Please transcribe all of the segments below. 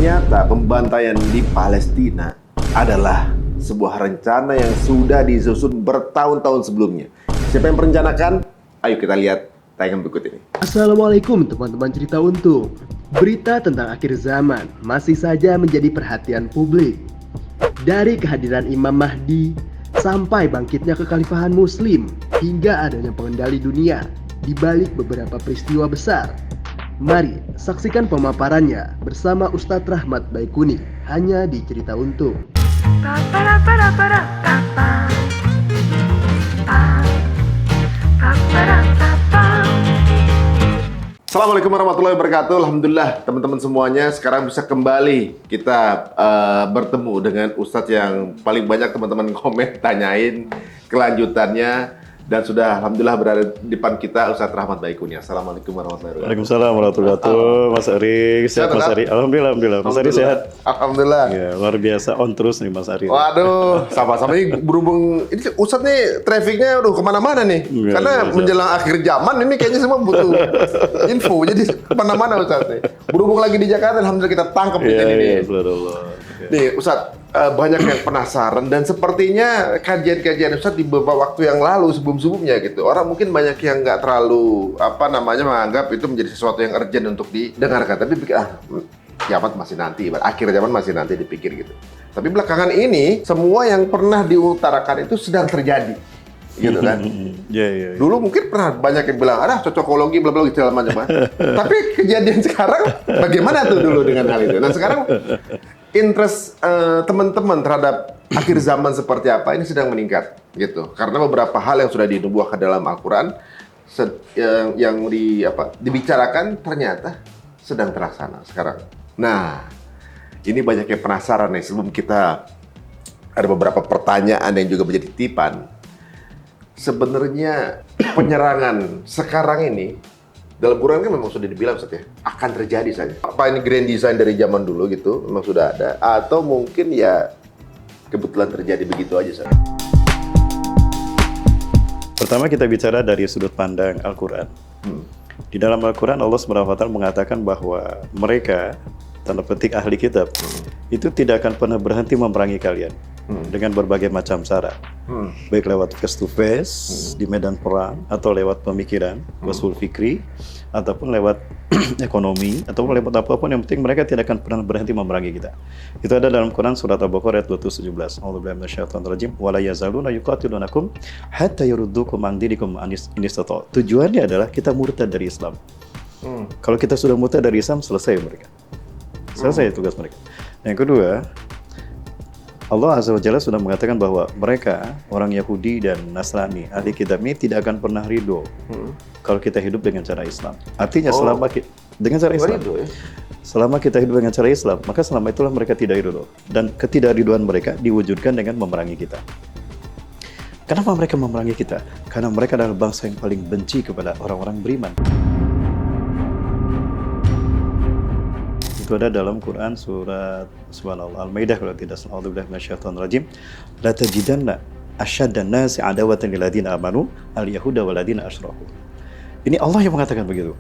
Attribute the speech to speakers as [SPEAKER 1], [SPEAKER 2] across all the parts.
[SPEAKER 1] Ternyata pembantaian di Palestina adalah sebuah rencana yang sudah disusun bertahun-tahun sebelumnya. Siapa yang merencanakan? Ayo kita lihat tayangan berikut ini.
[SPEAKER 2] Assalamualaikum teman-teman cerita untung. Berita tentang akhir zaman masih saja menjadi perhatian publik. Dari kehadiran Imam Mahdi sampai bangkitnya kekhalifahan Muslim hingga adanya pengendali dunia di balik beberapa peristiwa besar. Mari saksikan pemaparannya bersama Ustadz Rahmat Baikuni hanya di Cerita Untung.
[SPEAKER 1] Assalamualaikum warahmatullahi wabarakatuh. Alhamdulillah teman-teman semuanya sekarang bisa kembali kita bertemu dengan Ustadz yang paling banyak teman-teman komen tanyain kelanjutannya. Dan sudah alhamdulillah berada di depan kita Ustadz Rahmat Baikuni. Assalamualaikum warahmatullahi wabarakatuh.
[SPEAKER 3] Waalaikumsalam warahmatullahi wabarakatuh. Mas Ari, sehat Mas Ari? Alhamdulillah. Mas Ari sehat?
[SPEAKER 1] Alhamdulillah.
[SPEAKER 3] Ya, luar biasa on terus nih Mas Ari.
[SPEAKER 1] Waduh, sama-sama ini berhubung ini Ustadz nih trafficnya udah kemana-mana nih.
[SPEAKER 3] Iya,
[SPEAKER 1] Karena
[SPEAKER 3] iya,
[SPEAKER 1] menjelang akhir zaman ini kayaknya semua butuh info. Jadi kemana-mana Ustadz nih. Berhubung lagi di Jakarta, alhamdulillah kita tangkap ini nih. Nih Ustadz, banyak yang penasaran dan sepertinya kajian-kajian Ustadz di beberapa waktu yang lalu sebelum-sebelumnya gitu. Orang mungkin banyak yang nggak terlalu menganggap itu menjadi sesuatu yang urgent untuk didengarkan. Tapi pikir kiamat masih nanti, akhir zaman masih nanti dipikir gitu. Tapi belakangan ini semua yang pernah diutarakan itu sedang terjadi. Gitu kan.
[SPEAKER 3] Iya.
[SPEAKER 1] Dulu mungkin pernah banyak yang bilang, cocokologi bla bla segala macam. Tapi kejadian sekarang bagaimana tuh dulu dengan hal itu? Nah, sekarang interest teman-teman terhadap akhir zaman seperti apa ini sedang meningkat gitu. Karena beberapa hal yang sudah dinubuahkan dalam Al-Qur'an yang dibicarakan ternyata sedang terlaksana sekarang. Nah, ini banyak yang penasaran nih sebelum kita ada beberapa pertanyaan yang juga menjadi titipan. Sebenarnya penyerangan sekarang ini dalam Quran kan memang sudah dibilang Ustaz ya, akan terjadi saja. Apa ini grand design dari zaman dulu gitu, memang sudah ada. Atau mungkin ya kebetulan terjadi begitu aja Ustaz.
[SPEAKER 3] Pertama kita bicara dari sudut pandang Al-Quran. Di dalam Al-Quran Allah SWT mengatakan bahwa mereka, tanda petik ahli kitab, itu tidak akan pernah berhenti memerangi kalian. Dengan berbagai macam cara, baik lewat face to face di medan perang, atau lewat pemikiran, wasul fikri, ataupun lewat ekonomi, ataupun lewat apapun, yang penting mereka tidak akan pernah berhenti memerangi kita. Itu ada dalam Quran surat Al-Baqarah ayat 217. A'udzubillahi minasyaitonir rajim. Wa la yazaluna yuqatilunakum hatta yuruddukum an dinikum in istata'u. Tujuannya adalah kita murtad dari Islam. Kalau kita sudah murtad dari Islam, selesai mereka. Selesai tugas mereka. Yang kedua, Allah Azza wa Jalla sudah mengatakan bahwa mereka, orang Yahudi dan Nasrani, ahli kitab ini tidak akan pernah ridho kalau kita hidup dengan cara Islam. Artinya selama dengan cara Islam, selama kita hidup dengan cara Islam, maka selama itulah mereka tidak ridho. Dan ketidakridhoan mereka diwujudkan dengan memerangi kita. Kenapa mereka memerangi kita? Karena mereka adalah bangsa yang paling benci kepada orang-orang beriman. Itu ada dalam Quran surat subhanallah Al-Maidah kalau tidak salah. A'udzubillahi minasyaitonir rajim. La tajidanna asyaddan nasi adawatan lil ladzina amanu al-yahuda wal ladzina asyraku. Ini Allah yang mengatakan begitu.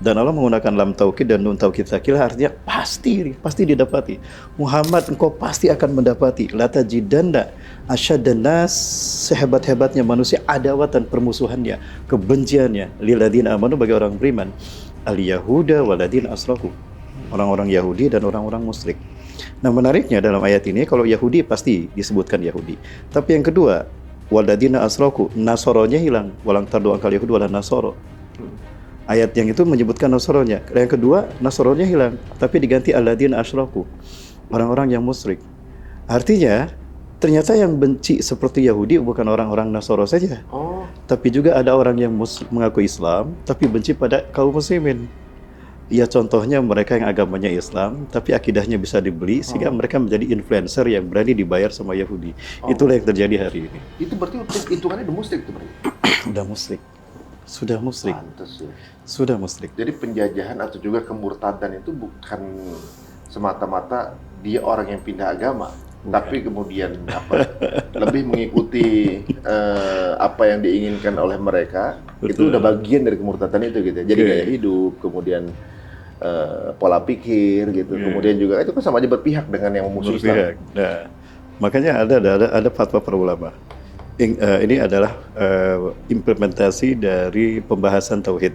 [SPEAKER 3] Dan Allah menggunakan lam taukid dan nun taukid tsakilah, artinya pasti didapati. Muhammad, engkau pasti akan mendapati. La tajidanna asyaddan nas, sehebat-hebatnya manusia adawatan, permusuhannya, kebenciannya lil ladzina amanu, bagi orang beriman, al-yahuda wal ladzina asyraku, orang-orang Yahudi dan orang-orang musyrik. Nah, menariknya dalam ayat ini, kalau Yahudi pasti disebutkan Yahudi. Tapi yang kedua, waladina asroku, nasoronya hilang. Walang tardu angkal Yahudi wala nasoro. Ayat yang itu menyebutkan nasoronya. Yang kedua, nasoronya hilang. Tapi diganti aladina asroku, orang-orang yang musyrik. Artinya, ternyata yang benci seperti Yahudi bukan orang-orang Nasoro saja. Tapi juga ada orang yang mengaku Islam, tapi benci pada kaum muslimin. Ya, contohnya mereka yang agamanya Islam, tapi akidahnya bisa dibeli, sehingga mereka menjadi influencer yang berani dibayar sama Yahudi. Itulah yang terjadi hari ini.
[SPEAKER 1] Itu berarti hitungannya udah musyrik tuh berarti?
[SPEAKER 3] Sudah musyrik.
[SPEAKER 1] Pantes ya.
[SPEAKER 3] Sudah musyrik.
[SPEAKER 1] Jadi penjajahan atau juga kemurtadan itu bukan semata-mata dia orang yang pindah agama. Tapi kemudian lebih mengikuti apa yang diinginkan oleh mereka. Betul. Itu udah bagian dari kemurtadan itu gitu. Jadi gaya hidup, kemudian pola pikir gitu. Kemudian juga itu kan sama aja berpihak dengan yang memusuhi Islam.
[SPEAKER 3] Nah, makanya ada fatwa para ulama. Ini adalah implementasi dari pembahasan tauhid.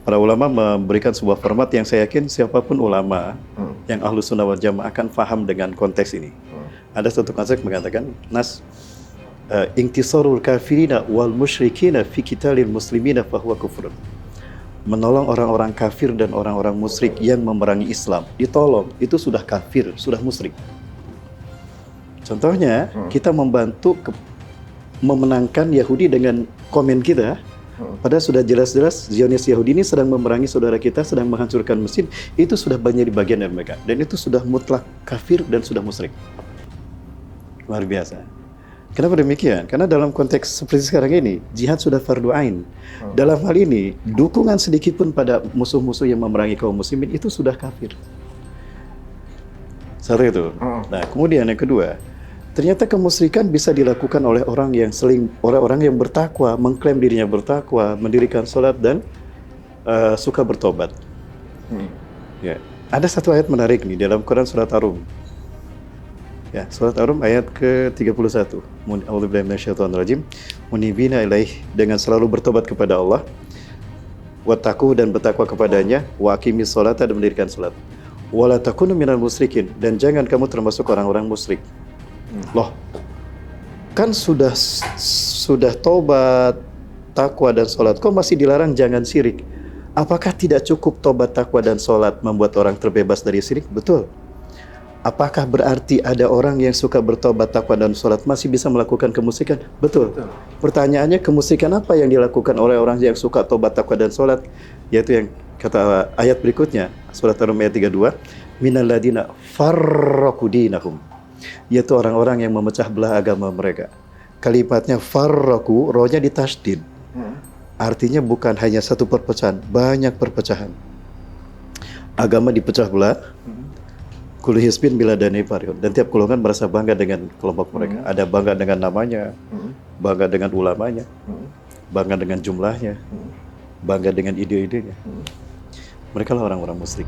[SPEAKER 3] Para ulama memberikan sebuah format yang saya yakin siapapun ulama yang ahlu sunnah wal jamaah akan paham dengan konteks ini. Ada satu konsep mengatakan, intisarul kafirina wal musyrikina fi qitalil muslimina fahuwa kufrun. Menolong orang-orang kafir dan orang-orang musyrik yang memerangi Islam, ditolong, itu sudah kafir, sudah musyrik. Contohnya, kita membantu memenangkan Yahudi dengan komen kita, padahal sudah jelas-jelas Zionis Yahudi ini sedang memerangi saudara kita, sedang menghancurkan mesin, itu sudah banyak di bagian dari mereka. Dan itu sudah mutlak kafir dan sudah musyrik. Luar biasa. Kenapa demikian? Karena dalam konteks seperti sekarang ini, jihad sudah fardu ain. Dalam hal ini, dukungan sedikit pun pada musuh-musuh yang memerangi kaum muslimin itu sudah kafir. Satu itu. Nah, kemudian yang kedua, ternyata kemusyrikan bisa dilakukan oleh orang yang bertakwa, mengklaim dirinya bertakwa, mendirikan salat dan suka bertobat. Ya, ada satu ayat menarik nih dalam Quran surat Ar-Rum. Ya, surat Ar-Rum ayat ke-31. A'udzubillahi minasyaitonirrajim. Munibina ilaih, dengan selalu bertobat kepada Allah. Wattaqu, dan bertakwa kepadanya, wa aqimis sholata, dan mendirikan salat. Wala takunu minal musyrikin, dan jangan kamu termasuk orang-orang musyrik. Loh, kan sudah tobat, takwa dan sholat, kok masih dilarang jangan syirik? Apakah tidak cukup tobat, takwa dan sholat membuat orang terbebas dari syirik? Betul. Apakah berarti ada orang yang suka bertobat, takwa dan sholat masih bisa melakukan kemusyrikan? Betul. Pertanyaannya, kemusyrikan apa yang dilakukan oleh orang yang suka tobat, takwa dan sholat? Yaitu yang kata ayat berikutnya, surat Ar-Rum ayat 32, minal ladina farraqu dinahum, yaitu orang-orang yang memecah belah agama mereka. Kalimatnya farraqu, rohnya ditasydid. Artinya bukan hanya satu perpecahan, banyak perpecahan. Agama dipecah belah. Kullu hizbin bima ladayhim farihun, dan tiap golongan merasa bangga dengan kelompok mereka. Ada bangga dengan namanya, bangga dengan ulamanya, bangga dengan jumlahnya, bangga dengan ide-idenya. Mereka lah orang-orang musyrik.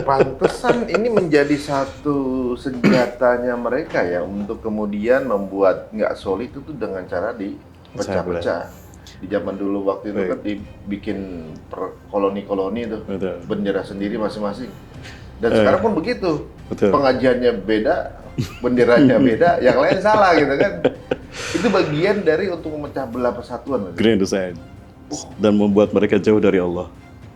[SPEAKER 1] Pantesan ini menjadi satu senjatanya mereka ya untuk kemudian membuat nggak solid itu dengan cara dipecah-pecah. Di zaman dulu waktu itu kan dibikin koloni-koloni itu, bendera sendiri masing-masing. Dan sekarang pun begitu. Pengajiannya beda, benderanya beda, yang lain salah gitu kan. Itu bagian dari untuk memecah belah persatuan.
[SPEAKER 3] Grand design. Dan membuat mereka jauh dari Allah.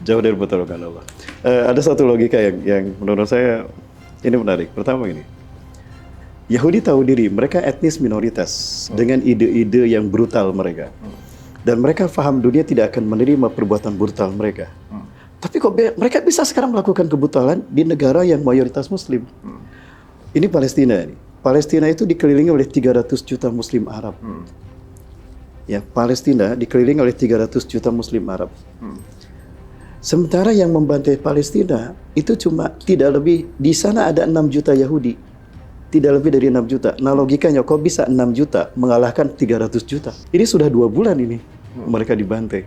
[SPEAKER 3] Jauh dari pertolongan Allah. Ada satu logika yang menurut saya ini menarik. Pertama ini, Yahudi tahu diri mereka etnis minoritas dengan ide-ide yang brutal mereka. Dan mereka paham dunia tidak akan menerima perbuatan brutal mereka. Tapi kok mereka bisa sekarang melakukan kebrutalan di negara yang mayoritas Muslim? Ini Palestina. Palestina itu dikelilingi oleh 300 juta Muslim Arab. Ya, Palestina dikelilingi oleh 300 juta Muslim Arab. Sementara yang membantai Palestina itu cuma tidak lebih, di sana ada 6 juta Yahudi. Tidak lebih dari 6 juta. Nah, logikanya kok bisa 6 juta mengalahkan 300 juta? Ini sudah 2 bulan ini mereka dibantai.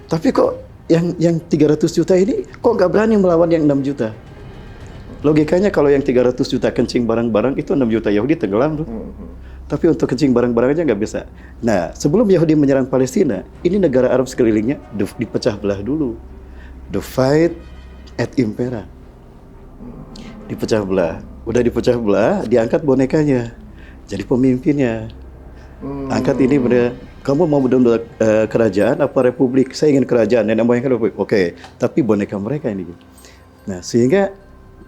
[SPEAKER 3] Tapi kok yang 300 juta ini kok nggak berani melawan yang 6 juta? Logikanya kalau yang 300 juta kencing barang-barang itu 6 juta Yahudi tenggelam tuh. Tapi untuk kencing barang-barang aja nggak bisa. Nah, sebelum Yahudi menyerang Palestina, ini negara Arab sekelilingnya dipecah belah dulu. The fight at impera. Dipecah belah. Udah dipecah belah, diangkat bonekanya. Jadi pemimpinnya. Angkat ini bener. Kamu mau benar-benar kerajaan apa republik? Saya ingin kerajaan. Nenek moyang republik. Oke, tapi boneka mereka ini. Nah, sehingga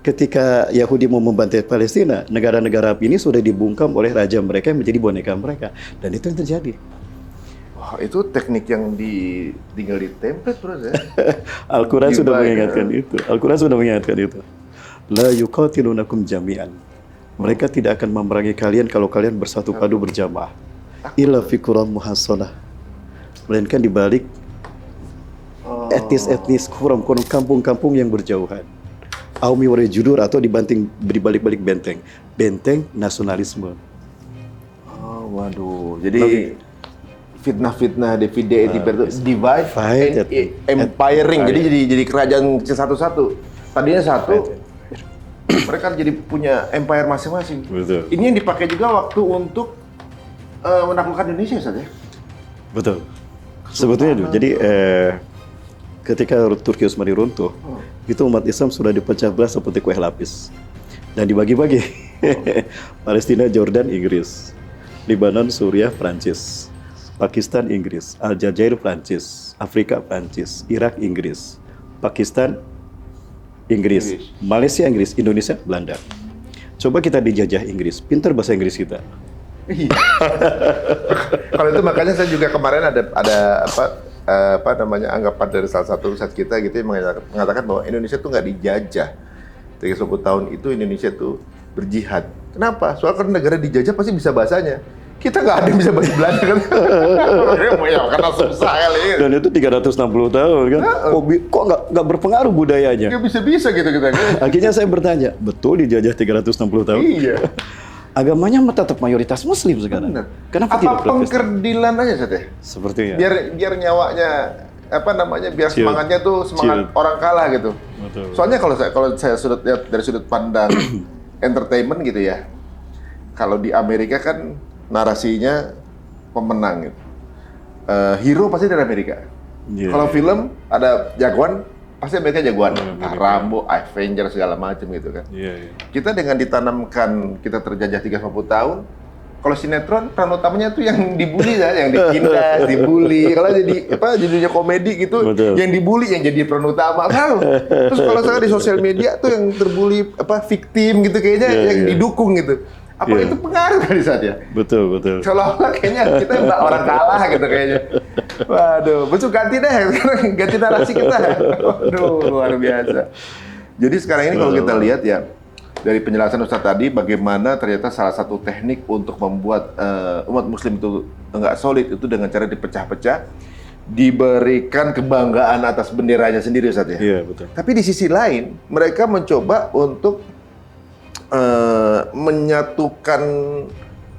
[SPEAKER 3] ketika Yahudi mau membantai Palestina, negara-negara Arab ini sudah dibungkam oleh raja mereka yang menjadi boneka mereka. Dan itu yang terjadi.
[SPEAKER 1] Wah, itu teknik yang tinggal di template terus ya.
[SPEAKER 3] Al-Quran sudah mengingatkan itu. Al-Quran sudah mengingatkan itu. La yuqatilunakum jami'an. Mereka tidak akan memerangi kalian kalau kalian bersatu padu berjamaah. Illa fi quram muhassonah. Melainkan di balik etnis-etnis kuram-kuram kampung-kampung yang berjauhan. Aumi wari judur, atau di balik-balik benteng. Benteng nasionalisme.
[SPEAKER 1] Oh, waduh. Jadi fitnah-fitnah, divide, divide,
[SPEAKER 3] Fight
[SPEAKER 1] and empiring. Jadi kerajaan satu-satu. Tadinya satu, mereka jadi punya empire masing-masing.
[SPEAKER 3] Betul.
[SPEAKER 1] Ini yang dipakai juga waktu untuk menaklukkan Indonesia, Ustaz ya?
[SPEAKER 3] Betul. Sebetulnya dulu, jadi ketika Turki Utsmani runtuh, itu umat Islam sudah dipecah belah seperti kue lapis dan dibagi-bagi. Palestina, Jordan, Inggris, Lebanon, Suriah, Prancis, Pakistan, Inggris, Aljazair, Prancis, Afrika, Prancis, Irak, Inggris, Pakistan, Inggris, Malaysia, Inggris, Indonesia, Belanda. Coba kita dijajah Inggris, pintar bahasa Inggris kita.
[SPEAKER 1] Kalau itu makanya saya juga kemarin ada apa namanya anggapan dari salah satu ustadz kita gitu yang mengatakan bahwa Indonesia tuh nggak dijajah. 30 tahun itu Indonesia tuh berjihad. Kenapa? Soal kan negara dijajah pasti bisa bahasanya. Kita nggak ada yang bisa bahasa Belanda kan? Ya, karena susah kali.
[SPEAKER 3] Dan itu 360 tahun kan? Kok nggak berpengaruh budayanya?
[SPEAKER 1] Nggak bisa gitu kita.
[SPEAKER 3] Akhirnya saya bertanya, betul dijajah 360 tahun?
[SPEAKER 1] Iya.
[SPEAKER 3] Agamanya tetap mayoritas Muslim sekarang.
[SPEAKER 1] Benar.
[SPEAKER 3] Kenapa
[SPEAKER 1] apa
[SPEAKER 3] tidak Protestan?
[SPEAKER 1] pengkerdilan aja Seth?
[SPEAKER 3] Sepertinya.
[SPEAKER 1] Biar nyawanya biar
[SPEAKER 3] Chill.
[SPEAKER 1] semangatnya tuh semangat
[SPEAKER 3] Chill.
[SPEAKER 1] orang kalah gitu.
[SPEAKER 3] Betul.
[SPEAKER 1] Soalnya kalau saya sudut lihat dari sudut pandang entertainment gitu ya. Kalau di Amerika kan narasinya pemenang gitu. Hero pasti dari Amerika.
[SPEAKER 3] Yeah.
[SPEAKER 1] Kalau film ada jagoan pasti Amerika jagoan. Rambo, Avenger segala macam gitu kan.
[SPEAKER 3] Iya.
[SPEAKER 1] Kita dengan ditanamkan kita terjajah 350 tahun, kalau sinetron peran utamanya tuh yang dibully ya, yang ditindas, dibully. Kalau jadi judulnya komedi gitu,
[SPEAKER 3] Betul.
[SPEAKER 1] yang dibully yang jadi peran utama. Terus kalau sekarang di sosial media tuh yang terbully victim gitu kayaknya yang didukung gitu. Apa itu pengaruh kali saat ya?
[SPEAKER 3] Betul.
[SPEAKER 1] Seolah-olah kayaknya kita mbak orang kalah gitu kayaknya. Waduh, besok ganti deh, sekarang ganti narasi kita. Waduh, luar biasa. Jadi sekarang ini kalau kita lihat ya, dari penjelasan Ustadz tadi, bagaimana ternyata salah satu teknik untuk membuat umat muslim itu enggak solid itu dengan cara dipecah-pecah, diberikan kebanggaan atas benderanya sendiri Ustadz ya.
[SPEAKER 3] Iya, betul.
[SPEAKER 1] Tapi di sisi lain, mereka mencoba untuk menyatukan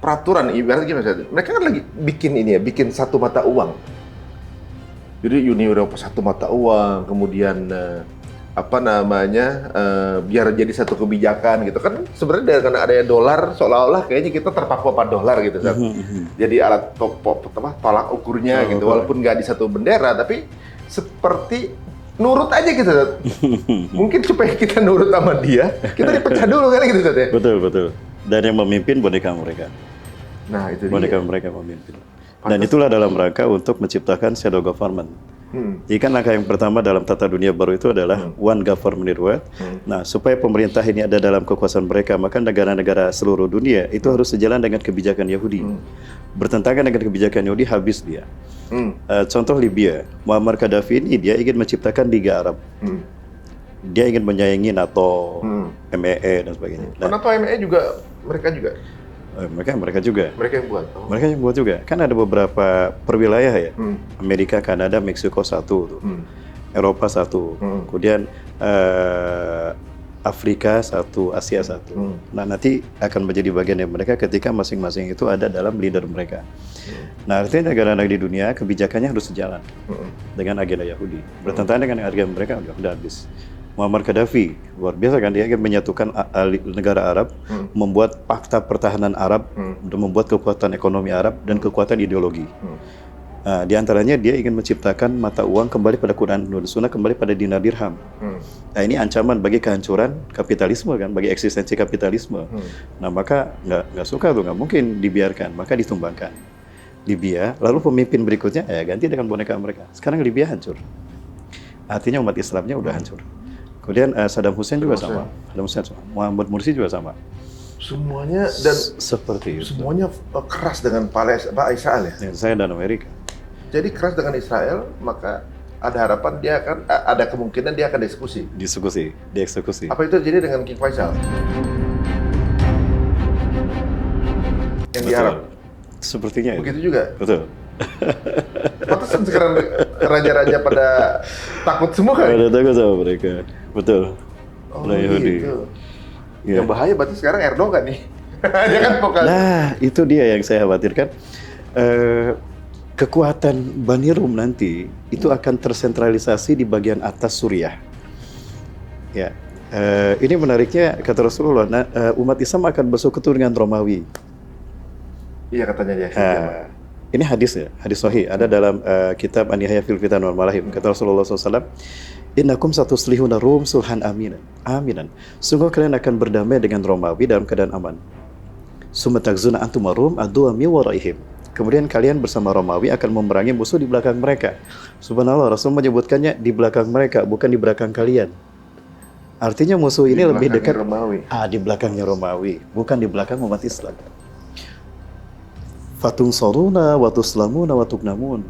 [SPEAKER 1] peraturan, ibarat gimana Ustadz? Mereka kan lagi bikin satu mata uang. Jadi Uni Eropa satu mata uang, kemudian biar jadi satu kebijakan gitu kan. Sebenarnya dengan adanya dolar seolah-olah kayaknya kita terpaku pada dolar gitu Ustadz. Jadi alat tolak ukurnya gitu, walaupun nggak di satu bendera, tapi seperti nurut aja gitu Ustadz. Mungkin supaya kita nurut sama dia, kita dipecah dulu kan gitu Ustadz ya.
[SPEAKER 3] Betul. Dan yang memimpin boneka mereka.
[SPEAKER 1] Nah itu
[SPEAKER 3] Boneka mereka memimpin. Dan itulah dalam rangka untuk menciptakan shadow government. Jadi kan langkah yang pertama dalam tata dunia baru itu adalah one government world. Nah, supaya pemerintah ini ada dalam kekuasaan mereka, maka negara-negara seluruh dunia itu harus sejalan dengan kebijakan Yahudi. Bertentangan dengan kebijakan Yahudi, habis dia. Contoh Libya, Muammar Gaddafi ini dia ingin menciptakan Liga Arab. Dia ingin menyaingi NATO, MEE dan sebagainya. Nah,
[SPEAKER 1] NATO MEE juga mereka juga.
[SPEAKER 3] Mereka juga.
[SPEAKER 1] Mereka yang buat.
[SPEAKER 3] Mereka yang buat juga. Kan ada beberapa perwilayah ya. Amerika, Kanada, Meksiko satu tuh. Eropa satu. Kemudian Afrika satu, Asia satu. Nah, nanti akan menjadi bagian dari mereka ketika masing-masing itu ada dalam leader mereka. Nah, artinya negara-negara di dunia kebijakannya harus sejalan dengan agenda Yahudi. Bertentangan dengan agenda mereka udah habis. Muammar Gaddafi, luar biasa kan, dia ingin menyatukan negara Arab, membuat fakta pertahanan Arab, dan membuat kekuatan ekonomi Arab dan kekuatan ideologi. Di antaranya dia ingin menciptakan mata uang kembali pada Quran dan Sunnah, kembali pada dinar dirham. Nah, ini ancaman bagi kehancuran kapitalisme kan, bagi eksistensi kapitalisme. Nah, maka nggak suka tuh, nggak mungkin dibiarkan, maka ditumbangkan. Libya, lalu pemimpin berikutnya ya ganti dengan boneka mereka. Sekarang Libya hancur. Artinya umat Islamnya udah hancur. Kemudian Saddam Hussein juga sama. Muhammad Mursi juga sama.
[SPEAKER 1] Semuanya dan
[SPEAKER 3] seperti itu.
[SPEAKER 1] Semuanya keras dengan Israel ya.
[SPEAKER 3] Saya dan Amerika.
[SPEAKER 1] Jadi keras dengan Israel, maka ada harapan dia akan ada kemungkinan dia akan dieksekusi. Apa itu jadi dengan King Faisal? Yang diharap.
[SPEAKER 3] Sepertinya
[SPEAKER 1] begitu juga.
[SPEAKER 3] Betul.
[SPEAKER 1] Pantesan sekarang raja-raja pada takut semua kan?
[SPEAKER 3] Pada takut sama mereka. Betul.
[SPEAKER 1] Yahudi. Yang bahaya berarti sekarang Erdogan nih. Dia kan vokal.
[SPEAKER 3] Nah, itu dia yang saya khawatirkan. kekuatan Bani Rum nanti itu akan tersentralisasi di bagian atas Suriah. Ya, ini menariknya kata Rasulullah, umat Islam akan bersekutu dengan Romawi.
[SPEAKER 1] Iya katanya dia.
[SPEAKER 3] Ini hadis ya, hadis sahih. Ada dalam kitab An-Nihayah fil Fitan wal Malahim. Kata Rasulullah SAW, Innakum satuslihuna Rum sulhan aminan. Sungguh kalian akan berdamai dengan Romawi dalam keadaan aman. Summa takzuna antum Rum adu mi waraihim. Kemudian kalian bersama Romawi akan memerangi musuh di belakang mereka. Subhanallah, Rasul menyebutkannya di belakang mereka, bukan di belakang kalian. Artinya musuh ini lebih dekat
[SPEAKER 1] Romawi.
[SPEAKER 3] di belakangnya Romawi, bukan di belakang umat Islam. Fatung soruna wa tuslamuna wa tuknamun.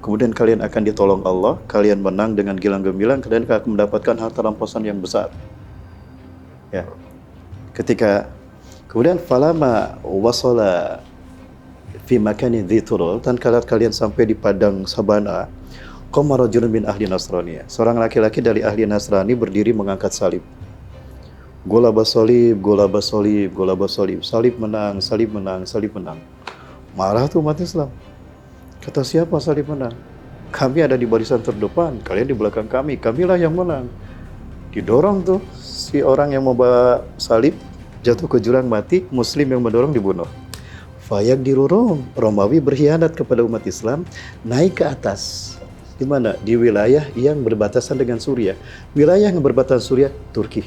[SPEAKER 3] Kemudian kalian akan ditolong Allah, kalian menang dengan gilang gemilang, kalian akan mendapatkan harta rampasan yang besar. Ya. Kemudian falama wasala fi makanin dhiturul, dan kalian sampai di padang sabana, qama rajulun min ahli Nasraniyah. Seorang laki-laki dari ahli Nasrani berdiri mengangkat salib. Golabas salib, golabas salib, golabas salib. Salib menang, salib menang, salib menang. Marah tuh umat Islam. Kata siapa salib menang? Kami ada di barisan terdepan, kalian di belakang kami, kamilah yang menang. Didorong tuh si orang yang mau bawa salib, jatuh ke jurang mati, muslim yang mendorong dibunuh. Fayak dirurung, Romawi berkhianat kepada umat Islam, naik ke atas. Di mana? Di wilayah yang berbatasan dengan Suriah. Wilayah yang berbatasan Suriah, Turki.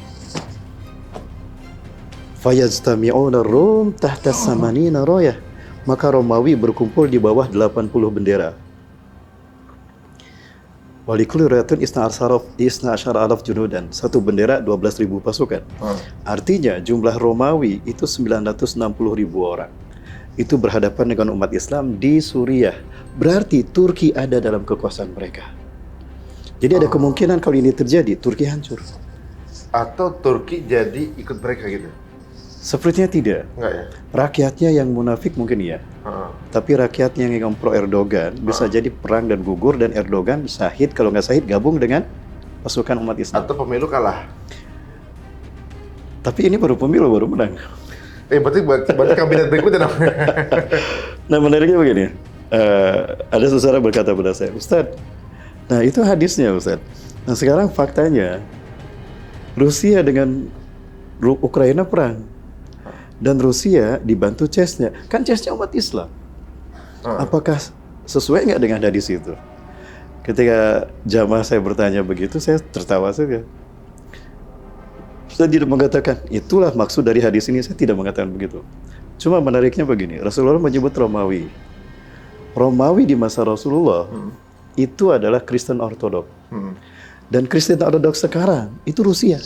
[SPEAKER 3] Fayajtami'una Rum tahta samanina royah. Maka Romawi berkumpul di bawah 80 bendera. Walikul rayatun isna asyara alaf junudan. Satu bendera 12.000 pasukan. Artinya jumlah Romawi itu 960.000 orang. Itu berhadapan dengan umat Islam di Suriah. Berarti Turki ada dalam kekuasaan mereka. Jadi ada kemungkinan kalau ini terjadi, Turki hancur.
[SPEAKER 1] Atau Turki jadi ikut mereka gitu?
[SPEAKER 3] Sepertinya tidak.
[SPEAKER 1] Enggak ya?
[SPEAKER 3] Rakyatnya yang munafik mungkin iya. Tapi rakyatnya yang pro Erdogan bisa jadi perang dan gugur, dan Erdogan syahid, kalau nggak syahid gabung dengan pasukan umat Islam.
[SPEAKER 1] Atau pemilu kalah.
[SPEAKER 3] Tapi ini baru pemilu, baru menang.
[SPEAKER 1] Berarti kabinet berikutnya dong.
[SPEAKER 3] Nah menariknya begini, ada seseorang berkata pada saya, Ustadz, nah itu hadisnya Ustadz. Nah sekarang faktanya, Rusia dengan Ukraina perang. Dan Rusia dibantu CES-nya. Kan CES-nya umat Islam. Apakah sesuai nggak dengan hadis itu? Ketika jamaah saya bertanya begitu, saya tertawa saja. Saya tidak mengatakan, itulah maksud dari hadis ini, saya tidak mengatakan begitu. Cuma menariknya begini, Rasulullah menyebut Romawi. Romawi di masa Rasulullah itu adalah Kristen Ortodok. Dan Kristen Ortodok sekarang itu Rusia.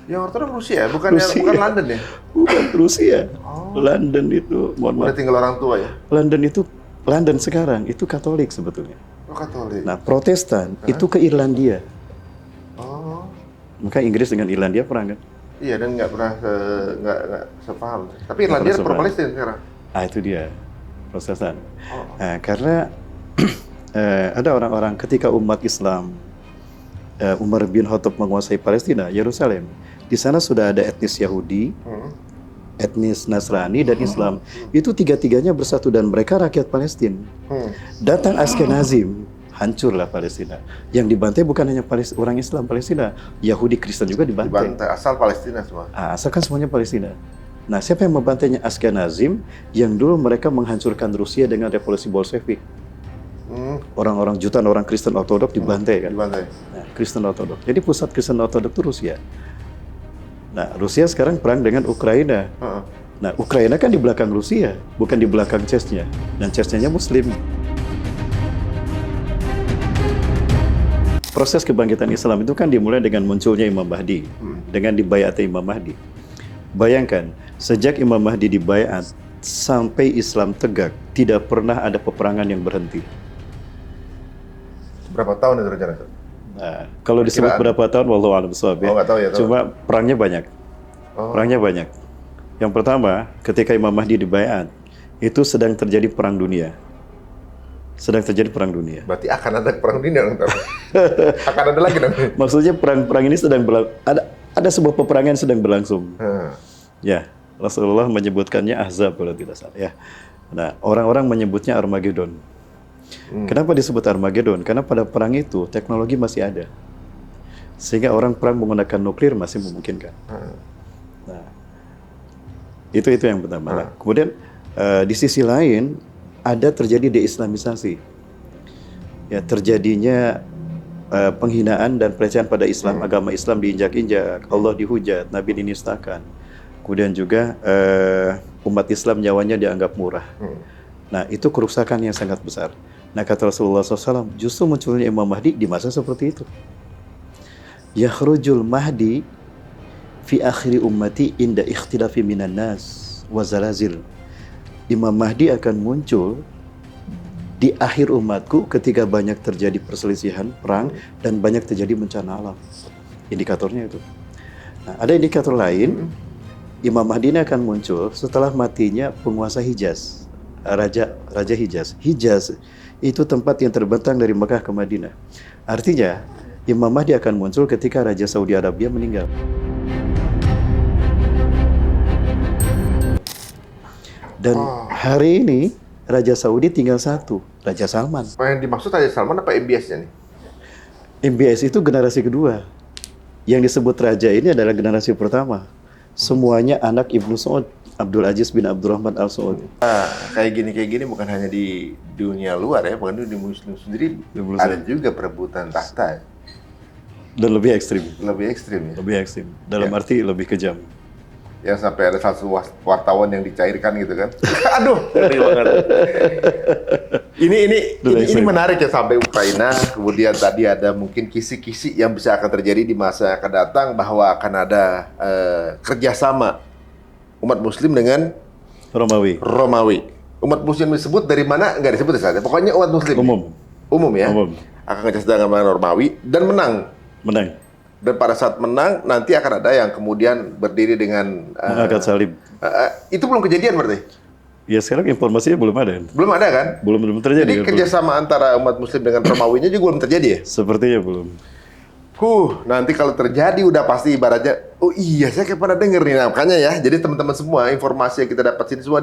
[SPEAKER 1] Yang Ortodok Rusia, bukan London ya?
[SPEAKER 3] Bukan Rusia. London itu, mohon maaf.
[SPEAKER 1] Udah tinggal orang tua ya?
[SPEAKER 3] London sekarang itu Katolik sebetulnya.
[SPEAKER 1] Oh Katolik.
[SPEAKER 3] Nah Protestan itu ke Irlandia.
[SPEAKER 1] Oh.
[SPEAKER 3] Maka Inggris dengan Irlandia perang kan?
[SPEAKER 1] Iya, dan nggak pernah nggak sepaham. Tapi Irlandia pro Palestina sekarang.
[SPEAKER 3] Itu dia Protestan. Nah, karena ada orang-orang ketika umat Islam Umar bin Khattab menguasai Palestina, Yerusalem. Di sana sudah ada etnis Yahudi, etnis Nasrani, dan Islam. Itu tiga-tiganya bersatu dan mereka rakyat Palestina. Datang Ashkenazim, hancurlah Palestina. Yang dibantai bukan hanya orang Islam Palestina, Yahudi Kristen juga dibantai.
[SPEAKER 1] Asal Palestina semua.
[SPEAKER 3] Asalkan semuanya Palestina. Nah, siapa yang membantainya? Ashkenazim, yang dulu mereka menghancurkan Rusia dengan revolusi Bolshevik. Orang-orang jutaan orang Kristen Ortodok dibantai kan? Dibantai. Nah, Kristen Ortodok. Jadi pusat Kristen Ortodok itu Rusia. Nah, Rusia sekarang perang dengan Ukraina. Nah, Ukraina kan di belakang Rusia, bukan di belakang CES-nya. Dan CES-nya Muslim. Proses kebangkitan Islam itu kan dimulai dengan munculnya Imam Mahdi, dengan dibayatnya Imam Mahdi. Bayangkan, sejak Imam Mahdi dibayat sampai Islam tegak, tidak pernah ada peperangan yang berhenti.
[SPEAKER 1] Berapa tahun itu rencana?
[SPEAKER 3] Nah, kalau disebut berapa tahun, wallahu a'lam bishawab ya.
[SPEAKER 1] Nggak tahu ya.
[SPEAKER 3] Cuma perangnya banyak. Perangnya banyak. Yang pertama, ketika Imam Mahdi dibayat, itu sedang terjadi perang dunia. Sedang terjadi perang dunia.
[SPEAKER 1] Berarti akan ada perang dunia dong. Akan ada lagi dong.
[SPEAKER 3] Maksudnya perang ini sedang ada sebuah peperangan sedang berlangsung. Ya, Rasulullah menyebutkannya Ahzab kalau tidak salah ya. Nah, orang-orang menyebutnya Armageddon. Kenapa disebut Armageddon? Karena pada perang itu teknologi masih ada. Sehingga orang perang menggunakan nuklir masih memungkinkan. Nah, itu yang pertama. Nah, kemudian di sisi lain ada terjadi deislamisasi. Ya, terjadinya penghinaan dan pelecehan pada Islam, agama Islam diinjak-injak, Allah dihujat, Nabi dinistakan. Kemudian juga umat Islam nyawanya dianggap murah. Nah, itu kerusakan yang sangat besar. Nah, kata Rasulullah SAW, justru munculnya Imam Mahdi di masa seperti itu. Yakhrujul Mahdi fi akhiri ummati inda ikhtilafi minan nas wa zalazil. Imam Mahdi akan muncul di akhir umatku ketika banyak terjadi perselisihan, perang, dan banyak terjadi bencana alam. Indikatornya itu. Nah, ada indikator lain, Imam Mahdi ini akan muncul setelah matinya penguasa Hijaz, Raja Hijaz. Hijaz itu tempat yang terbentang dari Mekah ke Madinah. Artinya, Imam Mahdi akan muncul ketika Raja Saudi Arabia meninggal. Dan hari ini Raja Saudi tinggal satu, Raja Salman.
[SPEAKER 1] Yang dimaksud Raja Salman apa MBS-nya nih?
[SPEAKER 3] MBS itu generasi kedua. Yang disebut raja ini adalah generasi pertama. Semuanya anak Ibnu Saud, Abdul Aziz bin Abdurrahman Al Saud.
[SPEAKER 1] Kayak gini bukan hanya di dunia luar ya, bukan di Muslim sendiri. Ada juga perebutan tahta.
[SPEAKER 3] Dan lebih ekstrim.
[SPEAKER 1] Lebih ekstrim ya?
[SPEAKER 3] Lebih ekstrim. Dalam arti lebih kejam.
[SPEAKER 1] Yang sampai ada satu wartawan yang dicairkan gitu kan. Aduh, ngeri banget. Ini menarik ya, sampai Ukraina, kemudian tadi ada mungkin kisi-kisi yang bisa akan terjadi di masa yang akan datang, bahwa akan ada kerjasama umat Muslim dengan Romawi. Umat Muslim disebut dari mana? Nggak disebut ya, pokoknya umat Muslim. Umum ya. Akan kerjasama dengan Romawi dan menang. Dan pada saat menang, nanti akan ada yang kemudian berdiri dengan
[SPEAKER 3] mengangkat salib.
[SPEAKER 1] Itu belum kejadian berarti?
[SPEAKER 3] Ya, sekarang informasinya belum ada.
[SPEAKER 1] Belum ada kan?
[SPEAKER 3] Belum terjadi.
[SPEAKER 1] Jadi kerjasama antara umat Muslim dengan Romawinya juga belum terjadi ya?
[SPEAKER 3] Sepertinya belum.
[SPEAKER 1] Nanti kalau terjadi udah pasti ibaratnya, oh iya saya kayak pernah denger nih. Nah, makanya ya, jadi teman-teman semua, informasi yang kita dapat sini semua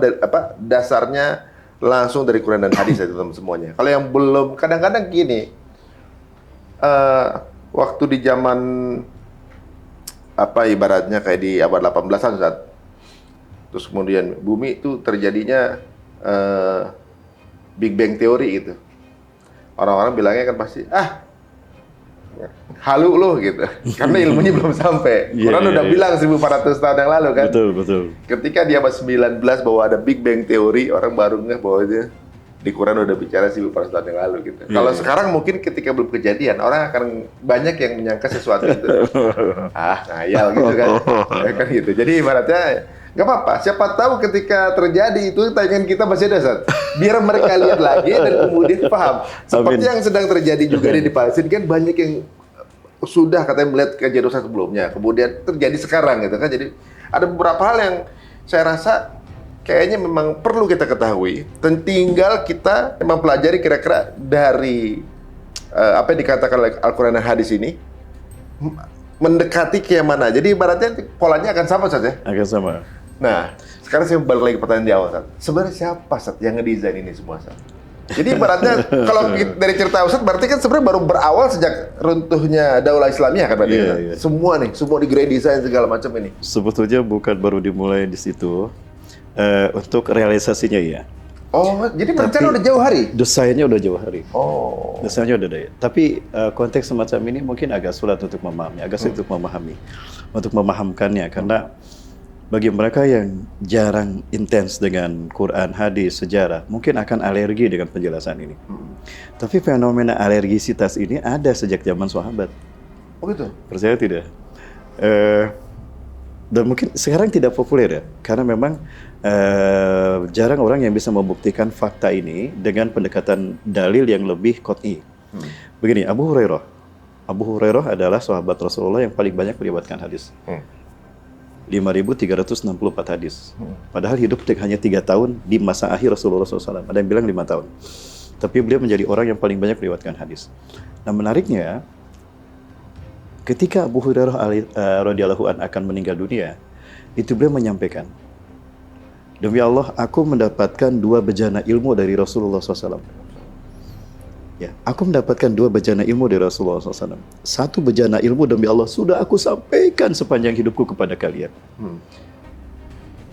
[SPEAKER 1] dasarnya langsung dari Quran dan hadis ya teman-teman semuanya. Kalau yang belum, kadang-kadang gini, waktu di zaman ibaratnya kayak di abad 18-an saat terus kemudian bumi itu terjadinya Big Bang Theory gitu. Orang-orang bilangnya kan pasti halu loh gitu. Karena ilmunya belum sampai. Quran udah bilang 1400 tahun yang lalu kan.
[SPEAKER 3] Betul.
[SPEAKER 1] Ketika di abad 19 bahwa ada Big Bang Theory, orang baru ngeh bahwa dia di Quran udah bicara 1400 tahun yang lalu gitu. Kalau sekarang mungkin ketika belum kejadian, orang akan banyak yang menyangka sesuatu itu. Ngayal gitu kan. Kan gitu. Jadi ibaratnya nggak apa-apa. Siapa tahu ketika terjadi itu tayangan kita masih ada, Sat. Biar mereka lihat lagi dan kemudian paham. Seperti yang sedang terjadi juga di Palestina kan, banyak yang sudah katanya melihat kejadian sebelumnya, kemudian terjadi sekarang gitu kan. Jadi ada beberapa hal yang saya rasa kayaknya memang perlu kita ketahui, dan tinggal kita mempelajari kira-kira dari apa yang dikatakan oleh Al-Quran dan hadis ini mendekati ke yang mana. Jadi ibaratnya polanya akan sama saja.
[SPEAKER 3] Akan sama.
[SPEAKER 1] Nah, sekarang saya balik lagi ke pertanyaan di awal, Sat. Sebenarnya siapa, Sat, yang ngedesain ini semua, Sat? Jadi ibaratnya kalau dari cerita Ustadz berarti kan sebenarnya baru berawal sejak runtuhnya Daulah Islamiyah kan berarti.
[SPEAKER 3] Iya.
[SPEAKER 1] Semua di grand design segala macam ini.
[SPEAKER 3] Sebetulnya bukan baru dimulai di situ. Untuk realisasinya ya.
[SPEAKER 1] Oh, jadi perencanaan udah jauh hari?
[SPEAKER 3] Desainnya udah jauh hari.
[SPEAKER 1] Oh.
[SPEAKER 3] Desainnya udah ada. Tapi konteks semacam ini mungkin agak sulit untuk memahami, untuk memahamkannya, karena bagi mereka yang jarang intens dengan Quran, hadis, sejarah, mungkin akan alergi dengan penjelasan ini. Tapi fenomena alergisitas ini ada sejak zaman sahabat.
[SPEAKER 1] Oh gitu?
[SPEAKER 3] Percaya tidak? Dan mungkin sekarang tidak populer ya, karena memang jarang orang yang bisa membuktikan fakta ini dengan pendekatan dalil yang lebih qat'i. Begini, Abu Hurairah adalah sahabat Rasulullah yang paling banyak meriwayatkan hadis. 5.364 hadis. Padahal hidup hanya 3 tahun di masa akhir Rasulullah SAW. Ada yang bilang 5 tahun. Tapi beliau menjadi orang yang paling banyak meriwayatkan hadis. Nah, menariknya, ketika Abu Hurairah radhiyallahu an akan meninggal dunia, itu beliau menyampaikan, Demi Allah, aku mendapatkan 2 bejana ilmu dari Rasulullah SAW. Ya, aku mendapatkan 2 bejana ilmu dari Rasulullah SAW. 1 bejana ilmu demi Allah sudah aku sampaikan sepanjang hidupku kepada kalian.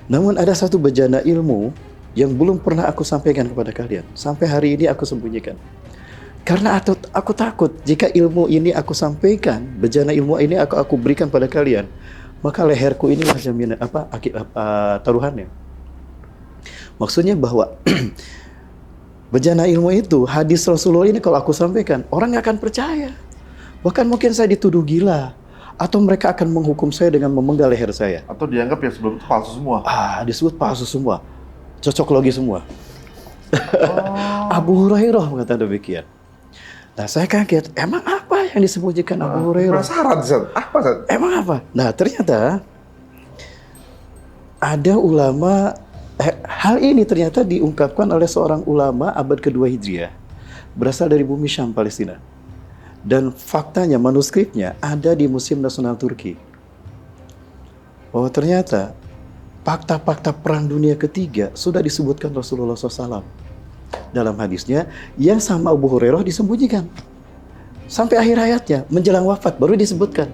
[SPEAKER 3] Namun ada 1 bejana ilmu yang belum pernah aku sampaikan kepada kalian. Sampai hari ini aku sembunyikan. Karena aku takut jika ilmu ini aku sampaikan, bejana ilmu ini aku berikan pada kalian, maka leherku inilah jaminan taruhannya. Maksudnya bahwa bejana ilmu itu, hadis Rasulullah ini kalau aku sampaikan, orang nggak akan percaya. Bahkan mungkin saya dituduh gila, atau mereka akan menghukum saya dengan memenggal leher saya.
[SPEAKER 1] Atau dianggap yang sebelum itu palsu semua.
[SPEAKER 3] Disebut palsu semua, cocok logi semua. Abu Hurairah mengatakan demikian. Nah, saya kaget. Emang apa yang disembunyikan Abu Hurairah?
[SPEAKER 1] Penasaran, Ustaz. Apa, Ustaz?
[SPEAKER 3] Emang apa? Nah, ternyata ada ulama, hal ini ternyata diungkapkan oleh seorang ulama abad kedua Hijriah, berasal dari bumi Syam, Palestina. Dan faktanya, manuskripnya ada di Museum Nasional Turki. Bahwa ternyata fakta-fakta Perang Dunia Ketiga sudah disebutkan Rasulullah SAW. Dalam hadisnya, yang sama Abu Hurairah disembunyikan. Sampai akhir hayatnya, menjelang wafat, baru disebutkan.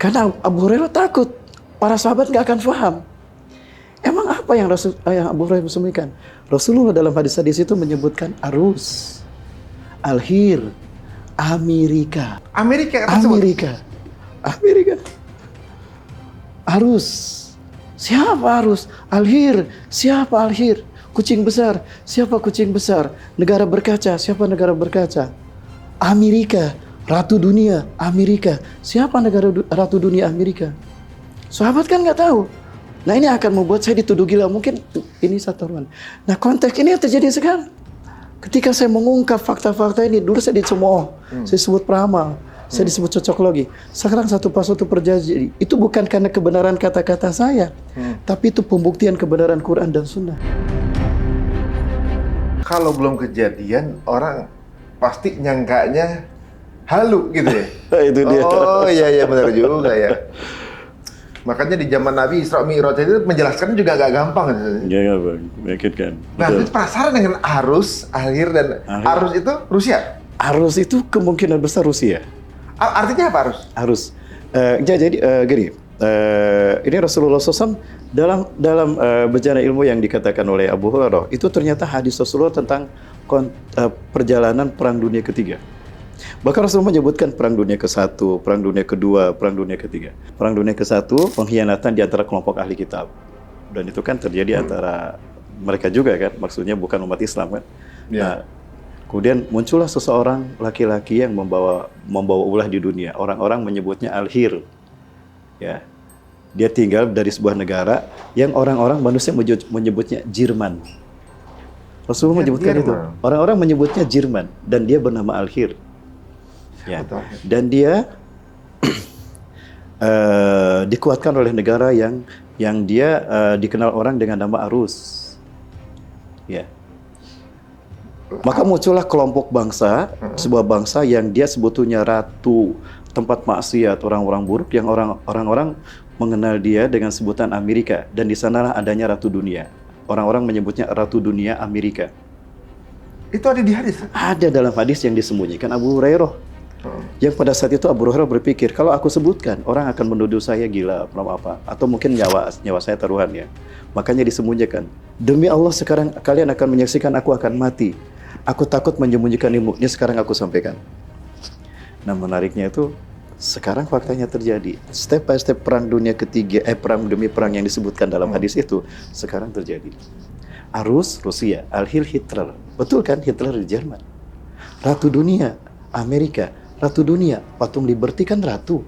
[SPEAKER 3] Karena Abu Hurairah takut, para sahabat nggak akan paham. Emang apa yang Abu Hurairah sembunyikan? Rasulullah dalam hadis-hadis itu menyebutkan arus, alhir, Amerika.
[SPEAKER 1] Amerika tersebut.
[SPEAKER 3] Amerika. Arus. Siapa arus? Alhir. Siapa alhir? Kucing besar. Siapa kucing besar? Negara berkaca. Siapa negara berkaca? Amerika. Ratu dunia. Amerika. Siapa negara ratu dunia Amerika? Sahabat kan nggak tahu. Nah, ini akan membuat saya dituduh gila. Mungkin ini satu ruang. Nah, konteks ini yang terjadi sekarang. Ketika saya mengungkap fakta-fakta ini, dulu saya dicemooh, saya disebut peramal, saya disebut cocok logi. Sekarang satu persatu terjadi. Itu bukan karena kebenaran kata-kata saya, tapi itu pembuktian kebenaran Quran dan Sunnah.
[SPEAKER 1] Kalau belum kejadian, orang pasti nyangkanya halu gitu ya.
[SPEAKER 3] Itu dia.
[SPEAKER 1] Oh iya benar juga ya. Makanya di zaman Nabi Isra Mi'raj itu menjelaskan juga agak gampang.
[SPEAKER 3] Iya Bang, meyakinkan.
[SPEAKER 1] Nah, itu penasaran dengan arus, alhir dan arus itu Rusia.
[SPEAKER 3] Arus itu kemungkinan besar Rusia.
[SPEAKER 1] Artinya apa arus?
[SPEAKER 3] Arus. Jadi gini, ini Rasulullah SAW dalam bejana ilmu yang dikatakan oleh Abu Hurairah itu ternyata hadis Rasulullah tentang perjalanan Perang Dunia Ketiga. Bahkan Rasulullah menyebutkan Perang Dunia ke-1, Perang Dunia ke-2, Perang Dunia ke-3. Perang Dunia ke-1, pengkhianatan di antara kelompok ahli kitab. Dan itu kan terjadi antara mereka juga kan, maksudnya bukan umat Islam kan. Nah, kemudian muncullah seseorang laki-laki yang membawa ulah di dunia. Orang-orang menyebutnya Al-Hir. Ya. Dia tinggal dari sebuah negara yang orang-orang manusia menyebutnya Jerman. Rasulullah menyebutkan itu. Orang-orang menyebutnya Jerman dan dia bernama Al-Hir. Ya. Dan dia dikuatkan oleh negara yang dia dikenal orang dengan nama Arus. Ya. Maka muncullah kelompok bangsa, sebuah bangsa yang dia sebetulnya ratu tempat maksiat, orang-orang buruk yang orang-orang mengenal dia dengan sebutan Amerika, dan di sanalah adanya ratu dunia. Orang-orang menyebutnya ratu dunia Amerika.
[SPEAKER 1] Itu ada di hadis?
[SPEAKER 3] Ada dalam hadis yang disembunyikan Abu Hurairah. Yang pada saat itu Abu Hurairah berpikir, kalau aku sebutkan, orang akan menuduh saya gila, apa, atau mungkin nyawa saya taruhannya. Makanya disembunyikan. Demi Allah sekarang kalian akan menyaksikan aku akan mati. Aku takut menyembunyikan ilmu. Ini sekarang aku sampaikan. Nah, menariknya itu, sekarang faktanya terjadi. Step by step Perang Dunia Ketiga, perang demi perang yang disebutkan dalam hadis itu, sekarang terjadi. Arus, Rusia. Al-Hil, Hitler. Betul kan? Hitler di Jerman. Ratu dunia, Amerika. Ratu dunia, patung Liberty kan ratu.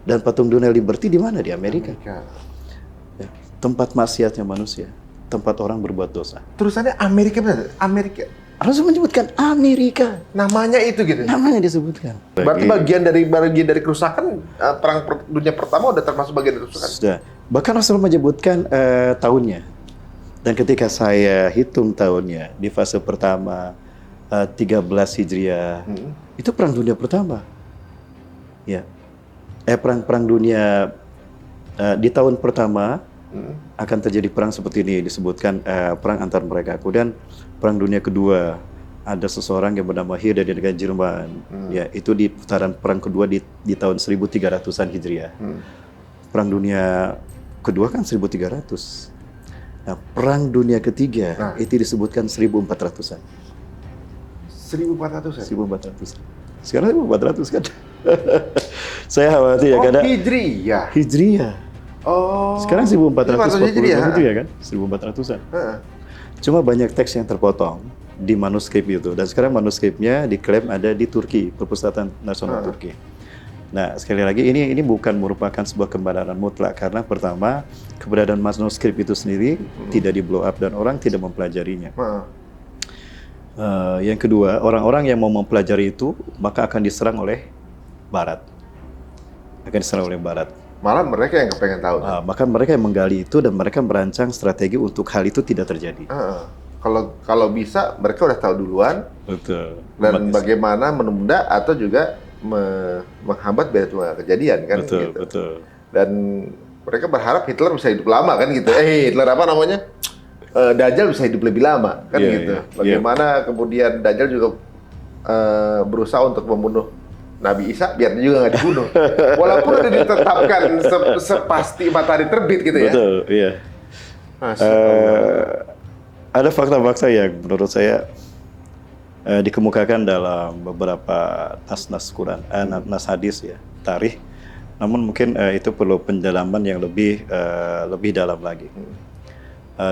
[SPEAKER 3] Dan patung dunia Liberty di mana? Di Amerika. Ya, tempat maksiatnya manusia, tempat orang berbuat dosa.
[SPEAKER 1] Terusannya Amerika benar? Amerika.
[SPEAKER 3] Rasul menyebutkan Amerika.
[SPEAKER 1] Namanya itu gitu.
[SPEAKER 3] Namanya disebutkan.
[SPEAKER 1] Berarti bagian dari kerusakan Perang Dunia Pertama udah termasuk bagian dari kerusakan.
[SPEAKER 3] Sudah. Bahkan Rasul menyebutkan tahunnya. Dan ketika saya hitung tahunnya di fase pertama 13 Hijriah, itu Perang Dunia Pertama. Ya. Perang Dunia Di tahun pertama akan terjadi perang seperti ini, disebutkan perang antar mereka. Kemudian perang dunia kedua, ada seseorang yang bernama Hir dari negara Jerman. Ya, itu di putaran perang kedua di tahun 1300-an Hijriah. Perang dunia kedua kan 1300. Nah, perang dunia ketiga itu disebutkan 1400-an.
[SPEAKER 1] 1400-an?
[SPEAKER 3] 1400. Sekarang 1400 kan? Saya khawatir ya karena
[SPEAKER 1] Hijriyah.
[SPEAKER 3] Hijriah.
[SPEAKER 1] Oh.
[SPEAKER 3] Sekarang 1440
[SPEAKER 1] Hijriah.
[SPEAKER 3] itu ya kan? 1400-an. Cuma banyak teks yang terpotong di manuskrip itu, dan sekarang manuskripnya diklaim ada di Turki, Perpustakaan Nasional Turki. Nah, sekali lagi ini bukan merupakan sebuah kebenaran mutlak, karena pertama keberadaan manuskrip itu sendiri tidak di blow up dan orang tidak mempelajarinya. Yang kedua, orang-orang yang mau mempelajari itu maka akan diserang oleh Barat,
[SPEAKER 1] Malah mereka yang kepengen tahu.
[SPEAKER 3] Maka mereka yang menggali itu dan mereka merancang strategi untuk hal itu tidak terjadi.
[SPEAKER 1] Kalau bisa mereka udah tahu duluan.
[SPEAKER 3] Betul.
[SPEAKER 1] Dan bagaimana menunda atau juga menghambat biar itu kejadian kan.
[SPEAKER 3] Betul,
[SPEAKER 1] gitu.
[SPEAKER 3] betul.
[SPEAKER 1] Dan mereka berharap Hitler bisa hidup lama kan gitu. Hitler apa namanya? Dajjal bisa hidup lebih lama kan gitu. Bagaimana kemudian Dajjal juga berusaha untuk membunuh Nabi Isa biar dia juga nggak dibunuh. Walaupun udah ditetapkan sepasti matahari terbit gitu ya.
[SPEAKER 3] Betul, iya. Ada fakta-fakta yang menurut saya dikemukakan dalam beberapa nas-nas Quran, nas hadis ya, tarikh. Namun mungkin itu perlu pendalaman yang lebih dalam lagi.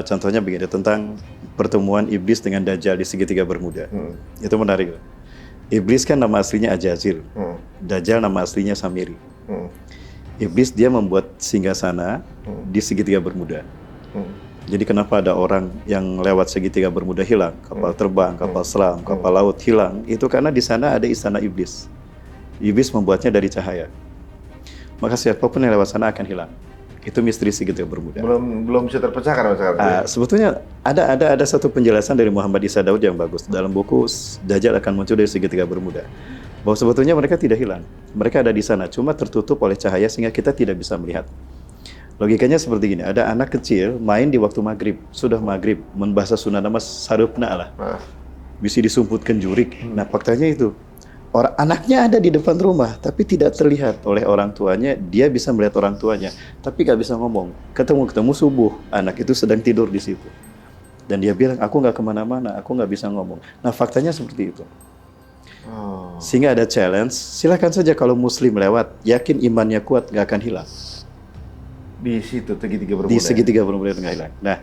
[SPEAKER 3] Contohnya begini, tentang pertemuan iblis dengan Dajjal di segitiga Bermuda. Itu menarik. Iblis kan nama aslinya Ajazil, Dajjal nama aslinya Samiri. Iblis dia membuat singgasana di segitiga Bermuda. Jadi kenapa ada orang yang lewat segitiga Bermuda hilang, kapal terbang, kapal selam, kapal laut hilang, itu karena di sana ada istana iblis. Iblis membuatnya dari cahaya. Maka siapapun yang lewat sana akan hilang. Itu misteri segitiga Bermuda.
[SPEAKER 1] Belum bisa terpecahkan sekarang.
[SPEAKER 3] Sebetulnya ada satu penjelasan dari Muhammad Isa Daud yang bagus dalam buku Dajjal akan muncul dari segitiga Bermuda. Bahwa sebetulnya mereka tidak hilang. Mereka ada di sana, cuma tertutup oleh cahaya sehingga kita tidak bisa melihat. Logikanya seperti gini, ada anak kecil main di waktu maghrib, sudah maghrib, bahasa Sunda nama sarupna lah, bisa disumputkan jurik. Nah faktanya itu, anaknya ada di depan rumah, tapi tidak terlihat oleh orang tuanya, dia bisa melihat orang tuanya, tapi nggak bisa ngomong. Ketemu subuh, anak itu sedang tidur di situ. Dan dia bilang, aku nggak kemana-mana, aku nggak bisa ngomong. Nah faktanya seperti itu. Sehingga ada challenge, silakan saja kalau muslim lewat, yakin imannya kuat, nggak akan hilang.
[SPEAKER 1] Di situ segitiga Bermuda.
[SPEAKER 3] Di segitiga Bermuda itu nggak hilang. Nah,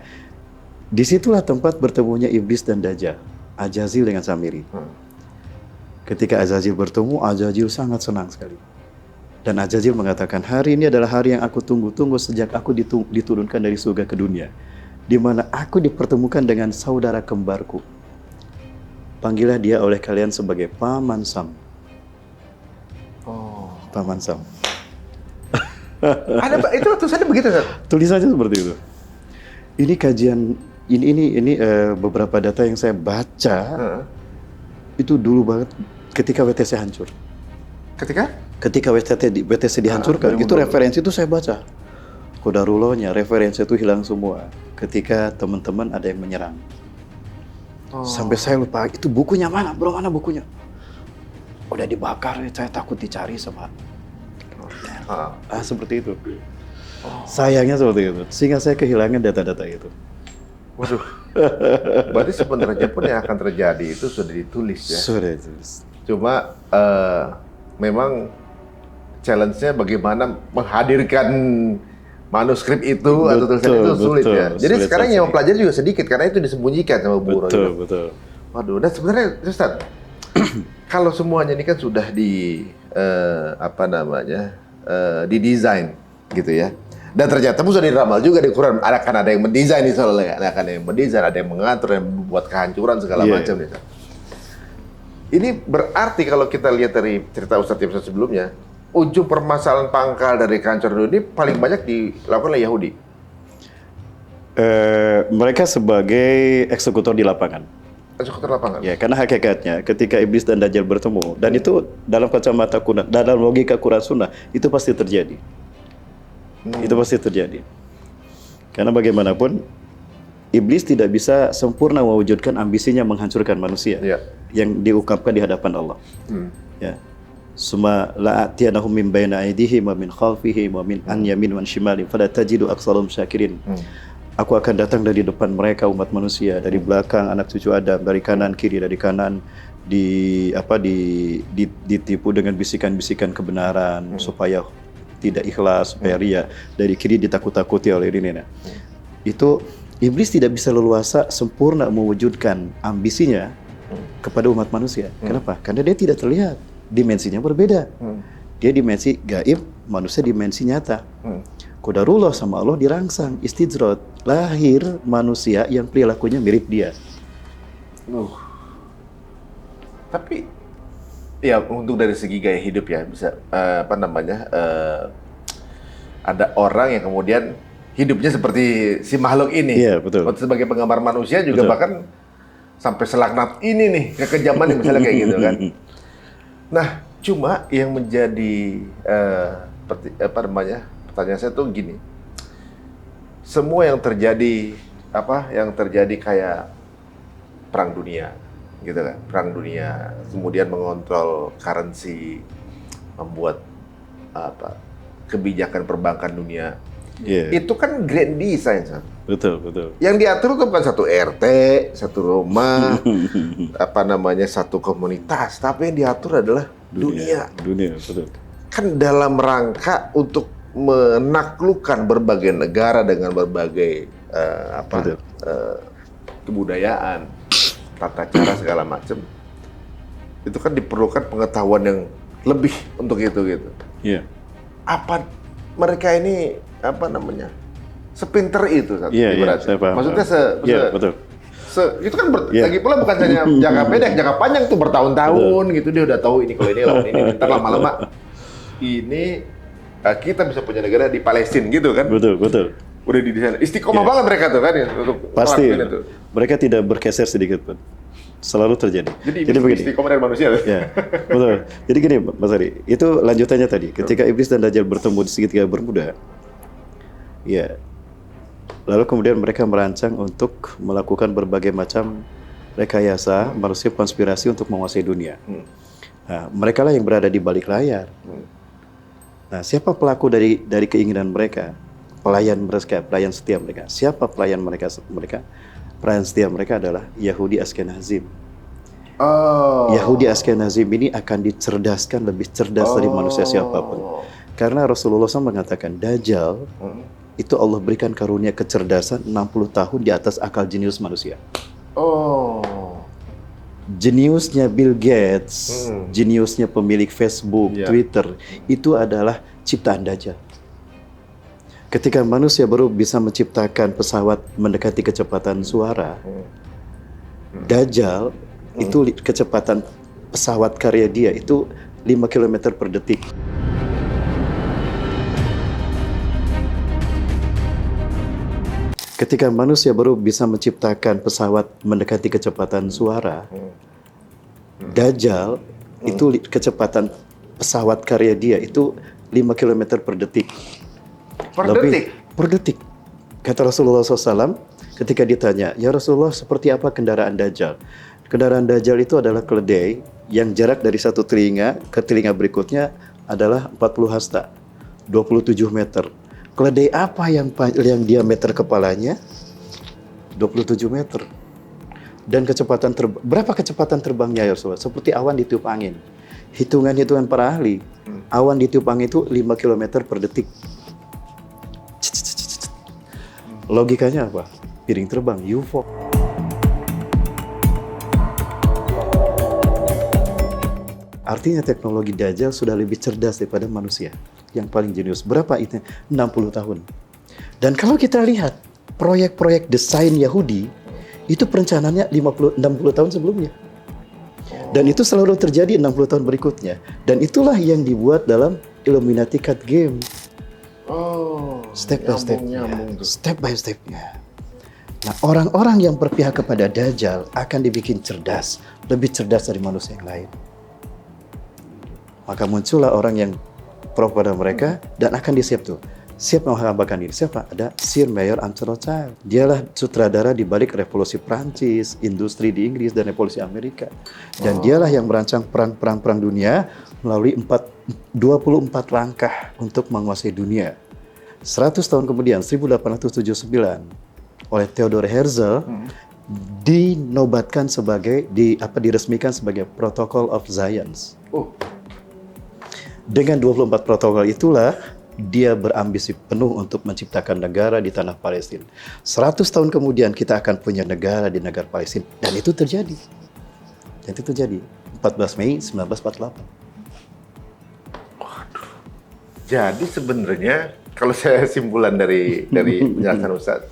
[SPEAKER 3] disitulah tempat bertemunya iblis dan Dajjal, Ajazil dengan Samiri. Ketika Ajazil bertemu, Ajazil sangat senang sekali. Dan Ajazil mengatakan, hari ini adalah hari yang aku tunggu-tunggu sejak aku diturunkan dari surga ke dunia, di mana aku dipertemukan dengan saudara kembarku. Panggillah dia oleh kalian sebagai Paman Sam. Paman Sam.
[SPEAKER 1] Itu tulisannya begitu kan?
[SPEAKER 3] Tulisannya seperti itu. Ini kajian ini beberapa data yang saya baca itu dulu banget ketika WTC hancur. Ketika WTC dihancurkan, itu referensi itu saya baca. Qadarullah-nya referensi itu hilang semua ketika teman-teman ada yang menyerang. Sampai saya lupa itu bukunya mana, bro, mana bukunya? Udah dibakar, saya takut dicari sama. Seperti itu. Sayangnya seperti itu. Sehingga saya kehilangan data-data itu.
[SPEAKER 1] Waduh. Berarti sebenarnya pun yang akan terjadi itu sudah ditulis ya.
[SPEAKER 3] Sudah ditulis.
[SPEAKER 1] Cuma memang challenge-nya bagaimana menghadirkan manuskrip itu atau tulisan itu sulit ya. Jadi sulit sekarang yang mempelajari juga sedikit karena itu disembunyikan sama Bu Roy. Betul. Waduh, dan sebenarnya Ustaz, kalau semuanya ini kan sudah didesain gitu ya. Dan ternyata pun sudah diramal juga di Quran. Akan ada yang mendesain soalnya, ada yang mendesain, ada yang mengatur, yang membuat kehancuran segala macam. Ini berarti kalau kita lihat dari cerita Ustadz episode sebelumnya, ujung permasalahan pangkal dari kehancuran ini paling banyak dilakukan oleh Yahudi.
[SPEAKER 3] Mereka sebagai eksekutor di lapangan.
[SPEAKER 1] Eksekutor lapangan.
[SPEAKER 3] Ya, karena hakikatnya ketika iblis dan Dajjal bertemu, dan itu dalam kacamata Quran, dalam logika Quran Sunnah, itu pasti terjadi. Itu pasti terjadi. Karena bagaimanapun iblis tidak bisa sempurna mewujudkan ambisinya menghancurkan manusia yang diungkapkan di hadapan Allah. Ya. Suma la'atiyanahum min baina aydihim wa min khalfihim wa min an yamin wa shimalin fala tajidu aktsarum syakirin. Aku akan datang dari depan mereka umat manusia, dari belakang anak cucu Adam, dari kanan kiri, dari kanan ditipu dengan bisikan-bisikan kebenaran supaya tidak ikhlas, supaya ria, dari kiri ditakut-takuti oleh ini. Itu iblis tidak bisa leluasa sempurna mewujudkan ambisinya kepada umat manusia. Kenapa? Karena dia tidak terlihat, dimensinya berbeda. Dia dimensi gaib, manusia dimensi nyata. Qadarullah sama Allah dirangsang, istidrat, lahir manusia yang perilakunya mirip dia.
[SPEAKER 1] Tapi ya untuk dari segi gaya hidup ya bisa ada orang yang kemudian hidupnya seperti si makhluk ini.
[SPEAKER 3] Iya, betul.
[SPEAKER 1] Sebagai penggambar manusia juga bahkan sampai selaknat ini nih kekejaman nih, misalnya kayak gitu kan. Nah, cuma yang menjadi pertanyaan saya tuh gini. Semua yang terjadi kayak perang dunia gitu kan, perang dunia, kemudian mengontrol currency, membuat kebijakan perbankan dunia, itu kan grand design,
[SPEAKER 3] Betul.
[SPEAKER 1] Yang diatur itu bukan satu RT, satu rumah, satu komunitas, tapi yang diatur adalah dunia.
[SPEAKER 3] Dunia, betul.
[SPEAKER 1] Kan dalam rangka untuk menaklukkan berbagai negara dengan berbagai kebudayaan, tata cara segala macam, itu kan diperlukan pengetahuan yang lebih untuk itu gitu.
[SPEAKER 3] Iya.
[SPEAKER 1] Apa mereka ini sepinter itu satu ibaratnya.
[SPEAKER 3] Saya paham.
[SPEAKER 1] Maksudnya
[SPEAKER 3] betul.
[SPEAKER 1] Itu kan lagi pula bukan hanya jangka pendek, jangka panjang tuh bertahun-tahun gitu, dia udah tahu ini kalau ini lawan ini, ntar lama-lama ini kita bisa punya negara di Palestina gitu kan.
[SPEAKER 3] Betul.
[SPEAKER 1] Udah didesain istiqomah banget mereka tuh kan ya, untuk
[SPEAKER 3] pasti
[SPEAKER 1] itu.
[SPEAKER 3] Mereka tidak bergeser sedikit pun, selalu terjadi.
[SPEAKER 1] Jadi begini, istiqomah dari manusia.
[SPEAKER 3] Ya, betul. Jadi gini, Mas Ari, itu lanjutannya tadi. Ketika iblis dan dajjal bertemu di segitiga Bermuda, ya, lalu kemudian mereka merancang untuk melakukan berbagai macam rekayasa, manusia konspirasi untuk menguasai dunia. Nah, mereka lah yang berada di balik layar. Nah, siapa pelaku dari keinginan mereka? Pelayan setia mereka. Siapa pelayan mereka? Pelayan setia mereka adalah Yahudi Ashkenazim. Yahudi Ashkenazim ini akan dicerdaskan lebih cerdas dari manusia siapapun. Karena Rasulullah SAW mengatakan Dajjal itu Allah berikan karunia kecerdasan 60 tahun di atas akal jenius manusia. Jeniusnya Bill Gates, jeniusnya pemilik Facebook, Twitter, itu adalah ciptaan Dajjal. Ketika manusia baru bisa menciptakan pesawat mendekati kecepatan suara, Dajjal itu kecepatan pesawat karya dia itu 5 km per detik. Ketika manusia baru bisa menciptakan pesawat mendekati kecepatan suara, Dajjal itu kecepatan pesawat karya dia itu 5 km per detik. Per detik. Kata Rasulullah SAW ketika ditanya, ya Rasulullah seperti apa kendaraan Dajjal? Kendaraan Dajjal itu adalah keledai yang jarak dari satu telinga ke telinga berikutnya adalah 40 hasta, 27 meter. Keledai apa yang diameter kepalanya? 27 meter. Dan berapa kecepatan terbangnya ya Rasulullah? Seperti awan ditiup angin. Hitungan para ahli, awan ditiup angin itu 5 km per detik. Logikanya apa? Piring terbang, UFO. Artinya teknologi Dajjal sudah lebih cerdas daripada manusia yang paling jenius. Berapa itu? 60 tahun. Dan kalau kita lihat proyek-proyek desain Yahudi, itu perencanaannya 60 tahun sebelumnya. Dan itu selalu terjadi 60 tahun berikutnya. Dan itulah yang dibuat dalam Illuminati Card Game. Step by stepnya. Nah, orang-orang yang berpihak kepada Dajjal akan dibikin cerdas, lebih cerdas dari manusia yang lain. Maka muncullah orang yang pro pada mereka dan akan disiap tuh. Siapa yang menggambarkan ini? Siapa? Ada Sir Mayer Amschel Rothschild. Dialah sutradara di balik revolusi Prancis, industri di Inggris, dan revolusi Amerika. Dan dialah yang merancang perang dunia melalui 24 langkah untuk menguasai dunia. 100 tahun kemudian, 1879, oleh Theodor Herzl, dinobatkan sebagai, diresmikan sebagai Protocol of Science. Dengan 24 protokol itulah, dia berambisi penuh untuk menciptakan negara di tanah Palestina. 100 tahun kemudian kita akan punya negara di negara Palestina. Dan itu terjadi. 14 Mei 1948.
[SPEAKER 1] Waduh. Jadi sebenarnya kalau saya simpulan dari penjelasan Ustaz,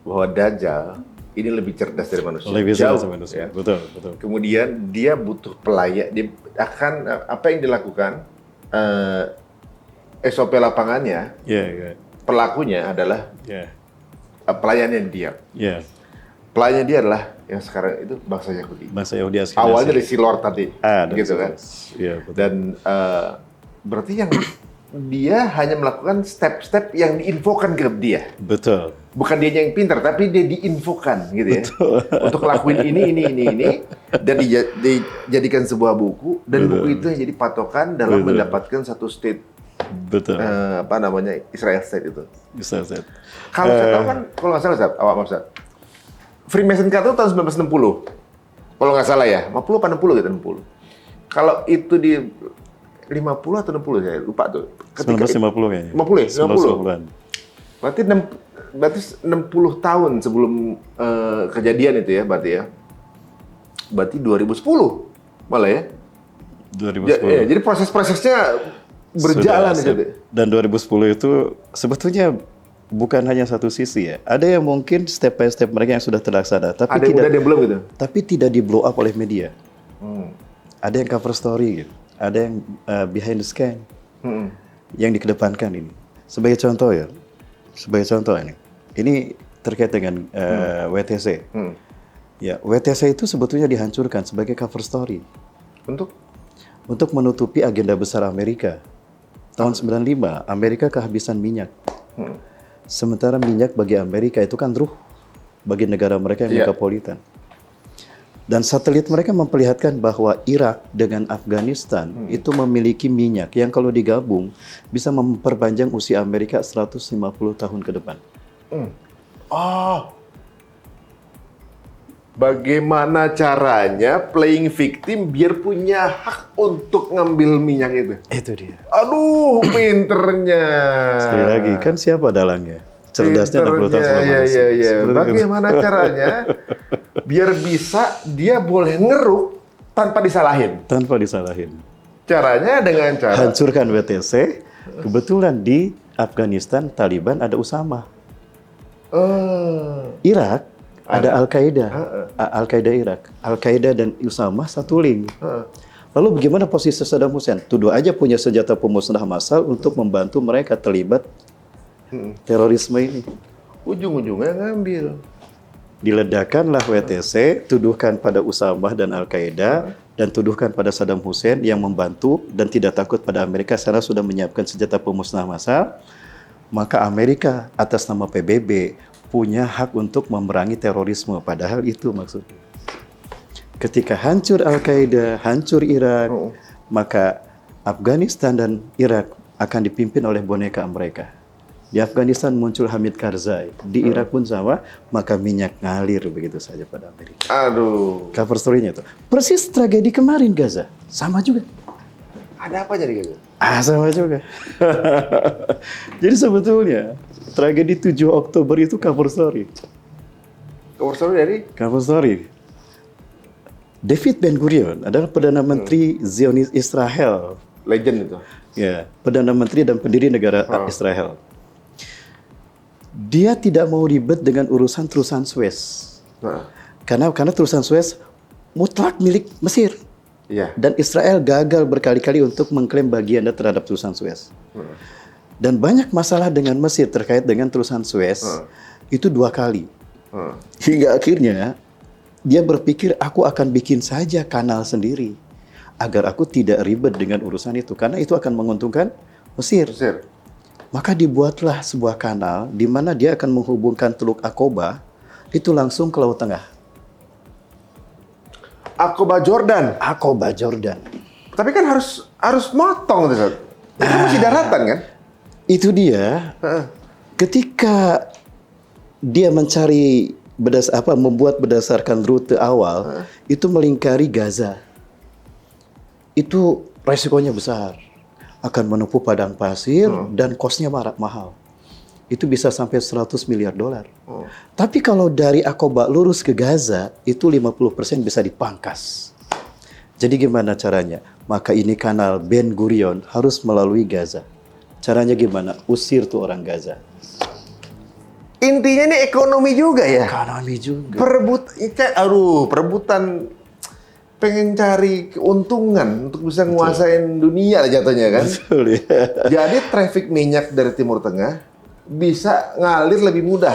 [SPEAKER 1] bahwa Dajjal ini lebih cerdas dari manusia.
[SPEAKER 3] Lebih cerdas
[SPEAKER 1] Jauh,
[SPEAKER 3] dari manusia.
[SPEAKER 1] ya.
[SPEAKER 3] Betul.
[SPEAKER 1] Kemudian dia butuh pelayan. Dia akan apa yang dilakukan? SOP lapangannya, pelakunya adalah pelayannya dia. Pelayannya dia adalah yang sekarang itu bangsa Yahudi.
[SPEAKER 3] Bangsa Yahudi asli.
[SPEAKER 1] Awalnya dari si Lord tadi, gitu kan.
[SPEAKER 3] Betul.
[SPEAKER 1] Dan berarti yang dia hanya melakukan step-step yang diinfokan ke dia.
[SPEAKER 3] Betul.
[SPEAKER 1] Bukan dia yang pintar, tapi dia diinfokan gitu ya. Untuk lakuin ini, dan dijadikan sebuah buku, dan buku itu yang jadi patokan dalam mendapatkan satu state.
[SPEAKER 3] Betul.
[SPEAKER 1] Israel State itu.
[SPEAKER 3] Israel State.
[SPEAKER 1] Kalau saya tahu kan, kalau nggak salah, Ustaz, Freemason Carter tahun 1960. Kalau nggak salah ya, 50 atau 60 gitu, 60. Kalau itu di 50 atau 60 saya lupa tuh.
[SPEAKER 3] 1950 kayaknya.
[SPEAKER 1] 50 ya?
[SPEAKER 3] 1950-an.
[SPEAKER 1] Berarti 60 tahun sebelum kejadian itu ya, berarti ya. Berarti 2010 malah ya.
[SPEAKER 3] 2010.
[SPEAKER 1] Jadi proses-prosesnya berjalan itu.
[SPEAKER 3] Dan 2010 itu sebetulnya bukan hanya satu sisi ya. Ada yang mungkin step by step mereka yang sudah terlaksana, tapi
[SPEAKER 1] ada yang belum gitu.
[SPEAKER 3] Tapi tidak di blow up oleh media. Ada yang cover story gitu. Ada yang behind the scan. Yang dikedepankan ini. Sebagai contoh ini. Ini terkait dengan WTC. Ya, WTC itu sebetulnya dihancurkan sebagai cover story. Untuk menutupi agenda besar Amerika. Tahun 95, Amerika kehabisan minyak. Sementara minyak bagi Amerika itu kan ruh bagi negara mereka yang megapolitan. Dan satelit mereka memperlihatkan bahwa Irak dengan Afghanistan itu memiliki minyak yang kalau digabung bisa memperpanjang usia Amerika 150 tahun ke depan.
[SPEAKER 1] Bagaimana caranya playing victim biar punya hak untuk ngambil minyak itu?
[SPEAKER 3] Itu dia.
[SPEAKER 1] Aduh, pinternya.
[SPEAKER 3] Sekali lagi, kan siapa dalangnya? Cerdasnya 60 tahun sebelum manusia.
[SPEAKER 1] Iya. Bagaimana caranya biar bisa dia boleh ngeruk tanpa disalahin?
[SPEAKER 3] Tanpa disalahin.
[SPEAKER 1] Caranya dengan cara
[SPEAKER 3] hancurkan WTC. Kebetulan di Afghanistan Taliban ada Usama. Irak ada Al-Qaeda. Al-Qaeda Irak. Al-Qaeda dan Usama satu link. Lalu bagaimana posisi Saddam Hussein? Tuduh aja punya senjata pemusnah massal untuk membantu mereka terlibat terorisme ini.
[SPEAKER 1] Ujung-ujungnya ngambil.
[SPEAKER 3] Diledakkanlah WTC, tuduhkan pada Usama dan Al-Qaeda, dan tuduhkan pada Saddam Hussein yang membantu dan tidak takut pada Amerika karena sudah menyiapkan senjata pemusnah massal. Maka Amerika atas nama PBB punya hak untuk memerangi terorisme. Padahal itu maksudnya. Ketika hancur Al-Qaeda, hancur Irak, maka Afghanistan dan Irak akan dipimpin oleh boneka mereka. Di Afghanistan muncul Hamid Karzai, di Irak pun sama, maka minyak ngalir begitu saja pada Amerika.
[SPEAKER 1] Aduh.
[SPEAKER 3] Cover story-nya itu. Persis tragedi kemarin Gaza, sama juga.
[SPEAKER 1] Ada apa jadi gitu?
[SPEAKER 3] Sama juga. Jadi sebetulnya tragedi 7 Oktober itu cover story.
[SPEAKER 1] Cover story dari?
[SPEAKER 3] Cover story. David Ben-Gurion adalah Perdana Menteri Zionis Israel.
[SPEAKER 1] Legend itu.
[SPEAKER 3] Ya, Perdana Menteri dan pendiri negara Israel. Dia tidak mau ribet dengan urusan terusan Suez. Karena terusan Suez mutlak milik Mesir. Dan Israel gagal berkali-kali untuk mengklaim bagiannya terhadap terusan Suez. Dan banyak masalah dengan Mesir terkait dengan terusan Suez. Itu 2 kali. Hingga akhirnya dia berpikir aku akan bikin saja kanal sendiri agar aku tidak ribet dengan urusan itu karena itu akan menguntungkan Mesir. Maka dibuatlah sebuah kanal di mana dia akan menghubungkan Teluk Aqaba itu langsung ke Laut Tengah.
[SPEAKER 1] Aqaba Jordan.
[SPEAKER 3] Aqaba Jordan.
[SPEAKER 1] Tapi kan harus motong tuh, Ustaz. Itu masih daratan kan?
[SPEAKER 3] Itu dia. Ketika dia mencari membuat berdasarkan rute awal, itu melingkari Gaza. Itu resikonya besar. Akan menempuh padang pasir dan kosnya mahal. Itu bisa sampai 100 miliar dolar. Tapi kalau dari Aqaba lurus ke Gaza, itu 50% bisa dipangkas. Jadi gimana caranya? Maka ini kanal Ben Gurion harus melalui Gaza. Caranya gimana? Usir tuh orang Gaza.
[SPEAKER 1] Intinya ini ekonomi juga ya.
[SPEAKER 3] Ekonomi juga.
[SPEAKER 1] Perebutan pengen cari keuntungan untuk bisa nguasain dunia lah jatuhnya kan.
[SPEAKER 3] Betul ya.
[SPEAKER 1] Jadi traffic minyak dari Timur Tengah bisa ngalir lebih mudah.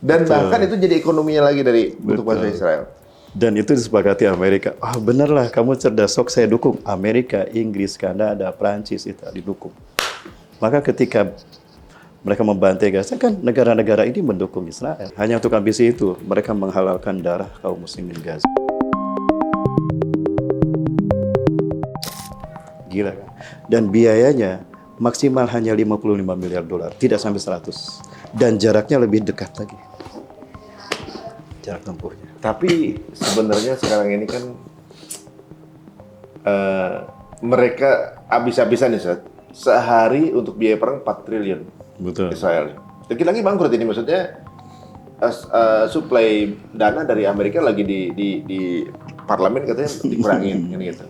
[SPEAKER 1] Dan bahkan itu jadi ekonominya lagi untuk bangsa Israel.
[SPEAKER 3] Dan itu disepakati Amerika. Bener lah, kamu cerdas, sok saya dukung. Amerika, Inggris, Kanada, Prancis itu didukung. Maka ketika mereka membantai Gaza, kan negara-negara ini mendukung Israel. Hanya untuk ambisi itu, mereka menghalalkan darah kaum muslimin Gaza. Gila kan? Dan biayanya maksimal hanya 55 miliar dolar, tidak sampai 100. Dan jaraknya lebih dekat lagi. Jarak tempuhnya.
[SPEAKER 1] Tapi sebenarnya sekarang ini kan mereka habis-habisan nih, Ustaz. Sehari untuk biaya perang 4 triliun.
[SPEAKER 3] Betul.
[SPEAKER 1] Israel. Dikit lagi bangkrut ini, maksudnya suplai dana dari Amerika lagi di parlemen katanya dikurangin kan gitu.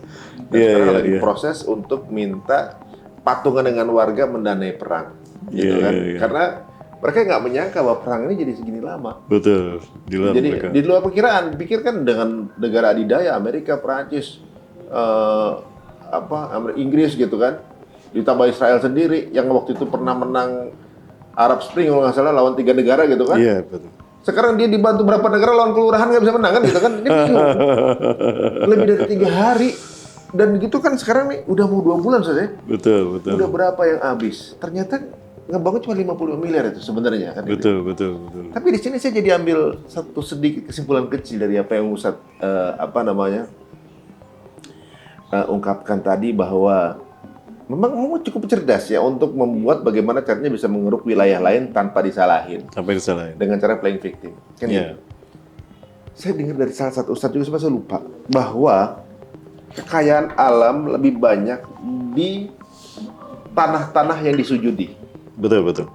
[SPEAKER 1] Dan sekarang lagi proses untuk minta patungan dengan warga mendanai perang, gitu kan? Karena mereka nggak menyangka bahwa perang ini jadi segini lama.
[SPEAKER 3] Betul.
[SPEAKER 1] Jadi di luar perkiraan, pikirkan dengan negara adidaya Amerika, Prancis, Inggris gitu kan, ditambah Israel sendiri yang waktu itu pernah menang Arab Spring kalau nggak salah lawan 3 negara gitu kan.
[SPEAKER 3] Iya, betul.
[SPEAKER 1] Sekarang dia dibantu berapa negara lawan kelurahan nggak bisa menang kan gitu kan. Ini bingung. Lebih dari 3 hari. Dan gitu kan sekarang nih udah mau 2 bulan saja.
[SPEAKER 3] Betul.
[SPEAKER 1] Udah berapa yang habis? Ternyata ngebangun cuma 55 miliar itu sebenarnya kan.
[SPEAKER 3] Betul.
[SPEAKER 1] Tapi di sini saya jadi ambil satu sedikit kesimpulan kecil dari apa yang Ustaz ungkapkan tadi, bahwa memang cukup cerdas ya untuk membuat bagaimana caranya bisa mengeruk wilayah lain tanpa disalahin. Dengan cara playing victim. Kan gitu. Saya dengar dari salah satu ustadz juga, saya lupa, bahwa kekayaan alam lebih banyak di tanah-tanah yang disujudi.
[SPEAKER 3] Betul.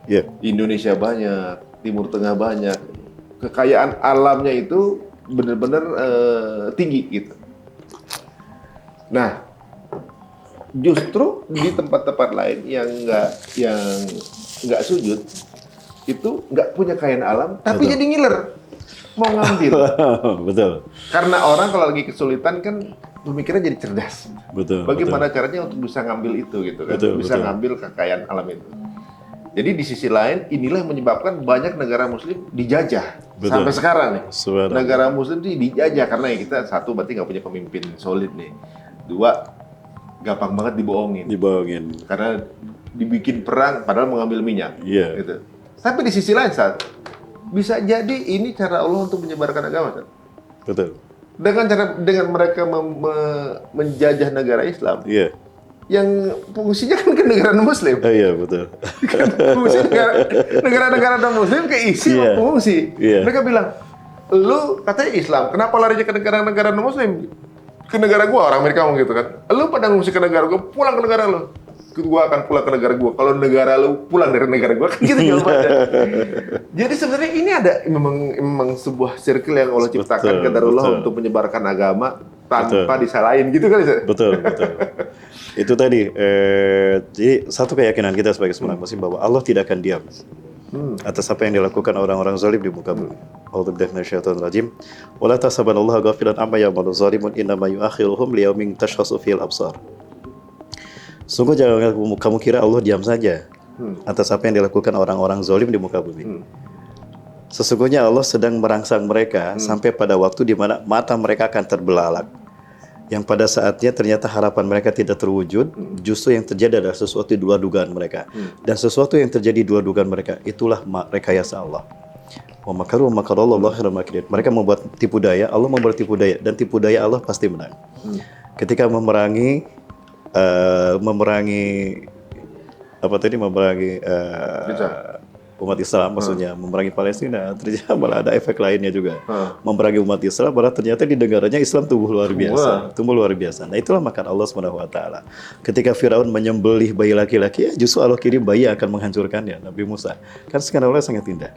[SPEAKER 3] Iya.
[SPEAKER 1] Di Indonesia banyak, Timur Tengah banyak. Kekayaan alamnya itu benar-benar tinggi gitu. Nah, justru di tempat-tempat lain yang nggak sujud itu nggak punya kekayaan alam, tapi jadi ngiler mau ngambil.
[SPEAKER 3] Betul.
[SPEAKER 1] Karena orang kalau lagi kesulitan kan pemikirannya jadi cerdas.
[SPEAKER 3] Betul.
[SPEAKER 1] Bagaimana caranya untuk bisa ngambil itu gitu kan? Bisa ngambil kekayaan alam itu. Jadi di sisi lain inilah yang menyebabkan banyak negara Muslim dijajah sampai sekarang nih. Negara Muslim itu dijajah karena ya kita satu berarti nggak punya pemimpin solid nih. 2 gampang banget dibohongin. Karena dibikin perang padahal mengambil minyak. Gitu. Tapi di sisi lain, Ustaz, bisa jadi ini cara Allah untuk menyebarkan agama, Ustaz.
[SPEAKER 3] Betul.
[SPEAKER 1] Dengan mereka menjajah negara Islam. Yang fungsinya kan ke negara non-Muslim.
[SPEAKER 3] Iya, betul.
[SPEAKER 1] Fungsi negara-negara non-Muslim keisi fungsi. Mereka bilang, lu katanya Islam, kenapa larinya ke negara-negara non-Muslim? Ke negara gua, orang Amerika ngomong gitu kan. Lu pada ngungsi ke negara gua, pulang ke negara lu. Gua akan pulang ke negara gua. Kalau negara lu pulang dari negara gua, kan gitu jawabannya. Jadi sebenarnya ini ada memang sebuah circle yang Allah ciptakan qadarullah untuk menyebarkan agama tanpa disalahin gitu kan.
[SPEAKER 3] Betul. Itu tadi, jadi satu keyakinan kita sebagai seorang muslim bahwa Allah tidak akan diam atas apa yang dilakukan orang-orang zalim di muka bumi. A'udzubillahi minasyaitonir rajim. Wala tahsabannallaha ghafilan amma ya'malu zalimun innama yu'akhiruhum liyaumin tashkhasu fihil absar. Sungguh jangan kamu kira Allah diam saja atas apa yang dilakukan orang-orang zalim di muka bumi. Sesungguhnya Allah sedang merangsang mereka sampai pada waktu di mana mata mereka akan terbelalak yang pada saatnya ternyata harapan mereka tidak terwujud, justru yang terjadi adalah sesuatu di luar dugaan mereka. Dan sesuatu yang terjadi di luar dugaan mereka, itulah rekayasa Allah. Wa makaru wa makarallahu khairul makirin. Mereka membuat tipu daya, Allah membuat tipu daya, dan tipu daya Allah pasti menang. Ketika memerangi umat Islam, maksudnya memerangi Palestina, ternyata malah ada efek lainnya juga. Memerangi umat Islam, malah ternyata di negaranya Islam tumbuh luar biasa. Tumbuh luar biasa. Nah, itulah makan Allah SWT. Ketika Firaun menyembelih bayi laki-laki, justru Allah kirim bayi yang akan menghancurkannya, Nabi Musa. Kan sekarang Allah sangat indah.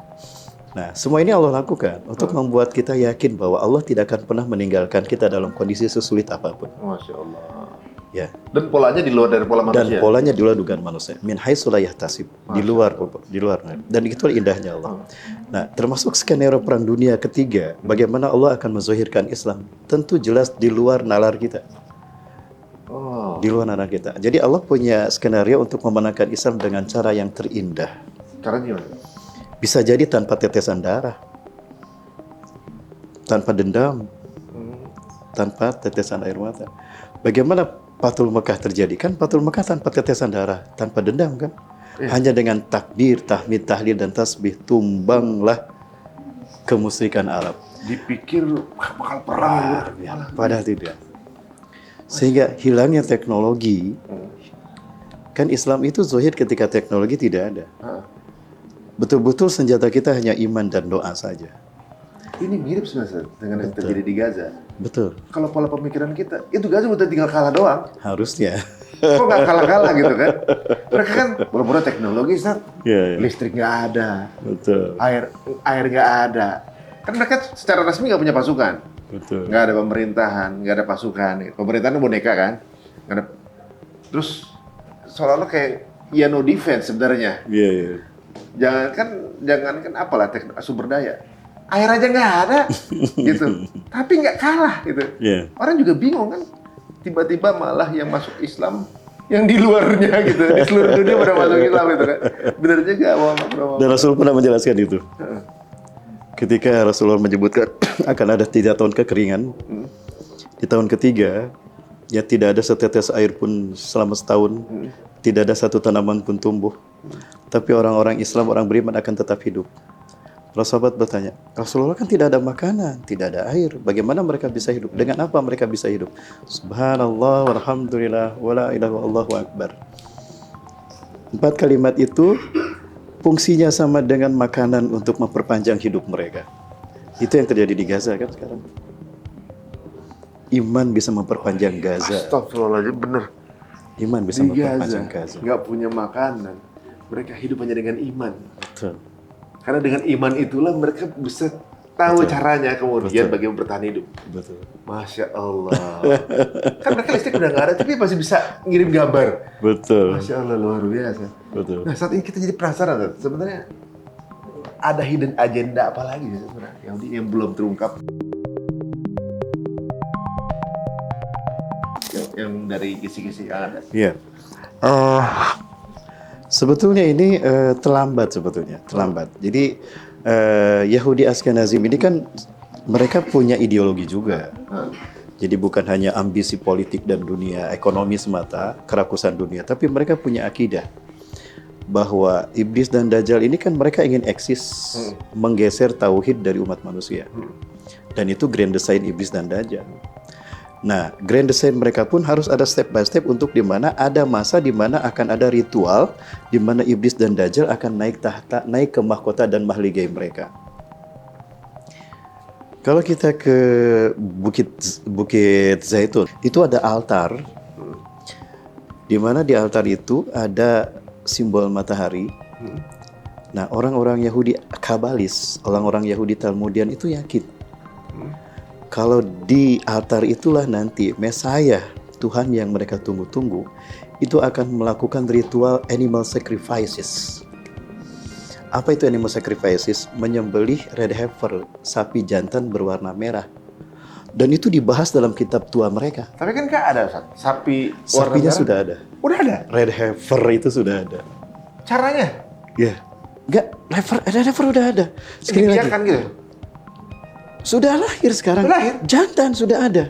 [SPEAKER 3] Nah, semua ini Allah lakukan untuk membuat kita yakin bahwa Allah tidak akan pernah meninggalkan kita dalam kondisi sesulit apapun.
[SPEAKER 1] Masya Allah.
[SPEAKER 3] Ya.
[SPEAKER 1] Dan polanya di luar dari pola manusia.
[SPEAKER 3] Dan polanya di luar dugaan manusia. Min haitsu la yahtasib. Di luar. Dan itu indahnya Allah. Nah, termasuk skenario perang dunia ketiga, bagaimana Allah akan menzahirkan Islam? Tentu jelas di luar nalar kita. Di luar nalar kita. Jadi Allah punya skenario untuk memenangkan Islam dengan cara yang terindah.
[SPEAKER 1] Caranya gimana?
[SPEAKER 3] Bisa jadi tanpa tetesan darah. Tanpa dendam. Tanpa tetesan air mata. Bagaimana Fathul Mekah terjadi? Kan Fathul Mekah tanpa tetesan darah, tanpa dendam kan? Hanya dengan takbir, tahmid, tahlil, dan tasbih tumbanglah kemusyrikan Arab.
[SPEAKER 1] Dipikir bakal perang.
[SPEAKER 3] Padahal tidak. Sehingga hilangnya teknologi, kan Islam itu zahir ketika teknologi tidak ada. Betul-betul senjata kita hanya iman dan doa saja.
[SPEAKER 1] Ini mirip sebenarnya dengan yang terjadi di Gaza.
[SPEAKER 3] Betul.
[SPEAKER 1] Kalau pola pemikiran kita, itu Gaza udah tinggal kalah doang.
[SPEAKER 3] Harusnya.
[SPEAKER 1] Kok nggak kalah-kalah gitu kan? Mereka kan pura-pura teknologi, Ustaz.
[SPEAKER 3] Yeah.
[SPEAKER 1] Listrik nggak ada.
[SPEAKER 3] Betul.
[SPEAKER 1] Air nggak ada. Kan mereka secara resmi nggak punya pasukan.
[SPEAKER 3] Betul.
[SPEAKER 1] Nggak ada pemerintahan, nggak ada pasukan. Pemerintahan boneka kan? Nggak ada. Terus seolah-olah kayak ya no defense sebenarnya.
[SPEAKER 3] Iya.
[SPEAKER 1] Jangan kan apalah sumber daya. Air aja nggak ada, gitu. Tapi nggak kalah, gitu.
[SPEAKER 3] Yeah.
[SPEAKER 1] Orang juga bingung kan. Tiba-tiba malah yang masuk Islam, yang di luarnya gitu. Di seluruh dunia pada masuk Islam, gitu kan. Bener juga,
[SPEAKER 3] Dan Rasul pernah menjelaskan itu. Ketika Rasulullah menyebutkan akan ada 3 tahun kekeringan, di tahun ketiga, ya tidak ada setetes air pun selama setahun, tidak ada satu tanaman pun tumbuh. Tapi orang-orang Islam, orang beriman akan tetap hidup. Para sahabat bertanya, Rasulullah kan tidak ada makanan, tidak ada air. Bagaimana mereka bisa hidup? Dengan apa mereka bisa hidup? Subhanallah, walhamdulillah, wala ilaha Allahu akbar. 4 kalimat itu fungsinya sama dengan makanan untuk memperpanjang hidup mereka. Itu yang terjadi di Gaza kan sekarang. Iman bisa memperpanjang Gaza.
[SPEAKER 1] Astagfirullahaladzim, bener.
[SPEAKER 3] Iman bisa memperpanjang Gaza.
[SPEAKER 1] Nggak punya makanan. Mereka hidup hanya dengan iman.
[SPEAKER 3] Betul.
[SPEAKER 1] Karena dengan iman itulah mereka bisa tahu caranya kemudian bagaimana bertahan hidup.
[SPEAKER 3] Betul.
[SPEAKER 1] Masya Allah. Kan mereka listrik udah nggak ada, tapi masih bisa ngirim gambar.
[SPEAKER 3] Betul.
[SPEAKER 1] Masya Allah, luar biasa.
[SPEAKER 3] Betul.
[SPEAKER 1] Nah, saat ini kita jadi penasaran, sebenarnya ada hidden agenda apa lagi sih sebenarnya yang belum terungkap? Yang dari kisi-kisi yang ada.
[SPEAKER 3] Iya. Sebetulnya ini terlambat sebetulnya, terlambat. Jadi Yahudi Ashkenazim ini kan mereka punya ideologi juga. Jadi bukan hanya ambisi politik dan dunia ekonomi semata, kerakusan dunia, tapi mereka punya akidah bahwa iblis dan dajjal ini kan mereka ingin eksis, menggeser tauhid dari umat manusia. Dan itu grand design iblis dan dajjal. Nah, grand design mereka pun harus ada step by step untuk di mana ada masa di mana akan ada ritual di mana iblis dan dajjal akan naik tahta, naik ke mahkota dan mahligai mereka. Kalau kita ke Bukit Zaitun, itu ada altar di mana di altar itu ada simbol matahari. Nah, orang-orang Yahudi Kabalis, orang-orang Yahudi Talmudian itu yakin kalau di altar itulah nanti Mesaya, Tuhan yang mereka tunggu-tunggu, itu akan melakukan ritual animal sacrifices. Apa itu animal sacrifices? Menyembelih red heifer, sapi jantan berwarna merah. Dan itu dibahas dalam kitab tua mereka.
[SPEAKER 1] Tapi kan nggak ada, Ustaz.
[SPEAKER 3] Sapinya sudah ada.
[SPEAKER 1] Udah ada?
[SPEAKER 3] Red heifer itu sudah ada.
[SPEAKER 1] Caranya?
[SPEAKER 3] Ya. Enggak, red heifer udah ada. Sekali lagi.
[SPEAKER 1] Kan gitu?
[SPEAKER 3] Sudah lahir sekarang.
[SPEAKER 1] Sudah lahir?
[SPEAKER 3] Jantan sudah ada.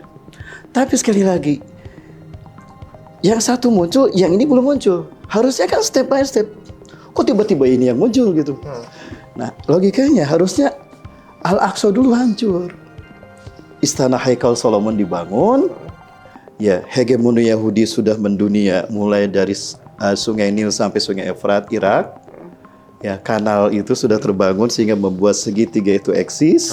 [SPEAKER 3] Tapi sekali lagi, yang satu muncul, yang ini belum muncul. Harusnya kan step by step. Kok tiba-tiba ini yang muncul gitu? Nah, logikanya harusnya Al-Aqsa dulu hancur. Istana Haikal Solomon dibangun. Ya, hegemoni Yahudi sudah mendunia mulai dari Sungai Nil sampai Sungai Efrat, Irak. Ya, kanal itu sudah terbangun sehingga membuat segitiga itu eksis.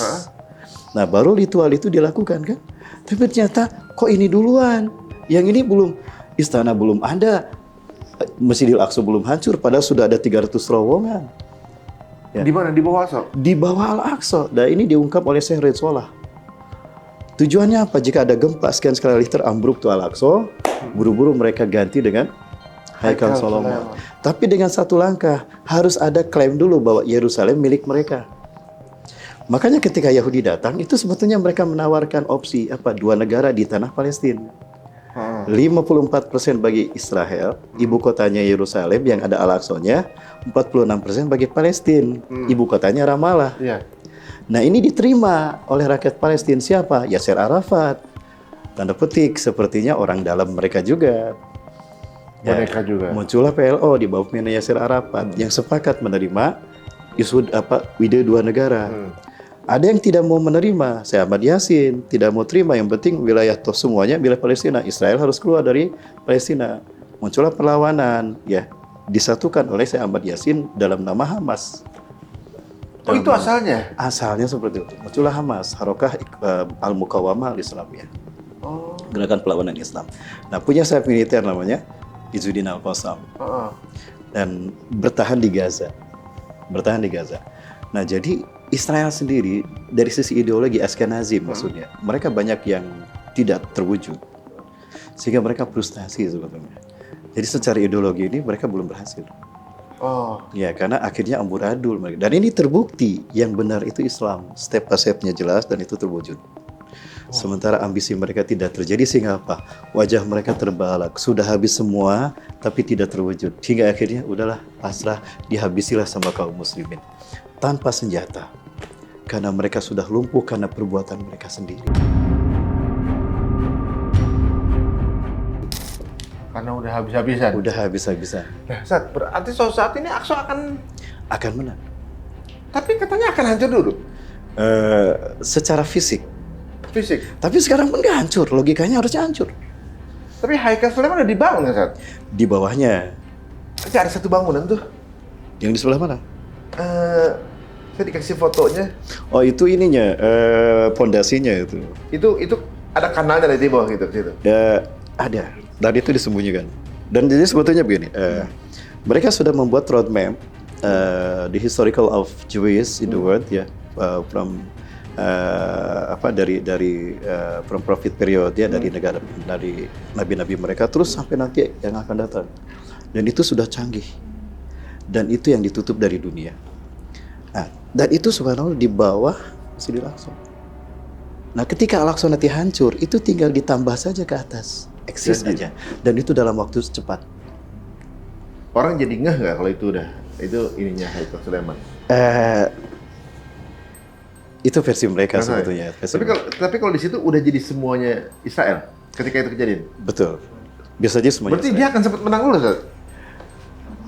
[SPEAKER 3] Nah, baru ritual itu dilakukan kan. Tapi ternyata kok ini duluan, yang ini belum, istana belum ada, Masjidil Aqsa belum hancur, padahal sudah ada 300 terowongan. Ya.
[SPEAKER 1] Di mana? Di bawah Aqsa?
[SPEAKER 3] Di bawah Al-Aqsa. Dan ini diungkap oleh Syekh Ridsolah. Tujuannya apa? Jika ada gempa sekian skala Richter ambruk tuh Al-Aqsa, buru-buru mereka ganti dengan Haikal Solomon. Tapi dengan satu langkah, harus ada klaim dulu bahwa Yerusalem milik mereka. Makanya ketika Yahudi datang, itu sebetulnya mereka menawarkan opsi dua negara di tanah Palestina. 54% bagi Israel, ibu kotanya Yerusalem yang ada Al-Aqsa-nya, 46% bagi Palestina, ibu kotanya Ramallah.
[SPEAKER 1] Iya.
[SPEAKER 3] Nah, ini diterima oleh rakyat Palestina siapa? Yasser Arafat. Tanda petik, sepertinya orang dalam mereka juga.
[SPEAKER 1] Mereka juga.
[SPEAKER 3] Muncullah PLO di bawah pimpinan Yasser Arafat yang sepakat menerima isu ide dua negara. Ada yang tidak mau menerima, saya Ahmad Yasin tidak mau terima, yang penting wilayah toh semuanya wilayah Palestina, Israel harus keluar dari Palestina. Muncullah perlawanan, ya disatukan oleh saya Ahmad Yasin dalam nama Hamas.
[SPEAKER 1] Oh, itu asalnya?
[SPEAKER 3] Asalnya seperti itu. Muncullah Hamas, Harokah Al-Muqawamah Al-Islamiyah.
[SPEAKER 1] Oh.
[SPEAKER 3] Gerakan perlawanan Islam. Nah, punya sayap militer namanya Izzuddin Al-Qassam. Dan bertahan di Gaza. Nah, jadi Israel sendiri dari sisi ideologi Ashkenazi maksudnya, mereka banyak yang tidak terwujud. Sehingga mereka frustasi sebetulnya. Jadi secara ideologi ini mereka belum berhasil.
[SPEAKER 1] Oh.
[SPEAKER 3] Ya, karena akhirnya amburadul mereka. Dan ini terbukti yang benar itu Islam. Step by stepnya jelas dan itu terwujud. Sementara ambisi mereka tidak terjadi sehingga apa? Wajah mereka terbalak. Sudah habis semua tapi tidak terwujud. Hingga akhirnya udahlah pasrah, dihabisilah sama kaum muslimin. Tanpa senjata. Karena mereka sudah lumpuh karena perbuatan mereka sendiri.
[SPEAKER 1] Karena udah habis-habisan.
[SPEAKER 3] Udah habis-habisan.
[SPEAKER 1] Nah, berarti saat ini Aqsa
[SPEAKER 3] akan menang.
[SPEAKER 1] Tapi katanya akan hancur dulu.
[SPEAKER 3] Secara fisik.
[SPEAKER 1] Tapi
[SPEAKER 3] sekarang pun nggak hancur. Logikanya harusnya hancur.
[SPEAKER 1] Tapi Haikal Sulaiman udah dibangun kan, Sat?
[SPEAKER 3] Di bawahnya.
[SPEAKER 1] Nanti ada satu bangunan tuh.
[SPEAKER 3] Yang di sebelah mana?
[SPEAKER 1] Saya dikasih fotonya.
[SPEAKER 3] Oh, itu ininya, pondasinya itu.
[SPEAKER 1] Itu ada kanalnya dari bawah gitu situ.
[SPEAKER 3] Ada. Dan itu disembunyikan. Dan jadi sebetulnya begini, mereka sudah membuat roadmap the historical of Jewish in the world ya, from from prophet period ya, dari negara, dari nabi-nabi mereka terus sampai nanti yang akan datang. Dan itu sudah canggih. Dan itu yang ditutup dari dunia. Nah, dan itu subhanallah di bawah Masjidil Aqsa. Nah, ketika Al-Aqsa nanti hancur, itu tinggal ditambah saja ke atas. Eksis aja. Dan itu dalam waktu cepat.
[SPEAKER 1] Orang jadi ngeh nggak kalau itu ininya Haikal Sulaiman?
[SPEAKER 3] Itu versi mereka sebetulnya.
[SPEAKER 1] Tapi kalau di situ udah jadi semuanya Israel ketika itu kejadian.
[SPEAKER 3] Betul. Biasanya semuanya.
[SPEAKER 1] Berarti
[SPEAKER 3] Israel.
[SPEAKER 1] dia akan sempat menang dulu, Ustaz?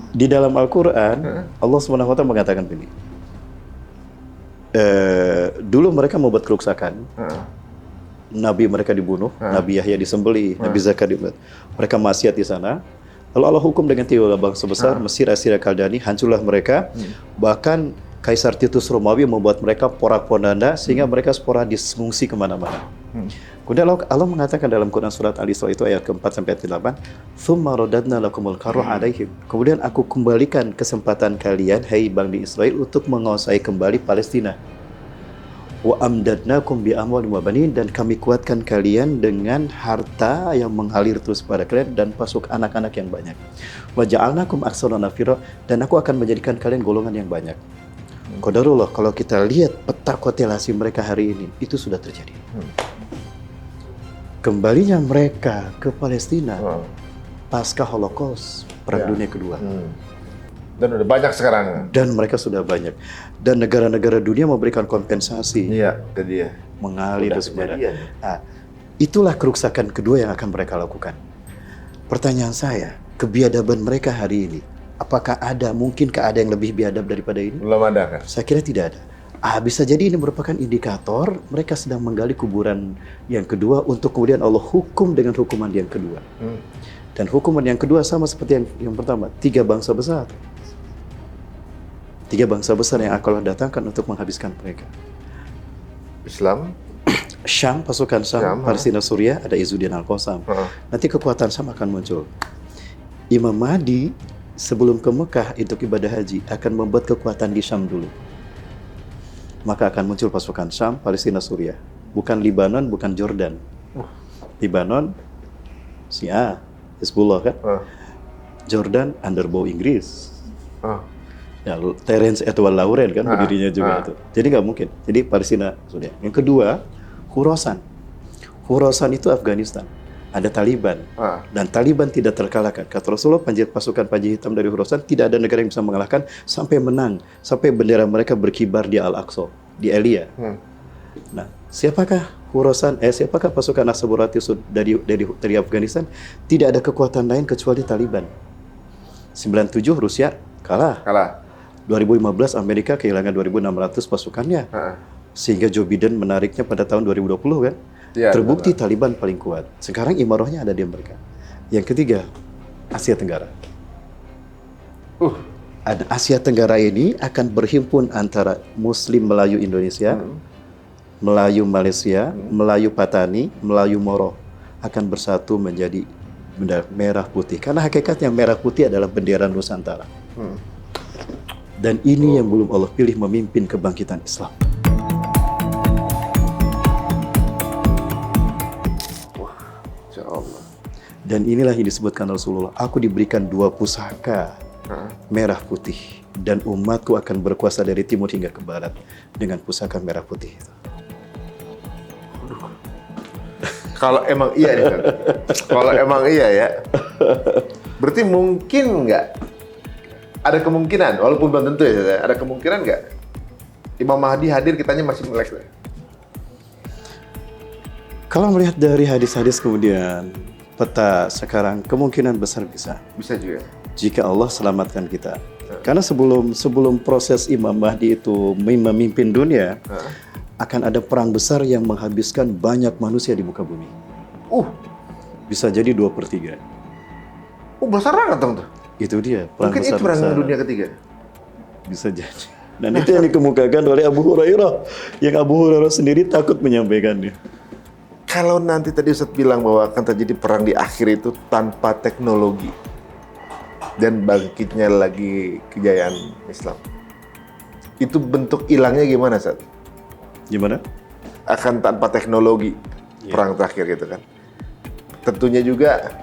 [SPEAKER 3] Di dalam Al-Quran, Allah SWT mengatakan begini. Dulu mereka membuat kerusakan. Nabi mereka dibunuh, Nabi Yahya disembelih, Nabi Zakaria dibunuh. Mereka maksiat di sana. Lalu Allah hukum dengan tiga bangsa besar, Mesir, Assyria, Kaldani, hancurlah mereka. Bahkan Kaisar Titus Romawi membuat mereka porak-poranda sehingga mereka sporadis mengungsi kemana-mana. Kemudian Allah mengatakan dalam Quran surat Al-Isra itu ayat ke-4 sampai 8, "Tsumma radadna lakumul karra 'alaihim." Kemudian aku kembalikan kesempatan kalian, hai Bani Israel, untuk menguasai kembali Palestina. Wa amdadnakum bi amwalin wa banin, dan kami kuatkan kalian dengan harta yang mengalir terus pada kalian dan pasuk anak-anak yang banyak. Wa ja'alnakum aktsara nafira, dan aku akan menjadikan kalian golongan yang banyak. Qadarullah, kalau kita lihat peta konstelasi mereka hari ini, itu sudah terjadi. Kembalinya mereka ke Palestina pasca Holocaust, Perang Dunia Kedua.
[SPEAKER 1] Dan udah banyak sekarang.
[SPEAKER 3] Dan mereka sudah banyak. Dan negara-negara dunia memberikan kompensasi.
[SPEAKER 1] Iya, itu dia.
[SPEAKER 3] Mengalir sebenarnya. Nah, Itulah kerusakan kedua yang akan mereka lakukan. Pertanyaan saya, kebiadaban mereka hari ini, mungkinkah ada yang lebih biadab daripada ini?
[SPEAKER 1] Belum ada kan?
[SPEAKER 3] Saya kira tidak ada. Bisa jadi ini merupakan indikator mereka sedang menggali kuburan yang kedua untuk kemudian Allah hukum dengan hukuman yang kedua. Dan hukuman yang kedua sama seperti yang pertama, 3 bangsa besar. 3 bangsa besar yang Allah datangkan untuk menghabiskan mereka.
[SPEAKER 1] Islam,
[SPEAKER 3] Syam, pasukan Syam, Palestina, Suriah, ada Izzuddin Al-Qassam. Nanti kekuatan Syam akan muncul. Imam Mahdi sebelum ke Mekah untuk ibadah haji akan membuat kekuatan di Syam dulu. Maka akan muncul pasukan Syam, Palestina, Suriah. Bukan Libanon, bukan Jordan. Libanon, Syiah, Hizbullah kan? Jordan, underbow Inggris. Ya, Terence Edward Lauren kan berdirinya juga itu. Jadi nggak mungkin. Jadi Palestina, Suriah. Yang kedua, Khurasan. Khurasan itu Afghanistan. Ada Taliban. Dan Taliban tidak terkalahkan. Kata Rasulullah, pasukan Panji Hitam dari Khurasan tidak ada negara yang bisa mengalahkan sampai menang. Sampai bendera mereka berkibar di Al-Aqsa, di Elia. Nah, siapakah Khurasan? Siapakah pasukan Nasrullah dari Afghanistan? Tidak ada kekuatan lain kecuali Taliban. 97 Rusia kalah. 2015 Amerika kehilangan 2.600 pasukannya. Sehingga Joe Biden menariknya pada tahun 2020 kan. Ya, terbukti benar. Taliban paling kuat. Sekarang imarahnya ada di mereka. Yang ketiga, Asia Tenggara. Asia Tenggara ini akan berhimpun antara Muslim Melayu Indonesia, Melayu Malaysia, Melayu Patani, Melayu Moro. Akan bersatu menjadi bendera merah putih. Karena hakikatnya merah putih adalah bendera Nusantara. Dan ini yang belum Allah pilih memimpin kebangkitan Islam. Dan inilah yang disebutkan Rasulullah, aku diberikan 2 pusaka merah putih dan umatku akan berkuasa dari timur hingga ke barat dengan pusaka merah putih itu.
[SPEAKER 1] Kalau emang iya nih kan? Kalau emang iya ya, berarti mungkin nggak ada kemungkinan, walaupun belum tentu ya, ada kemungkinan nggak Imam Mahdi hadir kitanya masih melek?
[SPEAKER 3] Kalau melihat dari hadis-hadis kemudian peta sekarang kemungkinan besar bisa
[SPEAKER 1] juga
[SPEAKER 3] jika Allah selamatkan kita. Karena sebelum proses Imam Mahdi itu memimpin dunia, akan ada perang besar yang menghabiskan banyak manusia di muka bumi. Bisa jadi 2/3.
[SPEAKER 1] Besar banget dong tuh.
[SPEAKER 3] Itu dia.
[SPEAKER 1] Mungkin itu perang dunia ketiga.
[SPEAKER 3] Bisa jadi. Dan itu yang dikemukakan oleh Abu Hurairah, yang Abu Hurairah sendiri takut menyampaikannya.
[SPEAKER 1] Kalau nanti tadi Ustadz bilang bahwa akan terjadi perang di akhir itu tanpa teknologi dan bangkitnya lagi kejayaan Islam, itu bentuk hilangnya gimana, Ustadz?
[SPEAKER 3] Gimana?
[SPEAKER 1] Akan tanpa teknologi perang terakhir gitu kan. Tentunya juga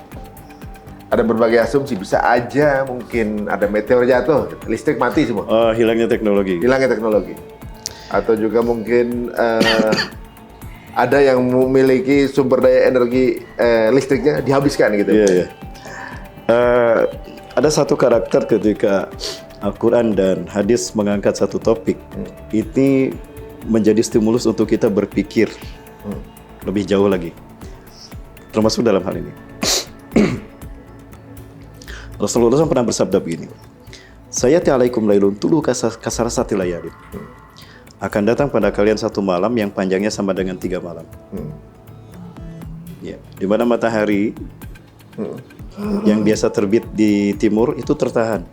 [SPEAKER 1] ada berbagai asumsi, bisa aja mungkin ada meteor jatuh, listrik mati semua.
[SPEAKER 3] Hilangnya teknologi.
[SPEAKER 1] Atau juga mungkin ada yang memiliki sumber daya energi listriknya dihabiskan gitu.
[SPEAKER 3] Iya. Ada satu karakter ketika Al-Quran dan hadis mengangkat satu topik, ini menjadi stimulus untuk kita berpikir lebih jauh lagi, termasuk dalam hal ini. Rasulullah SAW pernah bersabda begini, "Sayati alaikum lailun tulu kasarasati layalin." Akan datang pada kalian satu malam yang panjangnya sama dengan 3 malam. Ya, di mana matahari yang biasa terbit di timur itu tertahan,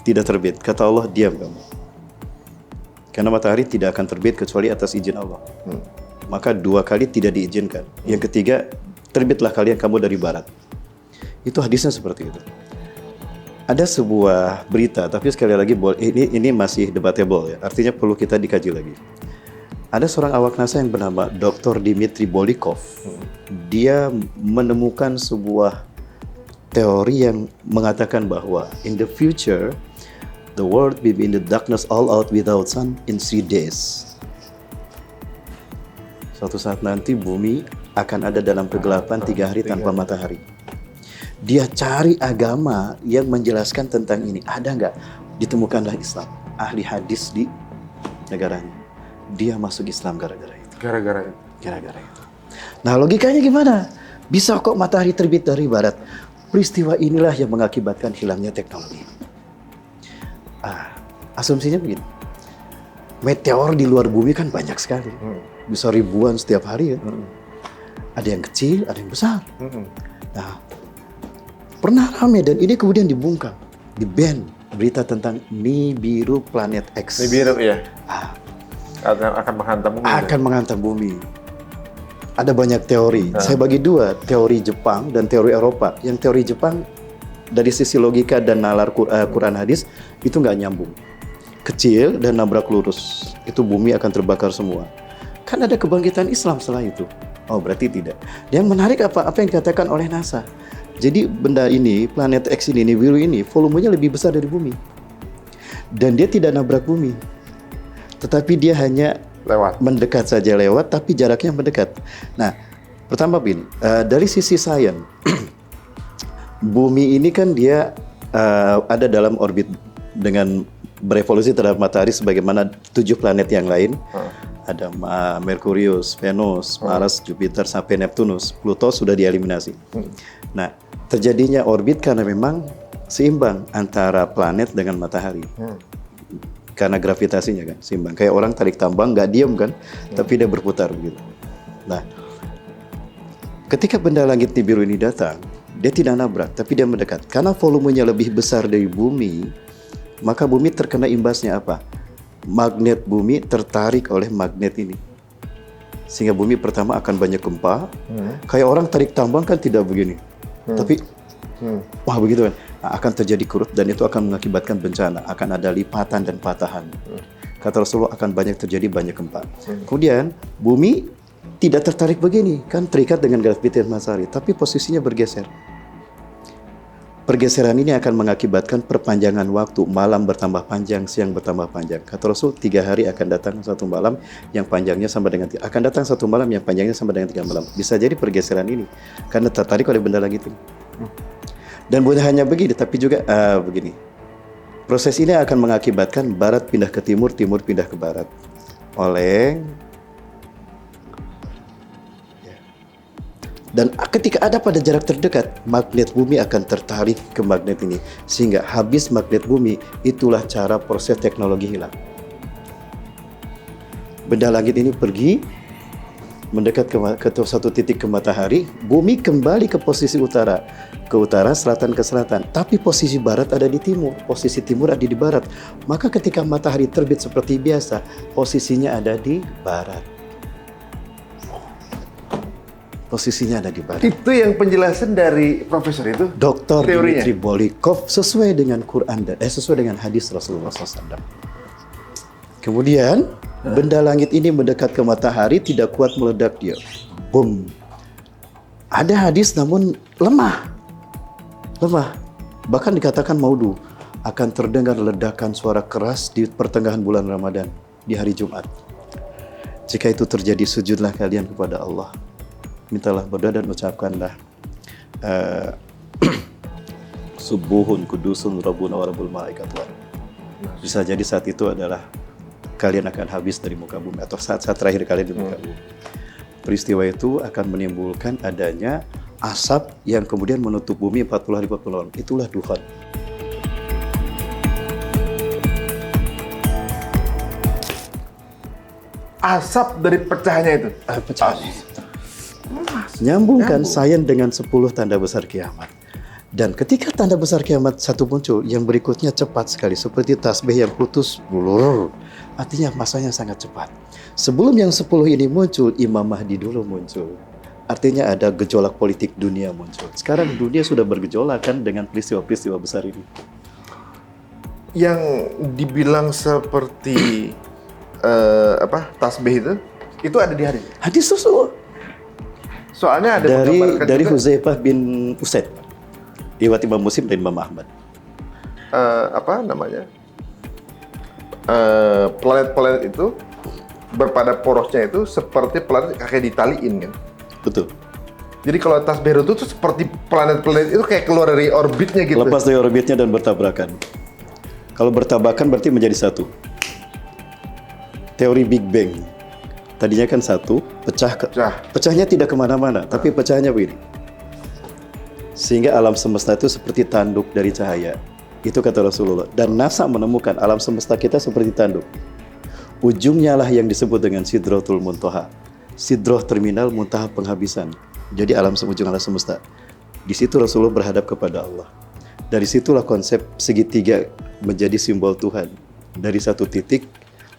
[SPEAKER 3] tidak terbit. Kata Allah, diam kamu. Karena matahari tidak akan terbit kecuali atas izin Allah. Maka 2 kali tidak diizinkan. Yang ketiga, terbitlah kalian kamu dari barat. Itu hadisnya seperti itu. Ada sebuah berita, tapi sekali lagi ini masih debatable ya. Artinya perlu kita dikaji lagi. Ada seorang awak NASA yang bernama Dr. Dmitry Bolikov. Dia menemukan sebuah teori yang mengatakan bahwa in the future the world will be in the darkness all out without sun in 3 days. Suatu saat nanti bumi akan ada dalam kegelapan 3 hari tanpa matahari. Dia cari agama yang menjelaskan tentang ini. Ada nggak? Ditemukanlah Islam. Ahli hadis di negaranya. Dia masuk Islam gara-gara itu.
[SPEAKER 1] Gara-gara itu.
[SPEAKER 3] Gara-gara itu. Nah, logikanya gimana? Bisa kok matahari terbit dari barat? Peristiwa inilah yang mengakibatkan hilangnya teknologi. Asumsinya begini. Meteor di luar bumi kan banyak sekali. Bisa ribuan setiap hari ya. Ada yang kecil, ada yang besar. Nah, pernah ramai dan ini kemudian dibungkam, di-ban berita tentang Nibiru planet X.
[SPEAKER 1] Nibiru ya. Akan menghantam bumi.
[SPEAKER 3] Akan menghantam bumi. Ada banyak teori. Saya bagi dua, teori Jepang dan teori Eropa. Yang teori Jepang dari sisi logika dan nalar Quran hadis itu nggak nyambung. Kecil dan nabrak lurus, itu bumi akan terbakar semua. Kan ada kebangkitan Islam setelah itu. Oh, berarti tidak. Yang menarik apa yang dikatakan oleh NASA. Jadi benda ini, planet X ini, Nibiru ini, volumenya lebih besar dari bumi. Dan dia tidak nabrak bumi. Tetapi dia hanya mendekat saja lewat, tapi jaraknya mendekat. Nah, pertama Bin, dari sisi sains, bumi ini kan dia ada dalam orbit dengan berevolusi terhadap matahari sebagaimana 7 planet yang lain. Ada Merkurius, Venus, Mars, Jupiter, sampai Neptunus. Pluto sudah dieliminasi. Nah, terjadinya orbit karena memang seimbang antara planet dengan matahari. Karena gravitasinya kan seimbang. Kayak orang tarik tambang nggak diem kan, tapi dia berputar begitu. Nah, ketika benda langit Nibiru ini datang, dia tidak nabrak, tapi dia mendekat. Karena volumenya lebih besar dari bumi, maka bumi terkena imbasnya apa? Magnet bumi tertarik oleh magnet ini. Sehingga bumi pertama akan banyak gempa. Kayak orang tarik tambang kan tidak begini. Tapi, wah begitu kan. Nah, akan terjadi kurut dan itu akan mengakibatkan bencana. Akan ada lipatan dan patahan. Kata Rasulullah akan banyak terjadi banyak gempa. Kemudian, bumi tidak tertarik begini. Kan terikat dengan gravitasi matahari. Tapi posisinya bergeser. Pergeseran ini akan mengakibatkan perpanjangan waktu, malam bertambah panjang, siang bertambah panjang. Kata Rasul, 3 hari akan datang satu malam yang panjangnya sama dengan akan datang satu malam yang panjangnya sama dengan 3 malam. Bisa jadi pergeseran ini karena tertarik oleh benda langit ini. Dan bukan hanya begini, tapi juga begini. Proses ini akan mengakibatkan barat pindah ke timur, timur pindah ke barat. Dan ketika ada pada jarak terdekat, magnet bumi akan tertarik ke magnet ini. Sehingga habis magnet bumi, itulah cara proses teknologi hilang. Benda langit ini pergi, mendekat ke satu titik ke matahari, bumi kembali ke posisi utara. Ke utara, selatan ke selatan. Tapi posisi barat ada di timur, posisi timur ada di barat. Maka ketika matahari terbit seperti biasa, posisinya ada di barat. Posisinya ada di barat.
[SPEAKER 1] Itu yang penjelasan dari profesor itu?
[SPEAKER 3] Dr.
[SPEAKER 1] Teorinya?
[SPEAKER 3] Dmitri Bolikov sesuai dengan Quran dan sesuai dengan hadis Rasulullah SAW. Kemudian benda langit ini mendekat ke matahari, tidak kuat meledak dia. Boom. Ada hadis namun lemah. Bahkan dikatakan maudu. Akan terdengar ledakan suara keras di pertengahan bulan Ramadan di hari Jumat. Jika itu terjadi, sujudlah kalian kepada Allah. Mintalah berdoa dan ucapkanlah Subuhun kudusun rabbuna wa rabbul malaikat. Bisa jadi saat itu adalah kalian akan habis dari muka bumi atau saat-saat terakhir kalian di muka bumi. Peristiwa itu akan menimbulkan adanya asap yang kemudian menutup bumi 40 hari 40 malam. Itulah Dukhan.
[SPEAKER 1] Asap dari pecahnya itu?
[SPEAKER 3] Pecahnya. Nyambungkan sains dengan 10 tanda besar kiamat. Dan ketika tanda besar kiamat satu muncul, yang berikutnya cepat sekali. Seperti tasbih yang putus, bulur. Artinya masanya sangat cepat. Sebelum yang 10 ini muncul, Imam Mahdi dulu muncul. Artinya ada gejolak politik dunia muncul. Sekarang dunia sudah bergejolak kan dengan peristiwa-peristiwa besar ini.
[SPEAKER 1] Yang dibilang seperti tasbih itu ada di hadis.
[SPEAKER 3] Hadis Rasul.
[SPEAKER 1] Soalnya ada
[SPEAKER 3] dari Huzaifah bin Usaid, riwayat Imam Muslim dan Imam Ahmad.
[SPEAKER 1] Planet-planet itu berpada porosnya itu seperti planet kayak ditaliin kan.
[SPEAKER 3] Betul.
[SPEAKER 1] Jadi kalau tasbih itu tuh seperti planet-planet itu kayak keluar dari orbitnya gitu.
[SPEAKER 3] Lepas dari orbitnya dan bertabrakan. Kalau bertabrakan berarti menjadi satu. Teori Big Bang. Tadinya kan satu,
[SPEAKER 1] Pecah.
[SPEAKER 3] pecahnya tidak kemana-mana, tapi pecahnya begini. Sehingga alam semesta itu seperti tanduk dari cahaya. Itu kata Rasulullah. Dan NASA menemukan alam semesta kita seperti tanduk. Ujungnya lah yang disebut dengan Sidratul Muntaha. Sidroh terminal, muntaha penghabisan. Jadi alam ujung alam semesta. Di situ Rasulullah berhadap kepada Allah. Dari situlah konsep segitiga menjadi simbol Tuhan. Dari satu titik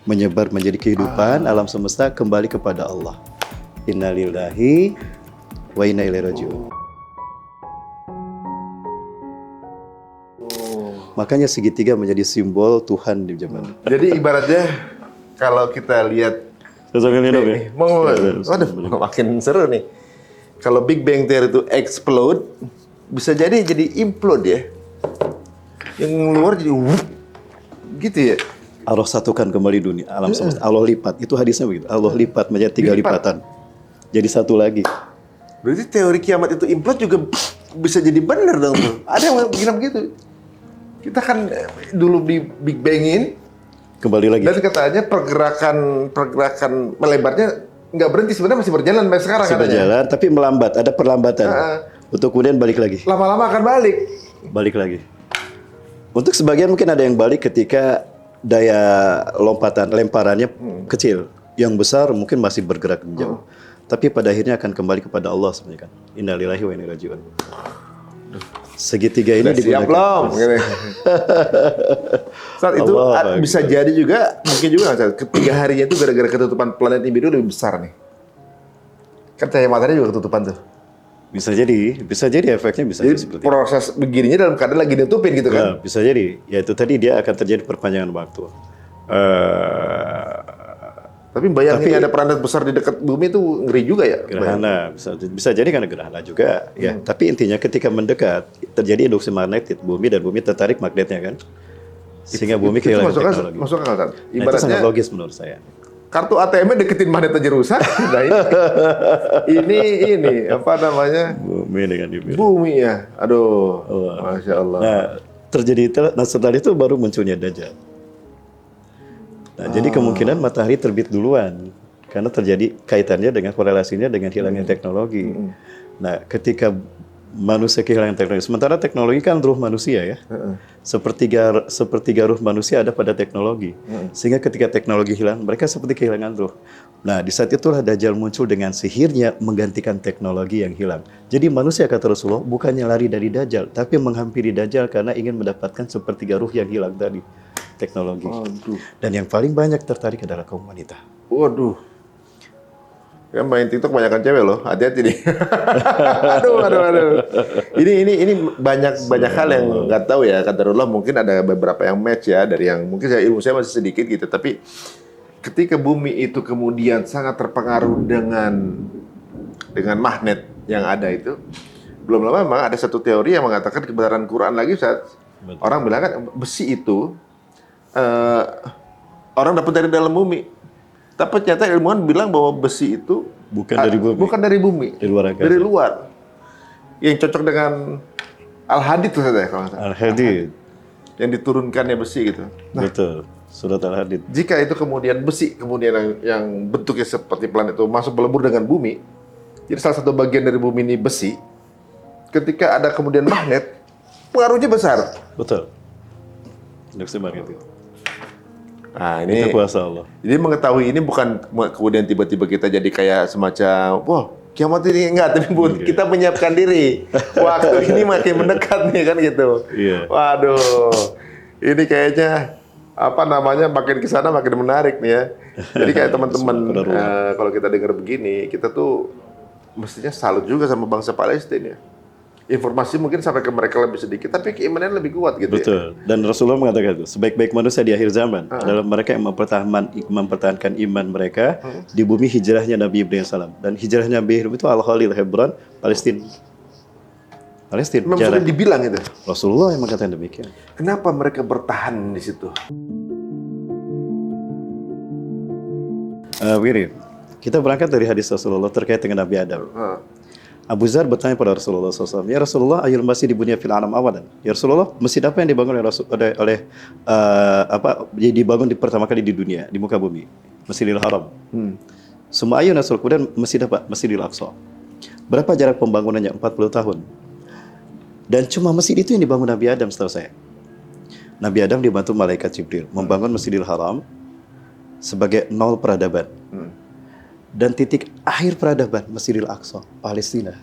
[SPEAKER 3] menyebar menjadi kehidupan alam semesta kembali kepada Allah. Innalillahi wa inna ilaihi raji'un. Makanya segitiga menjadi simbol Tuhan di zaman.
[SPEAKER 1] Jadi ibaratnya kalau kita lihat waduh, makin seru nih. Kalau Big Bang Theory itu explode, bisa jadi implode ya. Yang luar jadi gitu ya.
[SPEAKER 3] Allah satukan kembali dunia, alam semesta. Allah lipat, itu hadisnya begitu. Allah lipat menjadi 3 lipatan. Jadi satu lagi.
[SPEAKER 1] Berarti teori kiamat itu implode juga bisa jadi benar dong tuh. Ada yang bilang begitu. Kita kan dulu di Big Bangin,
[SPEAKER 3] kembali lagi.
[SPEAKER 1] dan katanya pergerakan melebarnya nggak berhenti, sebenarnya masih berjalan sampai sekarang
[SPEAKER 3] Masih
[SPEAKER 1] katanya.
[SPEAKER 3] berjalan, tapi melambat, ada perlambatan. Untuk kemudian balik lagi.
[SPEAKER 1] Lama-lama akan balik.
[SPEAKER 3] Balik lagi. Untuk sebagian mungkin ada yang balik ketika daya lemparannya kecil. Yang besar mungkin masih bergerak jauh. Tapi pada akhirnya akan kembali kepada Allah sebenarnya kan. Innalillahi wa inna ilaihi raji'un. Segitiga ini
[SPEAKER 1] siap belum? Saat itu bisa jadi juga, mungkin juga ketiga harinya itu gara-gara ketutupan planet Nibiru lebih besar nih. Kan cahaya matahari juga ketutupan tuh.
[SPEAKER 3] Bisa jadi efeknya bisa
[SPEAKER 1] Jadi
[SPEAKER 3] seperti
[SPEAKER 1] proses begininya dalam keadaan lagi ditutupin gitu kan?
[SPEAKER 3] Ya, bisa jadi. Ya itu tadi dia akan terjadi perpanjangan waktu.
[SPEAKER 1] Tapi bayangin ada planet besar di dekat bumi itu ngeri juga ya?
[SPEAKER 3] Gerhana bisa jadi karena gerhana juga ya. Tapi intinya ketika mendekat terjadi induksi magnetik bumi dan bumi tertarik magnetnya kan. Sehingga bumi kehilangan teknologi.
[SPEAKER 1] Masuk akal kan?
[SPEAKER 3] Nah, itu
[SPEAKER 1] Ibaratnya
[SPEAKER 3] sangat logis menurut saya.
[SPEAKER 1] kartu ATM-nya deketin magnet aja rusak. Nah, ini apa namanya?
[SPEAKER 3] Bumi dengan Nibiru.
[SPEAKER 1] Bumi ya. Aduh. Masya Allah.
[SPEAKER 3] Nah, setelah itu baru munculnya Dajjal. Nah, jadi kemungkinan matahari terbit duluan karena terjadi kaitannya dengan korelasinya dengan hilangnya teknologi. Nah, ketika manusia kehilangan teknologi, sementara teknologi kan ruh manusia ya. Sepertiga ruh manusia ada pada teknologi. Sehingga ketika teknologi hilang, mereka seperti kehilangan ruh. Nah, di saat itulah Dajjal muncul dengan sihirnya menggantikan teknologi yang hilang. Jadi manusia, kata Rasulullah, bukannya lari dari Dajjal, tapi menghampiri Dajjal karena ingin mendapatkan sepertiga ruh yang hilang tadi. Teknologi. Dan yang paling banyak tertarik adalah kaum wanita.
[SPEAKER 1] Waduh. Ya main TikTok banyakan cewek loh. Hati-hati nih. aduh. Ini banyak hal yang nggak tahu ya. Qadarullah mungkin ada beberapa yang match ya dari yang mungkin ilmu saya masih sedikit gitu. Tapi ketika bumi itu kemudian sangat terpengaruh dengan magnet yang ada itu, belum lama memang ada satu teori yang mengatakan kebenaran Quran lagi saat orang bilang kan besi itu orang dapat dari dalam bumi. Tapi ternyata ilmuwan bilang bahwa besi itu
[SPEAKER 3] bukan dari bumi.
[SPEAKER 1] Bukan dari bumi. Dari luar. Yang cocok dengan Al-Hadid tuh saya kalau nggak salah.
[SPEAKER 3] Al-Hadid.
[SPEAKER 1] Yang diturunkannya besi gitu. Nah,
[SPEAKER 3] betul. Surat Al-Hadid.
[SPEAKER 1] Jika itu kemudian besi, kemudian yang bentuknya seperti planet itu masuk berlebur dengan bumi, jadi salah satu bagian dari bumi ini besi, ketika ada kemudian magnet, pengaruhnya besar.
[SPEAKER 3] Betul. Induksi magnetik.
[SPEAKER 1] Nah, ini
[SPEAKER 3] itu kuasa Allah.
[SPEAKER 1] Jadi mengetahui ini bukan kemudian tiba-tiba kita jadi kayak semacam, wah kiamat ini enggak, tapi kita menyiapkan diri. Waktu ini makin mendekat nih kan gitu.
[SPEAKER 3] Iya.
[SPEAKER 1] Waduh, ini kayaknya apa namanya makin ke sana makin menarik nih ya. Jadi kayak teman-teman kalau kita dengar begini, kita tuh mestinya salut juga sama bangsa Palestina ya. Informasi mungkin sampai ke mereka lebih sedikit, tapi keimanannya lebih kuat gitu.
[SPEAKER 3] Betul. Ya? Dan Rasulullah mengatakan itu, sebaik-baik manusia di akhir zaman adalah mereka yang mempertahankan iman mereka di bumi hijrahnya Nabi Ibrahim salam. Dan hijrahnya Nabi Ibrahim itu Al-Khalil, Hebron, Palestina.
[SPEAKER 1] Memang sudah dibilang itu.
[SPEAKER 3] Rasulullah yang mengatakan demikian.
[SPEAKER 1] Kenapa mereka bertahan di situ?
[SPEAKER 3] Begini, kita berangkat dari hadis Rasulullah terkait dengan Nabi Adam. Abu Zar bertanya pada Rasulullah SAW, ya Rasulullah, ayul masjid dibunya fil alam awalan. Ya Rasulullah, masjid apa yang dibangun dibangun pertama kali di dunia, di muka bumi? Masjidil Haram. Semua ayun Rasul, kemudian masjid apa? Masjidil Aqsa. Berapa jarak pembangunannya? 40 tahun. Dan cuma masjid itu yang dibangun Nabi Adam setahu saya. Nabi Adam dibantu malaikat Jibril membangun Masjidil Haram sebagai nol peradaban. Dan titik akhir peradaban Masjidil Aqsa, Palestina.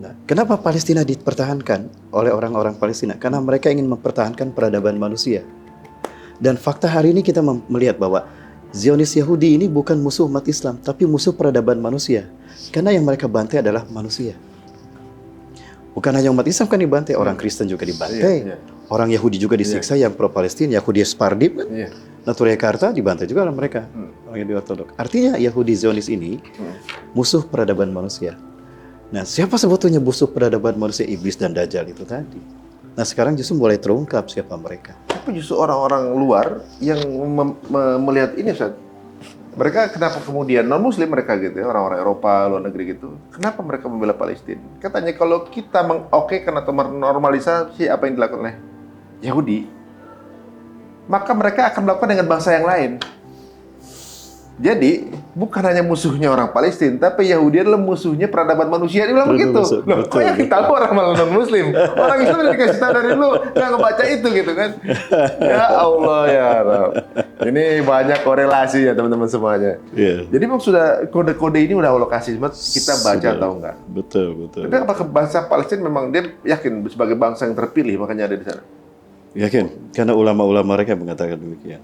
[SPEAKER 3] Nah, kenapa Palestina dipertahankan oleh orang-orang Palestina? Karena mereka ingin mempertahankan peradaban manusia. Dan fakta hari ini kita melihat bahwa Zionis Yahudi ini bukan musuh umat Islam, tapi musuh peradaban manusia. Karena yang mereka bantai adalah manusia. Bukan hanya umat Islam kan dibantai, orang Kristen juga dibantai. Orang Yahudi juga disiksa, yang pro-Palestina, Yahudi Sephardim kan. Natural Jakarta dibantai juga oleh mereka, orang Yahudi Ortodok. Artinya Yahudi Zionis ini musuh peradaban manusia. Nah, siapa sebetulnya musuh peradaban manusia? Iblis dan Dajjal itu tadi. Nah, sekarang justru mulai terungkap siapa mereka.
[SPEAKER 1] Tapi justru orang-orang luar yang melihat ini, Ustaz. Mereka kenapa kemudian non-muslim mereka gitu ya, orang-orang Eropa, luar negeri gitu. Kenapa mereka membela Palestina? Katanya kalau kita mengokekan atau normalisasi apa yang dilakukan oleh Yahudi, maka mereka akan melakukan dengan bangsa yang lain. Jadi, bukan hanya musuhnya orang Palestina, tapi Yahudi adalah musuhnya peradaban manusia. Dia bilang begitu. Loh, kok yang kita tahu orang malah non-muslim? Orang Islam udah dikasih tahu dari dulu, nggak ngebaca itu gitu kan. Ya Allah ya Rabb. Ini banyak korelasi ya teman-teman semuanya. Jadi memang sudah kode-kode ini udah Allah kasih, kita baca atau enggak?
[SPEAKER 3] Betul.
[SPEAKER 1] Tapi apakah bangsa Palestina memang dia yakin sebagai bangsa yang terpilih makanya ada di sana?
[SPEAKER 3] Yakin, karena ulama-ulama mereka mengatakan demikian.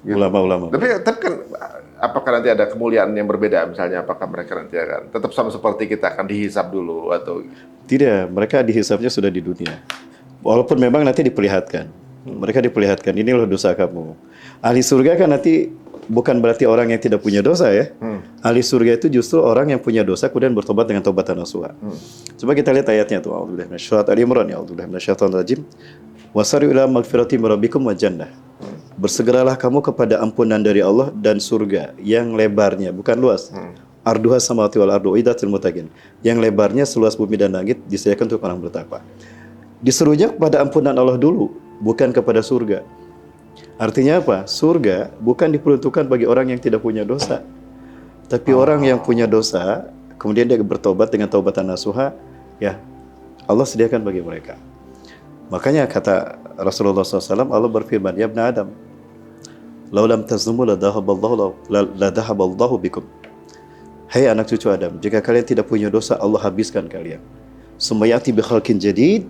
[SPEAKER 3] Gitu. Ulama-ulama.
[SPEAKER 1] Tapi kan apakah nanti ada kemuliaan yang berbeda, misalnya apakah mereka nanti akan tetap sama seperti kita akan dihisab dulu atau?
[SPEAKER 3] Tidak, mereka dihisabnya sudah di dunia. Walaupun memang nanti diperlihatkan. Mereka diperlihatkan, ini loh dosa kamu. Ahli surga kan nanti bukan berarti orang yang tidak punya dosa ya. Ahli surga itu justru orang yang punya dosa kemudian bertobat dengan taubatan nasuha. Coba kita lihat ayatnya tuh. A'udzubillahi minasyaitonir rajim. A'udzubillahi minasyaitonir rajim. Wasari'u ila magfirati min rabbikum wa jannah. Bersegeralah kamu kepada ampunan dari Allah dan surga yang lebarnya, bukan luas. Arduha samawati wal ardu uiddatil muttaqin. Yang lebarnya seluas bumi dan langit disediakan untuk orang bertakwa. Disuruhnya kepada ampunan Allah dulu, bukan kepada surga. Artinya apa? Surga bukan diperuntukkan bagi orang yang tidak punya dosa. Tapi orang yang punya dosa, kemudian dia bertobat dengan taubatan nasuha, ya Allah sediakan bagi mereka. Makanya kata Rasulullah SAW, Allah berfirman, ya ibn Adam, lau lam tazlumu ladahaballahu bikum. Hai anak cucu Adam, jika kalian tidak punya dosa, Allah habiskan kalian. Sumayati bi khalqin jadid,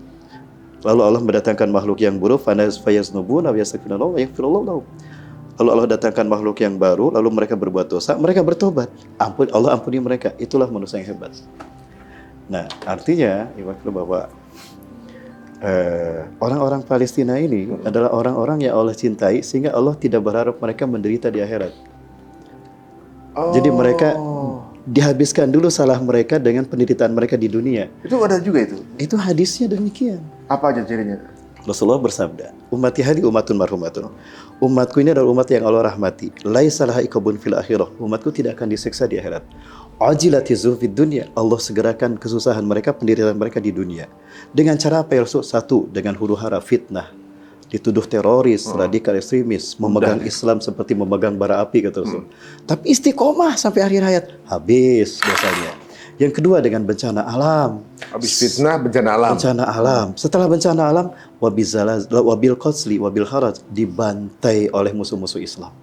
[SPEAKER 3] lalu Allah mendatangkan makhluk yang buruk, fayaznubuna wa yastaghfirullah wa yaghfirullahu lahum. Lalu Allah datangkan makhluk yang baru, lalu mereka berbuat dosa, mereka bertobat. Allah ampuni mereka. Itulah manusia yang hebat. Nah, artinya bahwa orang-orang Palestina ini adalah orang-orang yang Allah cintai sehingga Allah tidak berharap mereka menderita di akhirat. Jadi mereka dihabiskan dulu salah mereka dengan penderitaan mereka di dunia.
[SPEAKER 1] Itu ada juga itu?
[SPEAKER 3] Itu hadisnya demikian.
[SPEAKER 1] Apa aja cirinya?
[SPEAKER 3] Rasulullah bersabda, ummati hadi ummatun marhumatun. Umatku ini adalah umat yang Allah rahmati. Laisa laha iqabun fil akhirah. Umatku tidak akan disiksa di akhirat. Ajilatizu fid dunya. Allah segerakan kesusahan mereka, penderitaan mereka di dunia. Dengan cara apa ya Rasul? Satu, dengan huru-hara fitnah. Dituduh teroris, radikal ekstremis, memegang Islam seperti memegang bara api kata Rasul. Tapi istiqomah sampai akhir hayat, habis dosanya. Yang kedua dengan bencana alam.
[SPEAKER 1] Habis fitnah, bencana alam.
[SPEAKER 3] Bencana alam. Setelah bencana alam, wabil qasli, wabil kharaj, dibantai oleh musuh-musuh Islam.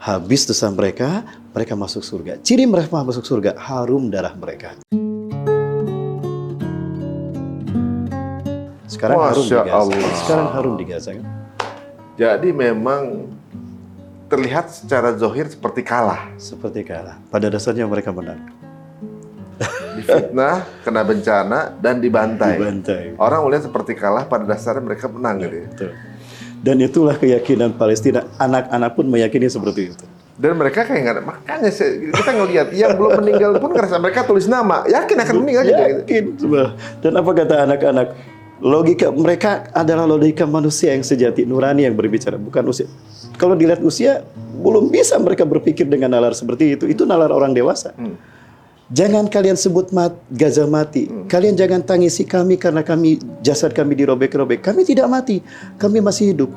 [SPEAKER 3] Habis dosa mereka, mereka masuk surga. Ciri mereka masuk surga, harum darah mereka. Sekarang harum di Gaza. Sekarang harum di Gaza kan?
[SPEAKER 1] Jadi memang terlihat secara zahir seperti kalah.
[SPEAKER 3] Seperti kalah. Pada dasarnya mereka menang.
[SPEAKER 1] Difitnah, kena bencana, dan dibantai. Orang melihat seperti kalah, pada dasarnya mereka menang gitu ya.
[SPEAKER 3] Betul. Dan itulah keyakinan Palestina. Anak-anak pun meyakini seperti itu.
[SPEAKER 1] Dan mereka kayak nggak ada. Makanya kita ngelihat yang belum meninggal pun ngerasa mereka tulis nama. Yakin akan meninggal juga.
[SPEAKER 3] Yakin. Dan apa kata anak-anak? Logika mereka adalah logika manusia yang sejati, nurani yang berbicara, bukan usia. Kalau dilihat usia, belum bisa mereka berpikir dengan nalar seperti itu. Itu nalar orang dewasa. Jangan kalian sebut Gaza mati. Kalian jangan tangisi kami karena jasad kami dirobek-robek. Kami tidak mati. Kami masih hidup.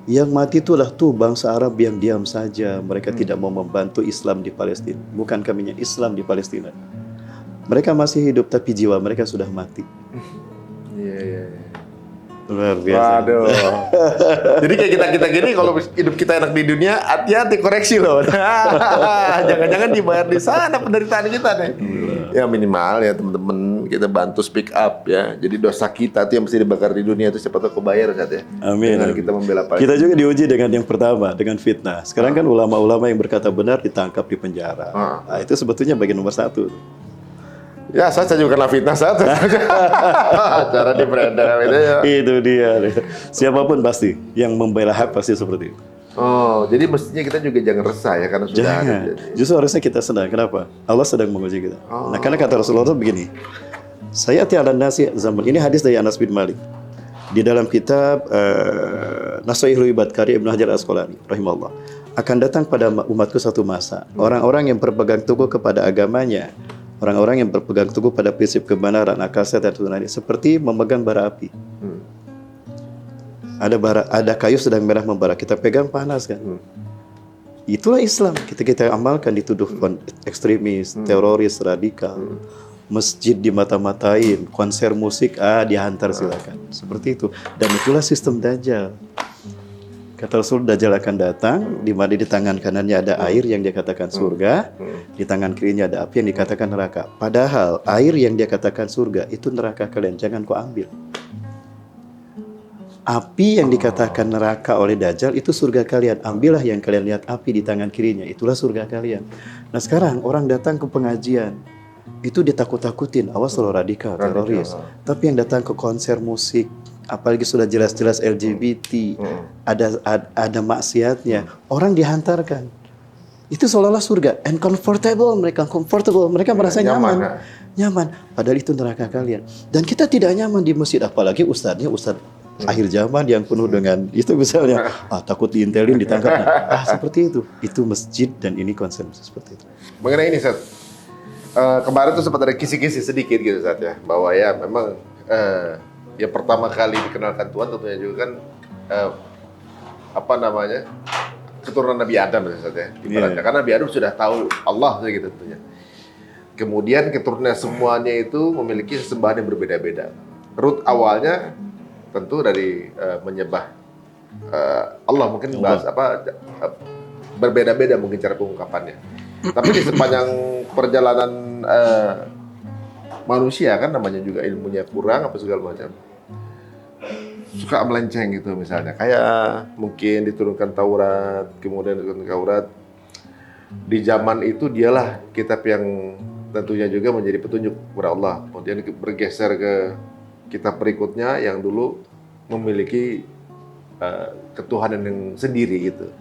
[SPEAKER 3] Yang mati itulah tuh bangsa Arab yang diam saja. Mereka tidak mau membantu Islam di Palestina. Bukan kaminya Islam di Palestina. Mereka masih hidup tapi jiwa mereka sudah mati.
[SPEAKER 1] Iya.
[SPEAKER 3] Luar biasa.
[SPEAKER 1] Waduh. Jadi kayak kita gini kalau hidup kita enak di dunia, hati-hati koreksi loh. Jangan-jangan dibayar di sana penderitaan kita nih. Ya minimal ya teman-teman kita bantu speak up ya. Jadi dosa kita tuh yang mesti dibakar di dunia itu siapa tahu kebayar Ustaz ya.
[SPEAKER 3] Amin.
[SPEAKER 1] Dengan kita membela Palestina.
[SPEAKER 3] Kita juga diuji dengan yang pertama, dengan fitnah. Sekarang kan ulama-ulama yang berkata benar ditangkap di penjara. Nah, itu sebetulnya bagian nomor 1.
[SPEAKER 1] Ya, saya juga kena fitnah saat cara di beredar ya.
[SPEAKER 3] Itu dia. Siapapun pasti yang membela hak pasti seperti itu.
[SPEAKER 1] Oh, jadi mestinya kita juga jangan resah ya karena sudah ada.
[SPEAKER 3] Justru harusnya kita senang. Kenapa? Allah sedang menguji kita. Nah, karena kata Rasulullah begini. Saya tiada nasi zaman ini hadis dari Anas bin Malik. Di dalam kitab Nasaihul Ibad karya Ibnu Hajar Asqalani rahimahullah. Akan datang pada umatku satu masa. Orang-orang yang berpegang teguh kepada agamanya. Orang-orang yang berpegang teguh pada prinsip kebenaran, akal sehat dan tunani seperti memegang bara api. Ada kayu sedang merah membara, kita pegang panas kan. Itulah Islam. Kita amalkan dituduh ekstremis, teroris, radikal. Masjid dimata-matain, konser musik dihantar silakan. Seperti itu. Dan itulah sistem Dajjal. Kata Rasul, Dajjal akan datang, di mana di tangan kanannya ada air yang dia katakan surga, di tangan kirinya ada api yang dikatakan neraka. Padahal air yang dia katakan surga itu neraka kalian, jangan kau ambil. Api yang dikatakan neraka oleh Dajjal itu surga kalian, ambillah yang kalian lihat api di tangan kirinya, itulah surga kalian. Nah sekarang orang datang ke pengajian, itu ditakut-takutin, awas lo radikal, teroris. Tapi yang datang ke konser musik, apalagi sudah jelas-jelas LGBT, ada maksiatnya, orang dihantarkan. Itu seolah-olah surga, and comfortable, mereka merasa nyaman. Padahal itu neraka kalian. Dan kita tidak nyaman di masjid, apalagi ustadz akhir zaman yang penuh dengan itu misalnya, takut diintelin, ditangkap. Seperti itu. Itu masjid dan ini konsep seperti itu.
[SPEAKER 1] Mengenai ini, Ustaz, kemarin tuh sempat ada kisi-kisi sedikit gitu, Ustaz ya, bahwa ya memang ya pertama kali dikenalkan Tuhan tentunya juga kan keturunan Nabi Adam Ustaz ya. Ibaratnya karena Nabi Adam sudah tahu Allah gitu tentunya. Kemudian keturunan semuanya itu memiliki sesembahan yang berbeda-beda. Root awalnya tentu dari menyembah Allah, mungkin bahas berbeda-beda mungkin cara pengungkapannya. Tapi di sepanjang perjalanan manusia kan namanya juga ilmunya kurang apa segala macam, suka melenceng gitu misalnya, kayak mungkin diturunkan Taurat, kemudian diturunkan Taurat di zaman itu dialah kitab yang tentunya juga menjadi petunjuk kepada Allah. Kemudian bergeser ke kitab berikutnya yang dulu memiliki ketuhanan yang sendiri gitu.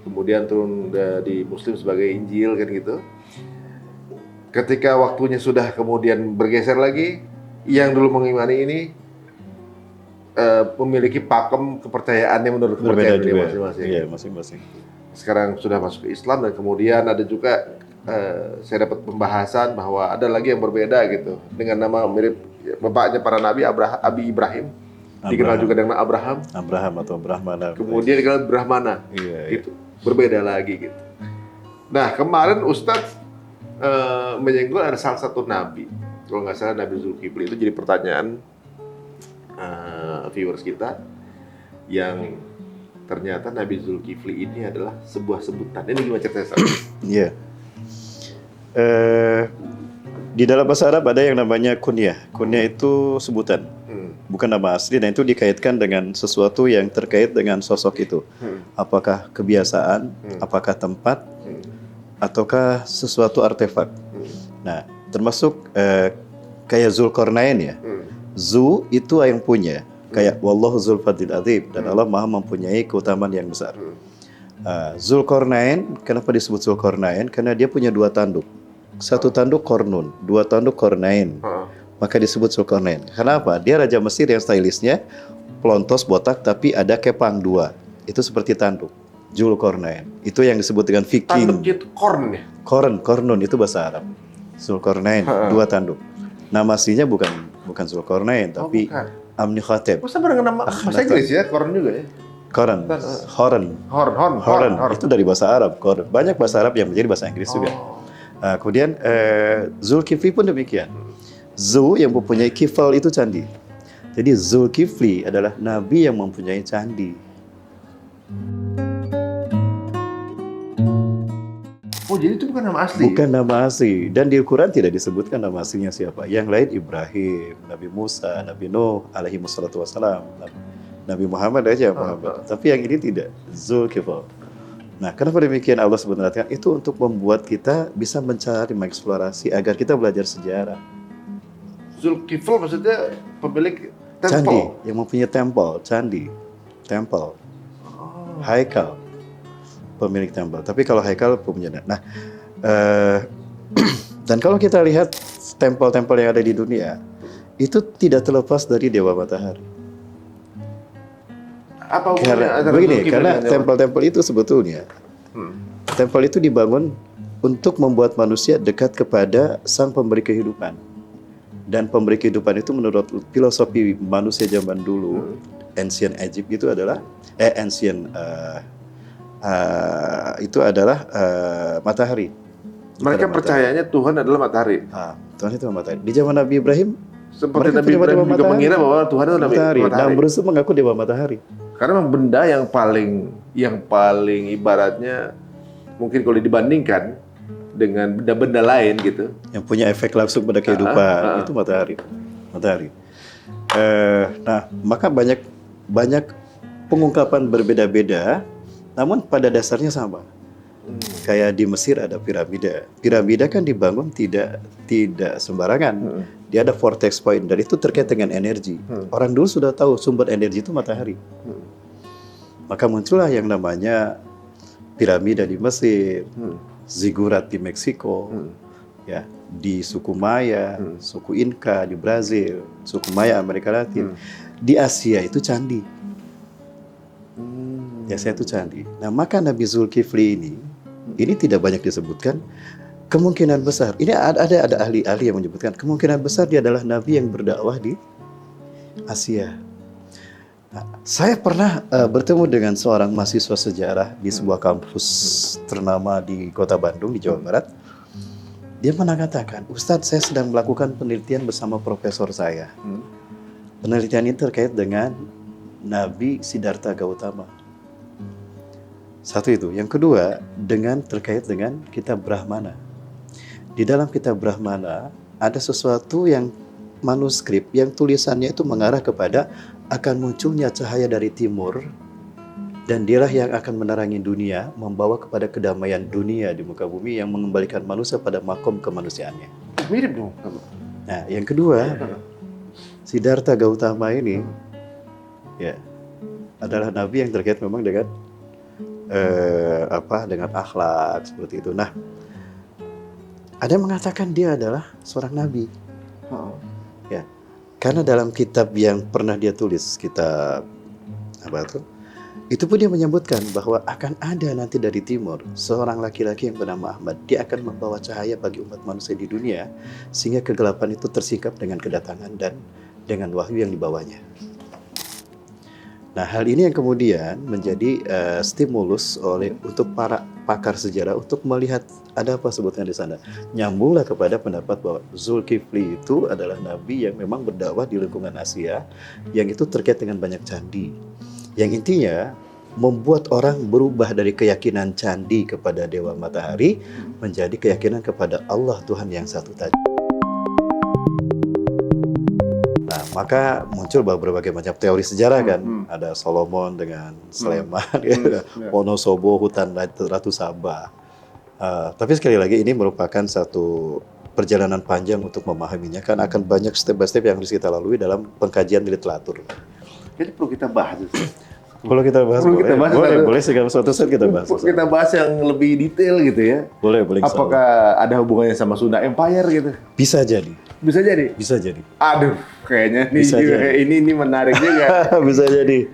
[SPEAKER 1] Kemudian turun di Muslim sebagai Injil kan gitu. Ketika waktunya sudah kemudian bergeser lagi, yang dulu mengimani ini memiliki pakem kepercayaannya menurut kepercayaan dia masing-masing.
[SPEAKER 3] Iya, masing-masing.
[SPEAKER 1] Sekarang sudah masuk ke Islam, dan kemudian ada juga saya dapat pembahasan bahwa ada lagi yang berbeda gitu dengan nama mirip bapaknya para nabi, Abi Ibrahim. Dikenal juga dengan Abraham
[SPEAKER 3] atau Brahmana.
[SPEAKER 1] Kemudian dikenal Brahmana. Gitu. Berbeda lagi gitu. Nah, kemarin Ustadz menyinggung ada salah satu nabi, kalau nggak salah Nabi Zulkifli. Itu jadi pertanyaan viewers kita, yang ternyata Nabi Zulkifli ini adalah sebuah sebutan. Ini gimana ceritanya?
[SPEAKER 3] Iya. Di dalam bahasa Arab ada yang namanya kunyah. Kunyah itu sebutan, bukan nama asli, dan itu dikaitkan dengan sesuatu yang terkait dengan sosok itu. Apakah kebiasaan, apakah tempat, ataukah sesuatu artefak. Nah, termasuk kayak Zulkarnain ya. Zu itu yang punya, kayak Wallahu Dzul Fadlil Adzim, dan Allah Maha mempunyai keutamaan yang besar. Zulkarnain, kenapa disebut Zulkarnain? Karena dia punya 2 tanduk. Satu tanduk kornun, 2 tanduk kornain. Maka disebut Zulkarnain. Kenapa? Dia raja Mesir yang stylishnya pelontos botak tapi ada kepang 2. Itu seperti tanduk. Zulkarnain. Itu yang disebut dengan Viking.
[SPEAKER 1] Tanduk itu korn ya?
[SPEAKER 3] Kornun itu bahasa Arab. Zulkarnain, 2 tanduk. Nama aslinya bukan Zulkarnain, tapi Amnikhotep.
[SPEAKER 1] Masa dengan nama bahasa Inggris ya, korn juga ya?
[SPEAKER 3] Koran, Horan.
[SPEAKER 1] Horn.
[SPEAKER 3] Itu dari bahasa Arab, Koran. Banyak bahasa Arab yang menjadi bahasa Inggris juga. Kemudian Zulkifli pun demikian. Zu yang mempunyai kifal itu candi. Jadi Zulkifli adalah nabi yang mempunyai candi.
[SPEAKER 1] Oh, jadi itu bukan nama asli?
[SPEAKER 3] Bukan nama asli. Dan di Al-Quran tidak disebutkan nama aslinya siapa. Yang lain Ibrahim, Nabi Musa, Nabi Nuh, alaihi wassalatu wassalam. Nabi Muhammad aja Muhammad. Tapi yang ini tidak. Zulkifl. Nah, kenapa demikian Allah sebenarnya? Itu untuk membuat kita bisa mencari, mengeksplorasi agar kita belajar sejarah.
[SPEAKER 1] Zulkifl maksudnya pemilik temple?
[SPEAKER 3] Candi, yang mempunyai temple, candi, temple, haikal, pemilik temple. Tapi kalau haikal punya. Nah, dan kalau kita lihat tempel-tempel yang ada di dunia, itu tidak terlepas dari Dewa Matahari.
[SPEAKER 1] Apa hubungannya antara
[SPEAKER 3] Begini,
[SPEAKER 1] Zulkifli
[SPEAKER 3] karena
[SPEAKER 1] dengan Dewa?
[SPEAKER 3] tempel-tempel itu sebetulnya, tempel itu dibangun untuk membuat manusia dekat kepada Sang Pemberi Kehidupan. Dan pemberi kehidupan itu menurut filosofi manusia zaman dulu, ancient Egypt itu adalah itu adalah matahari.
[SPEAKER 1] Mereka percayanya Tuhan adalah matahari.
[SPEAKER 3] Tuhan itu matahari. Di zaman Nabi Ibrahim,
[SPEAKER 1] Seperti
[SPEAKER 3] mereka
[SPEAKER 1] Nabi
[SPEAKER 3] punya
[SPEAKER 1] Ibrahim
[SPEAKER 3] dewa
[SPEAKER 1] juga
[SPEAKER 3] matahari.
[SPEAKER 1] mengira bahwa Tuhan itu
[SPEAKER 3] matahari.
[SPEAKER 1] matahari.
[SPEAKER 3] Namrud itu mengaku dewa matahari.
[SPEAKER 1] Karena memang benda yang paling ibaratnya mungkin kalau dibandingkan dengan benda-benda lain gitu.
[SPEAKER 3] Yang punya efek langsung pada kehidupan itu matahari. Nah, maka banyak pengungkapan berbeda-beda, namun pada dasarnya sama. Kayak di Mesir ada piramida. Piramida kan dibangun tidak sembarangan. Dia ada vortex point dan itu terkait dengan energi. Orang dulu sudah tahu sumber energi itu matahari. Maka muncullah yang namanya piramida di Mesir, zigurat di Meksiko, ya, di suku Maya, suku Inca di Brazil, suku Maya Amerika Latin. Di Asia itu candi. Di Asia itu candi. Nah, maka Nabi Zulkifli ini tidak banyak disebutkan. Kemungkinan besar, ini ada ahli-ahli yang menyebutkan kemungkinan besar dia adalah nabi yang berdakwah di Asia. Nah, saya pernah bertemu dengan seorang mahasiswa sejarah di sebuah kampus ternama di Kota Bandung di Jawa Barat. Dia pernah katakan, Ustadz, saya sedang melakukan penelitian bersama profesor saya. Penelitian ini terkait dengan Nabi Siddhartha Gautama. Satu itu. Yang kedua, terkait dengan kitab Brahmana. Di dalam kitab Brahmana ada sesuatu yang manuskrip yang tulisannya itu mengarah kepada akan munculnya cahaya dari timur dan dialah yang akan menerangi dunia, membawa kepada kedamaian dunia di muka bumi yang mengembalikan manusia pada makom kemanusiaannya.
[SPEAKER 1] Mirip dong.
[SPEAKER 3] Nah, yang kedua, Siddhartha Gautama ini ya adalah nabi yang terkait memang dengan dengan akhlak seperti itu. Nah, ada yang mengatakan dia adalah seorang nabi. Ya. Karena dalam kitab yang pernah dia tulis, kitab itu pun dia menyebutkan bahwa akan ada nanti dari timur seorang laki-laki yang bernama Ahmad. Dia akan membawa cahaya bagi umat manusia di dunia sehingga kegelapan itu tersingkap dengan kedatangan dan dengan wahyu yang dibawanya. Nah, hal ini yang kemudian menjadi stimulus untuk para pakar sejarah untuk melihat ada apa sebutnya di sana. Nyambunglah kepada pendapat bahwa Zulkifli itu adalah nabi yang memang berdakwah di lingkungan Asia, yang itu terkait dengan banyak candi. Yang intinya membuat orang berubah dari keyakinan candi kepada Dewa Matahari menjadi keyakinan kepada Allah Tuhan yang satu tadi. Nah, maka muncul berbagai macam teori sejarah kan. Ada Solomon dengan Sleman, Wonosobo, hutan Ratu Sabah. Tapi sekali lagi ini merupakan satu perjalanan panjang untuk memahaminya, kan akan banyak step by step yang harus kita lalui dalam pengkajian literatur.
[SPEAKER 1] Jadi perlu kita bahas.
[SPEAKER 3] Kalau kita bahas, boleh segala suatu saat kita bahas.
[SPEAKER 1] Kita bahas yang lebih detail gitu ya.
[SPEAKER 3] Boleh.
[SPEAKER 1] Apakah ada hubungannya sama Sunda Empire gitu?
[SPEAKER 3] Bisa jadi.
[SPEAKER 1] Bisa jadi. Aduh, kayaknya ini menarik juga.
[SPEAKER 3] Bisa jadi.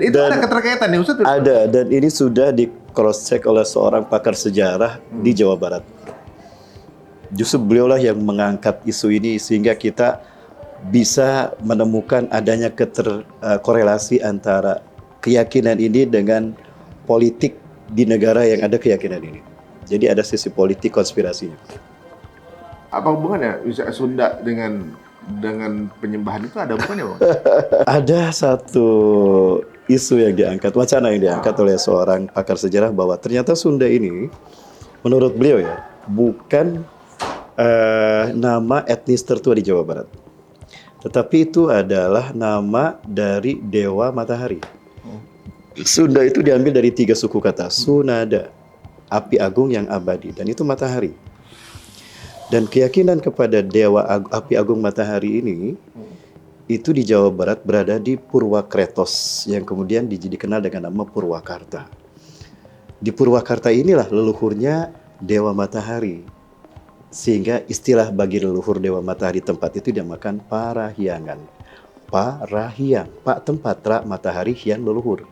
[SPEAKER 3] Itu
[SPEAKER 1] ada keterkaitan nih Ustaz?
[SPEAKER 3] Ada, dan ini sudah di cross check oleh seorang pakar sejarah di Jawa Barat. Justru beliaulah yang mengangkat isu ini sehingga kita bisa menemukan adanya korelasi antara keyakinan ini dengan politik di negara yang ada keyakinan ini. Jadi ada sisi politik konspirasinya.
[SPEAKER 1] Apa hubungannya bisa Sunda dengan penyembahan itu, ada hubungannya, Bang?
[SPEAKER 3] Ada satu isu yang diangkat, wacana yang diangkat oleh seorang pakar sejarah bahwa ternyata Sunda ini, menurut beliau ya, bukan nama etnis tertua di Jawa Barat. Tetapi itu adalah nama dari dewa matahari. Sunda itu diambil dari 3 suku kata. Sunada, api agung yang abadi, dan itu matahari. Dan keyakinan kepada dewa api agung matahari ini, itu di Jawa Barat berada di Purwakretos, yang kemudian dikenal dengan nama Purwakarta. Di Purwakarta inilah leluhurnya dewa matahari. Sehingga istilah bagi leluhur dewa matahari tempat itu dinamakan Parahyangan. Parahyang, pak tempat, ra matahari, hyang leluhur.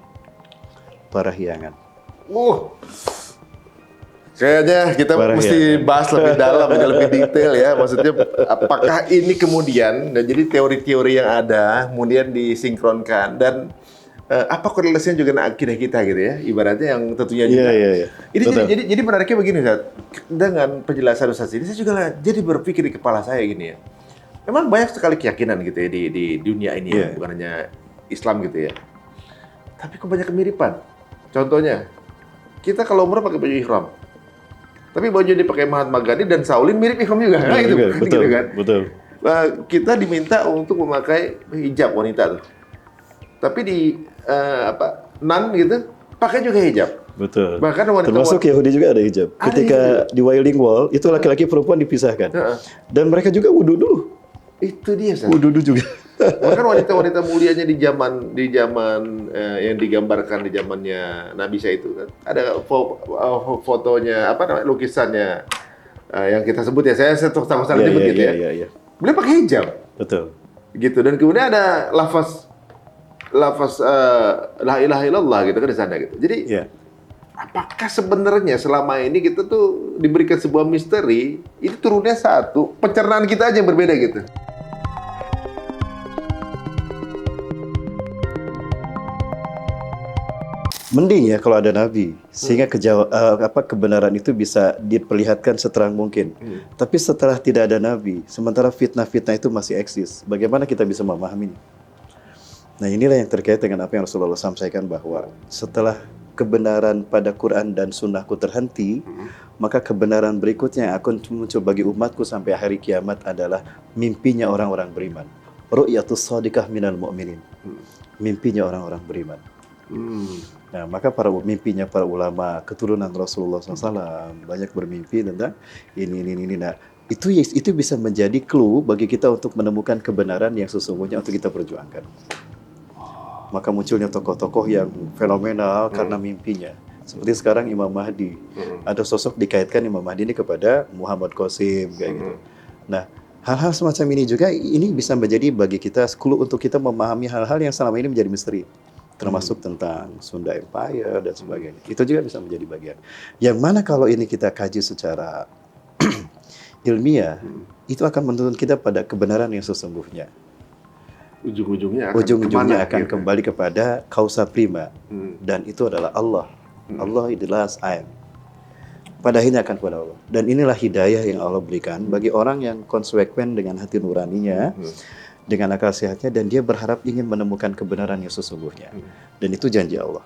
[SPEAKER 3] Parahyangan.
[SPEAKER 1] Kayaknya kita mesti bahas lebih dalam, lebih detail ya. Maksudnya apakah ini kemudian, dan jadi teori-teori yang ada kemudian disinkronkan, dan apa korelasinya juga dengan akidah kita gitu ya, ibaratnya yang tentunya juga. Ini jadi menariknya begini, Ustaz. Dengan penjelasan Ustaz ini, saya juga jadi berpikir di kepala saya gini ya. Memang banyak sekali keyakinan gitu ya di dunia ini ya, bukan hanya Islam gitu ya. Tapi kok banyak kemiripan. Contohnya, kita kalau umrah pakai baju ihram. Tapi baju yang dipakai Mahatma Gandhi dan Shaolin mirip ihram juga. Nah, gitu,
[SPEAKER 3] betul,
[SPEAKER 1] gitu kan?
[SPEAKER 3] Betul.
[SPEAKER 1] Kita diminta untuk memakai hijab wanita tuh. Tapi di nan gitu pakai juga hijab.
[SPEAKER 3] Betul.
[SPEAKER 1] Bahkan wanita
[SPEAKER 3] termasuk Yahudi juga ada hijab. Ketika di Wailing Wall itu laki-laki perempuan dipisahkan. Dan mereka juga wudu dulu.
[SPEAKER 1] Itu dia, Ustaz.
[SPEAKER 3] Wudu dulu juga.
[SPEAKER 1] Bahkan wanita-wanita mulianya di zaman yang digambarkan di zamannya Nabi Isa itu kan. Ada fotonya, lukisannya yang kita sebut ya. Saya sama nyebut gitu ya. Beliau pakai hijab.
[SPEAKER 3] Betul.
[SPEAKER 1] Gitu, dan kemudian ada lafaz la ilaha illallah gitu kan di sana gitu. Jadi apakah sebenarnya selama ini kita tuh diberikan sebuah misteri, itu turunnya satu, pencernaan kita aja yang berbeda gitu.
[SPEAKER 3] Mending ya kalau ada nabi, sehingga kebenaran itu bisa diperlihatkan seterang mungkin. Tapi setelah tidak ada nabi, sementara fitnah-fitnah itu masih eksis, bagaimana kita bisa memahaminya? Nah, inilah yang terkait dengan apa yang Rasulullah sampaikan, bahwa setelah kebenaran pada Quran dan Sunnahku terhenti, maka kebenaran berikutnya yang akan muncul bagi umatku sampai hari kiamat adalah mimpinya orang-orang beriman. Ru'yatus shadiqah minal mu'minin. Mimpinya orang-orang beriman. Nah, maka mimpinya para ulama keturunan Rasulullah SAW banyak bermimpi tentang ini. Nah, itu bisa menjadi clue bagi kita untuk menemukan kebenaran yang sesungguhnya untuk kita perjuangkan. Maka munculnya tokoh-tokoh yang fenomenal karena mimpinya. Seperti sekarang Imam Mahdi. Ada sosok dikaitkan Imam Mahdi ini kepada Muhammad Qasim kayak gitu. Nah, hal-hal semacam ini juga ini bisa menjadi bagi kita clue untuk kita memahami hal-hal yang selama ini menjadi misteri. Termasuk tentang Sunda Empire dan sebagainya. Itu juga bisa menjadi bagian. Yang mana kalau ini kita kaji secara ilmiah, itu akan menuntun kita pada kebenaran yang sesungguhnya. Ujung-ujungnya akan kembali kepada kausa prima. Dan itu adalah Allah. Allah adalah I am. Pada akhirnya akan kepada Allah. Dan inilah hidayah yang Allah berikan bagi orang yang konsekuen dengan hati nuraninya, dengan akal sehatnya, dan dia berharap ingin menemukan kebenaran yang sesungguhnya. Dan itu janji Allah.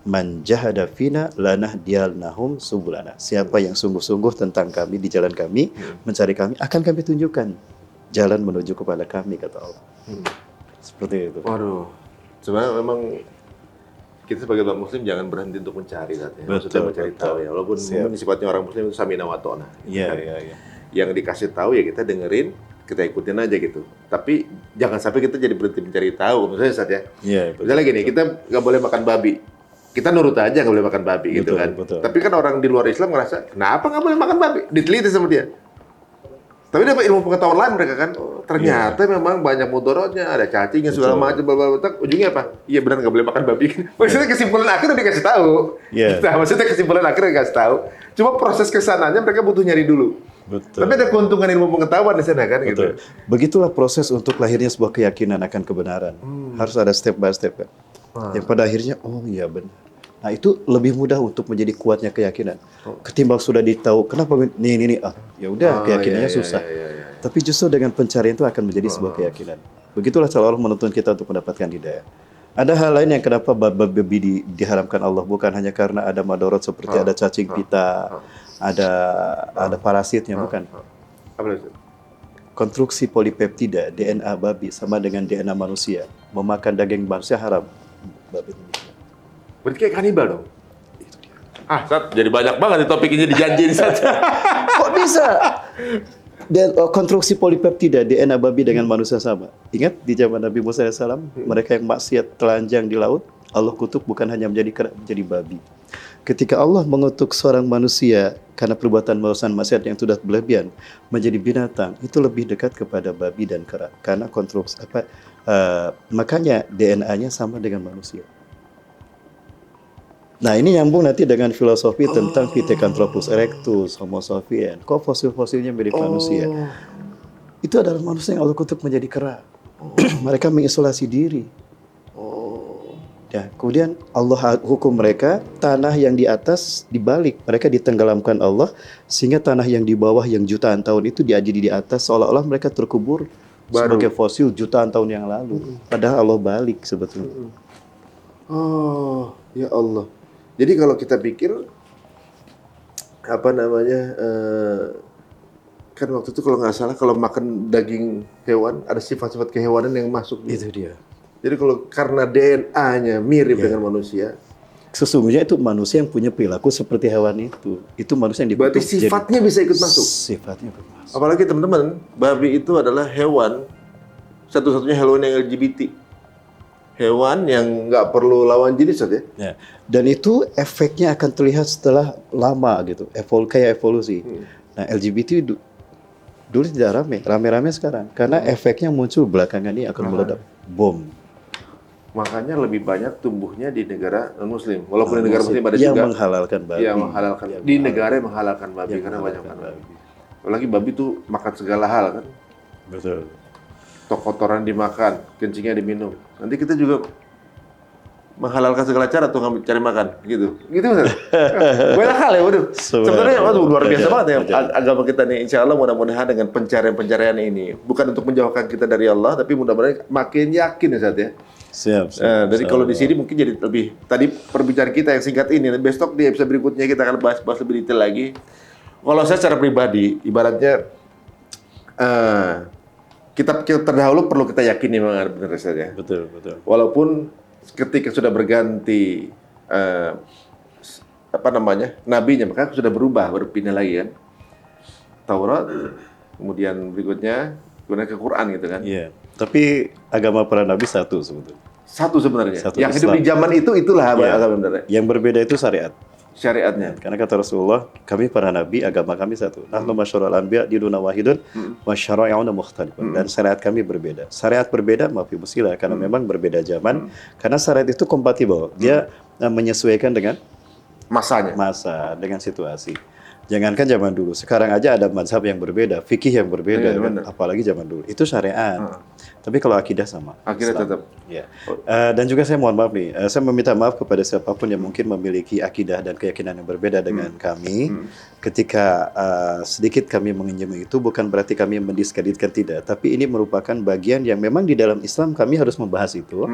[SPEAKER 3] Man jahada fina lanahdiyalnahum subulana. Siapa yang sungguh-sungguh tentang kami, di jalan kami, mencari kami, akan kami tunjukkan jalan menuju kepada kami, kata Allah. Seperti itu.
[SPEAKER 1] Waduh, sebenarnya memang kita sebagai umat muslim jangan berhenti untuk mencari, maksudnya mencari tahu ya. Walaupun mungkin sifatnya orang muslim itu samina wa ta'na. Yang dikasih tahu ya kita dengerin, kita ikutin aja gitu. Tapi jangan sampai kita jadi berhenti mencari tahu. Misalnya Ustaz ya. Misalnya gini, kita nggak boleh makan babi. Kita nurut aja nggak boleh makan babi gitu kan. Tapi kan orang di luar Islam ngerasa, kenapa nggak boleh makan babi? Diteliti sama dia. Tapi dapat ilmu pengetahuan lain mereka kan, ternyata memang banyak mudorotnya, ada cacingnya segala macam, ujungnya apa? Iya benar nggak boleh makan babi. Maksudnya kesimpulan akhir udah dikasih tahu. Nah, maksudnya kesimpulan akhir dikasih tahu. Cuma proses kesananya mereka butuh nyari dulu. Tapi ada keuntungan ilmu pengetahuan di sana kan gitu.
[SPEAKER 3] Begitulah proses untuk lahirnya sebuah keyakinan akan kebenaran. Harus ada step by step kan. Yang pada akhirnya, oh iya benar. Nah itu lebih mudah untuk menjadi kuatnya keyakinan. Ketimbang sudah ditahu, kenapa ini, ya udah keyakinannya susah. Tapi justru dengan pencarian itu akan menjadi sebuah keyakinan. Begitulah cara Allah menuntun kita untuk mendapatkan hidayah. Ada hal lain yang kenapa babi diharamkan Allah, bukan hanya karena ada madorot seperti ada cacing pita, ada parasitnya, bukan.
[SPEAKER 1] Apa itu?
[SPEAKER 3] Konstruksi polipeptida DNA babi sama dengan DNA manusia. Memakan daging manusia haram. Babi.
[SPEAKER 1] Berarti kayak kanibal dong? Sat, jadi banyak banget nih topik ini dijanjiin saja.
[SPEAKER 3] Kok bisa? Dan konstruksi polipeptida DNA babi dengan manusia sama. Ingat di zaman Nabi Musa AS, mereka yang maksiat telanjang di laut, Allah kutuk bukan hanya menjadi kera, menjadi babi. Ketika Allah mengutuk seorang manusia karena perbuatan maksiat yang sudah berlebihan menjadi binatang, itu lebih dekat kepada babi dan kera. Karena konstruksi makanya DNA-nya sama dengan manusia. Nah ini nyambung nanti dengan filosofi tentang Pithecanthropus erectus, Homo sapien. Kok fosil-fosilnya mirip manusia? Itu adalah manusia yang Allah kutuk menjadi kera. Mereka mengisolasi diri. Ya, kemudian Allah hukum mereka, tanah yang di atas dibalik. Mereka ditenggelamkan Allah, sehingga tanah yang di bawah yang jutaan tahun itu diajari di atas, seolah-olah mereka terkubur sebagai fosil jutaan tahun yang lalu. Padahal Allah balik sebetulnya.
[SPEAKER 1] Oh, ya Allah. Jadi kalau kita pikir kan waktu itu kalau nggak salah kalau makan daging hewan ada sifat-sifat kehewanan yang masuk.
[SPEAKER 3] Itu dia.
[SPEAKER 1] Jadi kalau karena DNA-nya mirip dengan manusia,
[SPEAKER 3] sesungguhnya itu manusia yang punya perilaku seperti hewan itu. Itu manusia yang
[SPEAKER 1] berarti
[SPEAKER 3] dikutuk.
[SPEAKER 1] sifatnya bisa ikut masuk.
[SPEAKER 3] Sifatnya ikut masuk.
[SPEAKER 1] Apalagi teman-teman, babi itu adalah hewan satu-satunya hewan yang LGBT. Hewan yang nggak perlu lawan jenis saja.
[SPEAKER 3] Ya. Dan itu efeknya akan terlihat setelah lama gitu, kayak evolusi. Nah LGBT dulu tidak rame sekarang karena efeknya muncul belakangan ini akan meledak, bom.
[SPEAKER 1] Makanya lebih banyak tumbuhnya di negara non-Muslim. Walaupun di negara Muslim ada
[SPEAKER 3] yang
[SPEAKER 1] juga
[SPEAKER 3] menghalalkan babi.
[SPEAKER 1] yang menghalalkan. Di negara yang menghalalkan babi karena banyak babi. Apalagi babi tuh makan segala hal kan.
[SPEAKER 3] Betul.
[SPEAKER 1] Kotoran dimakan, kencingnya diminum. Nanti kita juga menghalalkan segala cara tuh cari makan, gitu. Gitu Ustaz. Banyak hal ya, waduh. Sebenarnya luar biasa banget ya agama kita nih. Insya Allah mudah-mudahan dengan pencarian-pencarian ini bukan untuk menjauhkan kita dari Allah, tapi mudah-mudahan makin yakin ya Ustaz ya.
[SPEAKER 3] Siap.
[SPEAKER 1] Dari kalau di sini mungkin jadi lebih. Tadi perbicaraan kita yang singkat ini, besok di episode berikutnya kita akan bahas lebih detail lagi. Kalau saya secara pribadi, ibaratnya kita terdahulu perlu kita yakini memang benar saja.
[SPEAKER 3] Betul.
[SPEAKER 1] Walaupun ketika sudah berganti nabinya, maka sudah berpindah lagi kan. Taurat, kemudian berikutnya ke Quran gitu kan.
[SPEAKER 3] Iya. Tapi agama para nabi satu sebetulnya.
[SPEAKER 1] Satu sebenarnya.
[SPEAKER 3] Satu
[SPEAKER 1] yang
[SPEAKER 3] Islam.
[SPEAKER 1] hidup di zaman itulah agama benar.
[SPEAKER 3] Yang berbeda itu
[SPEAKER 1] Syariatnya.
[SPEAKER 3] Karena kata Rasulullah, kami para nabi, agama kami satu. Nahnu masyarul anbiya dinuna wahidun wa syara'i'una mukhtalifun. Dan syariat kami berbeda. Syariat berbeda, maaf ibu sila, karena memang berbeda zaman. Karena syariat itu kompatibel. Dia menyesuaikan dengan
[SPEAKER 1] Masanya.
[SPEAKER 3] masa, dengan situasi. Jangankan zaman dulu, sekarang aja ada mazhab yang berbeda, fikih yang berbeda, kan? Apalagi zaman dulu. Itu syariat. Tapi kalau akidah sama.
[SPEAKER 1] Akidah
[SPEAKER 3] Islam.
[SPEAKER 1] tetap.
[SPEAKER 3] Ya. Dan juga saya mohon maaf nih, saya meminta maaf kepada siapapun yang mungkin memiliki akidah dan keyakinan yang berbeda dengan kami. Ketika sedikit kami menginjami itu, bukan berarti kami mendiskreditkan tidak, tapi ini merupakan bagian yang memang di dalam Islam kami harus membahas itu,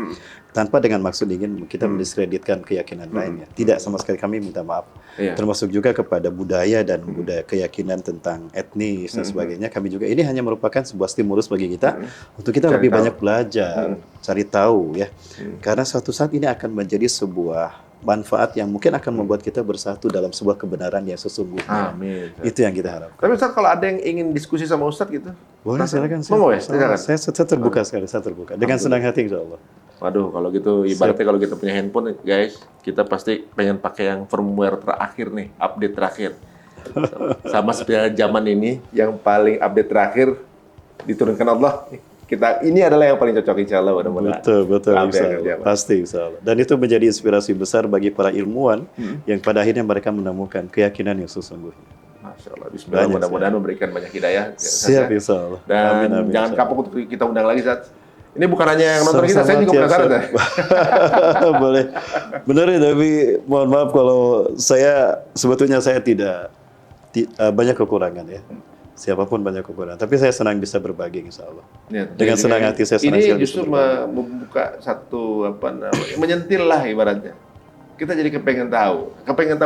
[SPEAKER 3] tanpa dengan maksud ingin kita mendiskreditkan keyakinan lainnya. Tidak sama sekali, kami minta maaf. Termasuk juga kepada budaya dan budaya keyakinan tentang etnis dan sebagainya. Kami juga ini hanya merupakan sebuah stimulus bagi kita untuk kita lebih banyak belajar, cari tahu ya. Karena suatu saat ini akan menjadi sebuah manfaat yang mungkin akan membuat kita bersatu dalam sebuah kebenaran yang sesungguhnya.
[SPEAKER 1] Amin.
[SPEAKER 3] Itu yang kita harapkan.
[SPEAKER 1] Tapi Ustaz, kalau ada yang ingin diskusi sama Ustaz gitu?
[SPEAKER 3] Boleh, silakan. Saya terbuka sekali, saya terbuka. Dengan senang hati insya Allah.
[SPEAKER 1] Waduh, kalau gitu ibaratnya kalau kita punya handphone, guys, kita pasti pengen pakai yang firmware terakhir nih, update terakhir. Sama seperti zaman ini, yang paling update terakhir diturunkan Allah. Ini adalah yang paling cocok insya Allah.
[SPEAKER 3] Betul, insya Allah. Pasti insya Allah. Dan itu menjadi inspirasi besar bagi para ilmuwan yang pada akhirnya mereka menemukan keyakinan yang sesungguhnya.
[SPEAKER 1] Masya Allah. Bismillah, mudah-mudahan memberikan banyak hidayah.
[SPEAKER 3] Siap insya Allah.
[SPEAKER 1] Dan
[SPEAKER 3] amin,
[SPEAKER 1] jangan kapok untuk kita undang lagi, Zat. Ini bukan hanya yang nonton kita, saya juga penasaran ya.
[SPEAKER 3] Boleh. Benar ya, tapi mohon maaf kalau sebetulnya saya tidak banyak kekurangan ya. Siapapun banyak kekurangan. Tapi saya senang bisa berbagi, insya Allah.
[SPEAKER 1] Ya,
[SPEAKER 3] Dengan senang hati saya senang
[SPEAKER 1] ini
[SPEAKER 3] sekali
[SPEAKER 1] justru
[SPEAKER 3] bisa berbagi.
[SPEAKER 1] membuka satu menyentil lah ibaratnya. Kita jadi kepengen tahu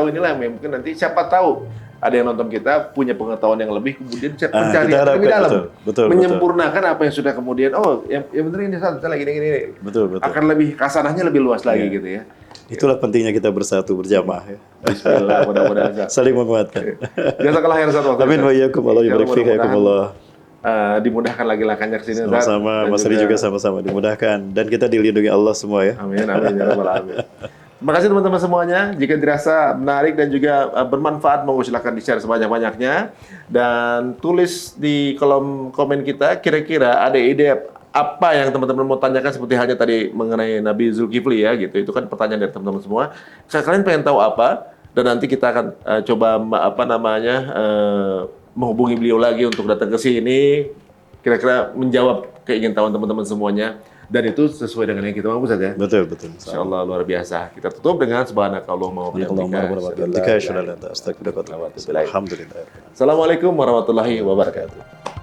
[SPEAKER 1] inilah yang mungkin nanti siapa tahu ada yang nonton kita punya pengetahuan yang lebih, kemudian mencari
[SPEAKER 3] kita
[SPEAKER 1] yang lebih
[SPEAKER 3] harapkan,
[SPEAKER 1] dalam,
[SPEAKER 3] betul,
[SPEAKER 1] menyempurnakan apa yang sudah kemudian yang benar ini salah gini
[SPEAKER 3] Betul.
[SPEAKER 1] akan lebih kasanahnya lebih luas lagi gitu ya.
[SPEAKER 3] Itulah pentingnya kita bersatu berjamaah ya.
[SPEAKER 1] Bismillah, mudah-mudahan.
[SPEAKER 3] Saling menguatkan.
[SPEAKER 1] Jazakallah khairan Ustaz.
[SPEAKER 3] Amin wa iyyakum, Allah yubarik fik, hayakumullah.
[SPEAKER 1] Dimudahkan lagi langkahnya ke sini Ustaz.
[SPEAKER 3] Sama-sama, Mas Ri juga sama-sama dimudahkan dan kita dilindungi Allah semua ya.
[SPEAKER 1] Amin ya rabbal alamin. Terima kasih teman-teman semuanya. Jika dirasa menarik dan juga bermanfaat, monggo silakan di-share sebanyak-banyaknya dan tulis di kolom komen kita kira-kira ada ide apa yang teman-teman mau tanyakan, seperti halnya tadi mengenai Nabi Zulkifli ya gitu. Itu kan pertanyaan dari teman-teman semua. Kalian pengen tahu apa? Dan nanti kita akan coba menghubungi beliau lagi untuk datang ke sini, kira-kira menjawab keingintahuan teman-teman semuanya. Dan itu sesuai dengan yang kita mau, Ustaz ya.
[SPEAKER 3] Betul.
[SPEAKER 1] Insyaallah luar biasa. Kita tutup dengan subhanakallahumma wa bihamdika.
[SPEAKER 3] Alhamdulillah.
[SPEAKER 1] Assalamualaikum warahmatullahi wabarakatuh.